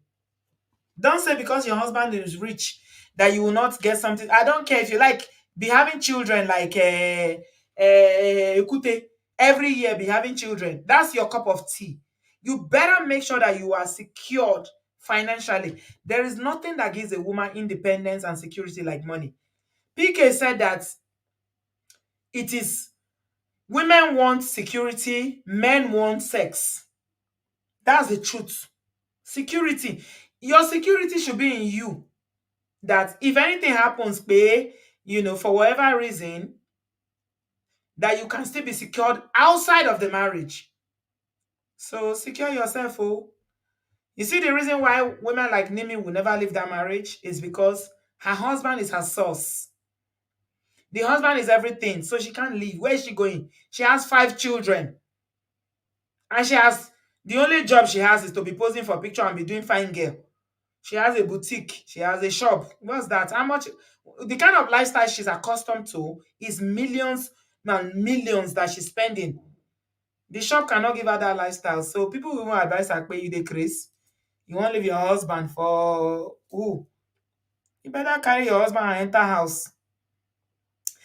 Don't say because your husband is rich that you will not get something. I don't care if you like be having children like Ekute, every year be having children. That's your cup of tea. You better make sure that you are secured financially. There is nothing that gives a woman independence and security like money. PK said that it is women want security, men want sex. That's the truth. Security. Your security should be in you. That if anything happens, for whatever reason, that you can still be secured outside of the marriage. So secure yourself, oh. You see, the reason why women like Nimi will never leave that marriage is because her husband is her source. The husband is everything, so she can't leave. Where is she going? She has 5 children. And the only job she has is to be posing for a picture and be doing fine girl. She has a boutique. She has a shop. What's that? How much? The kind of lifestyle she's accustomed to is millions and millions that she's spending. The shop cannot give her that lifestyle. So people will advise her, pay you the Chris. You won't leave your husband for who? You better carry your husband and enter house.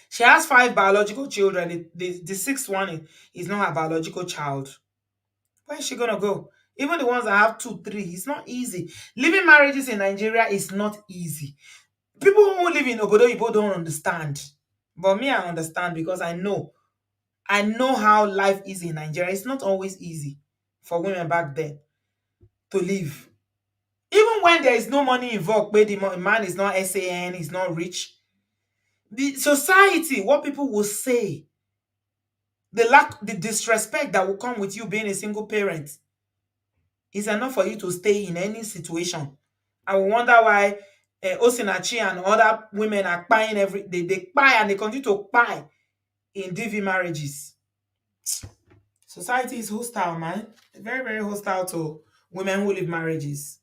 She has 5 biological children. The sixth one is not her biological child. Where is she gonna go? Even the ones that have 2, 3, it's not easy. Living marriages in Nigeria is not easy. People who live in Obodoyibo don't understand. But me, I understand because I know how life is in Nigeria. It's not always easy for women back then to live. Even when there is no money involved, where the man is not SAN, he's not rich. The society, what people will say, the disrespect that will come with you being a single parent is enough for you to stay in any situation. I will wonder why Osinachi and other women are buying they buy and they continue to buy in DV marriages. Society is hostile, man. Very, very hostile to women who live marriages.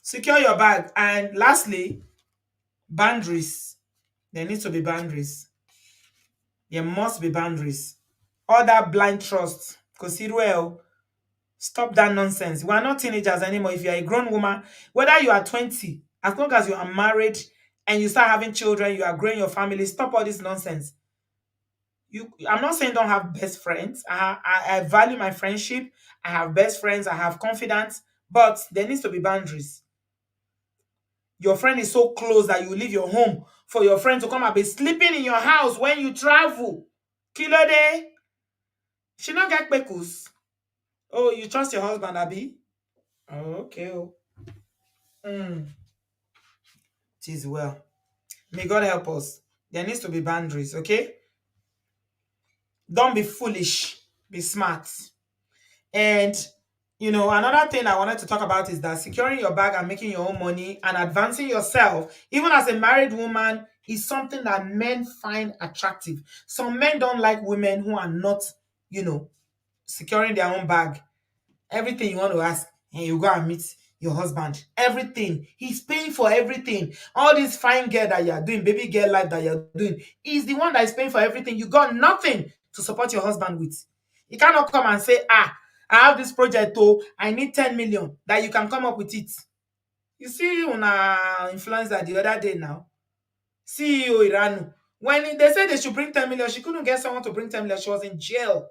Secure your bag. And lastly, boundaries. There needs to be boundaries. There must be boundaries. All that blind trust. Consider well. Stop that nonsense. We are not teenagers anymore. If you are a grown woman, whether you are 20, as long as you are married and you start having children, you are growing your family, stop all this nonsense. I'm not saying don't have best friends. I value my friendship. I have best friends. I have confidence. But there needs to be boundaries. Your friend is so close that you leave your home for your friend to come and be sleeping in your house when you travel. Kilo day. She not get pekus. Oh, you trust your husband, Abby? Oh, okay. It is well. May God help us. There needs to be boundaries, okay? Don't be foolish. Be smart. And, another thing I wanted to talk about is that securing your bag and making your own money and advancing yourself, even as a married woman, is something that men find attractive. Some men don't like women who are not, securing their own bag. Everything you want to ask, and you go and meet your husband. Everything. He's paying for everything. All this fine girl that you're doing, baby girl life that you're doing, he's the one that is paying for everything. You got nothing to support your husband with. You cannot come and say, I have this project, I need 10 million, that you can come up with it. You see una influencer the other day now, CEO Iranu. When they said they should bring 10 million, she couldn't get someone to bring 10 million. She was in jail.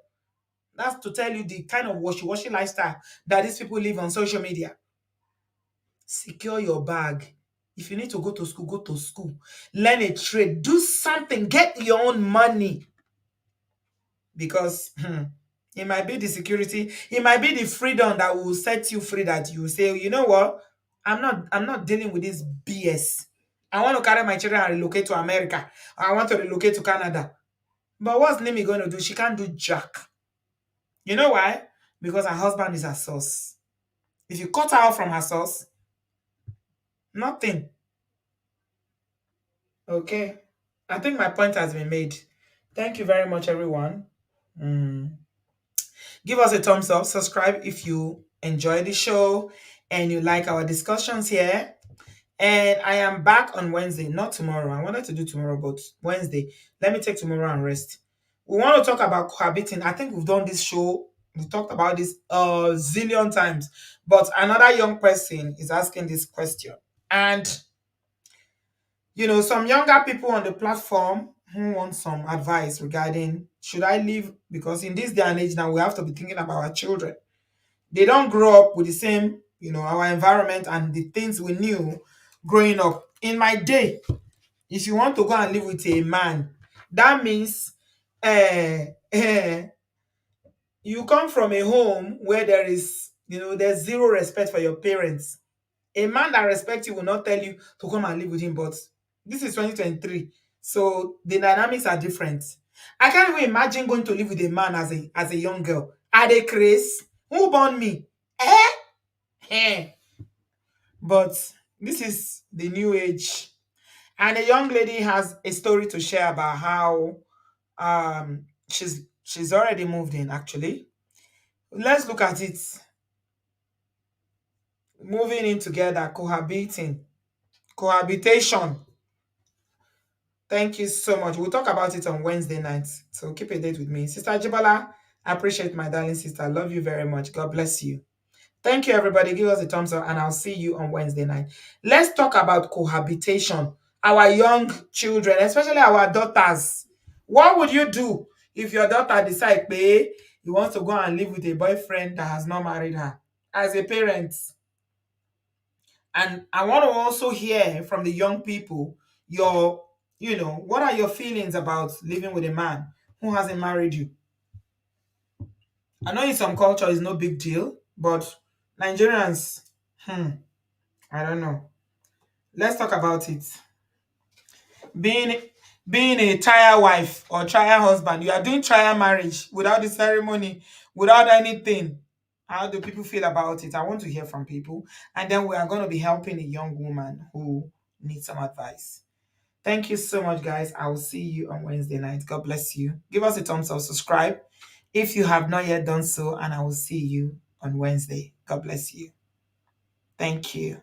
That's to tell you the kind of washy-washy lifestyle that these people live on social media. Secure your bag. If you need to go to school, go to school. Learn a trade. Do something. Get your own money. Because it might be the security, it might be the freedom that will set you free, that you say, you know what? I'm not dealing with this BS. I want to carry my children and relocate to America. I want to relocate to Canada. But what's Nimi going to do? She can't do jack. You know why? Because her husband is her source. If you cut her out from her source, nothing. Okay. I think my point has been made. Thank you very much, everyone. Give us a thumbs up, subscribe if you enjoy the show and you like our discussions here. And I am back on Wednesday, not tomorrow. I wanted to do tomorrow, but Wednesday. Let me take tomorrow and rest. We want to talk about cohabiting. I think we've done this show. We talked about this a zillion times. But another young person is asking this question. And, some younger people on the platform who want some advice regarding, should I leave? Because in this day and age now, we have to be thinking about our children. They don't grow up with the same, our environment and the things we knew growing up. In my day, if you want to go and live with a man, that means you come from a home where there's zero respect for your parents. A man that respects you will not tell you to come and live with him, but this is 2023, so the dynamics are different. I can't even imagine going to live with a man as a young girl. Are they crazy? Who born me? But this is the new age. And a young lady has a story to share about how she's already moved in, actually. Let's look at it. Moving in together, cohabitation. Thank you so much. We'll talk about it on Wednesday night. So keep a date with me. Sister Jibala, I appreciate my darling sister. I love you very much. God bless you. Thank you, everybody. Give us a thumbs up, and I'll see you on Wednesday night. Let's talk about cohabitation. Our young children, especially our daughters. What would you do if your daughter decides, you want to go and live with a boyfriend that has not married her? As a parent, and I want to also hear from the young people what are your feelings about living with a man who hasn't married you? I know in some culture it's no big deal, but Nigerians, I don't know. Let's talk about it. Being a trial wife or trial husband, you are doing trial marriage without the ceremony, without anything. How do people feel about it? I want to hear from people. And then we are going to be helping a young woman who needs some advice. Thank you so much, guys. I will see you on Wednesday night. God bless you. Give us a thumbs up, subscribe if you have not yet done so, and I will see you on Wednesday. God bless you. Thank you.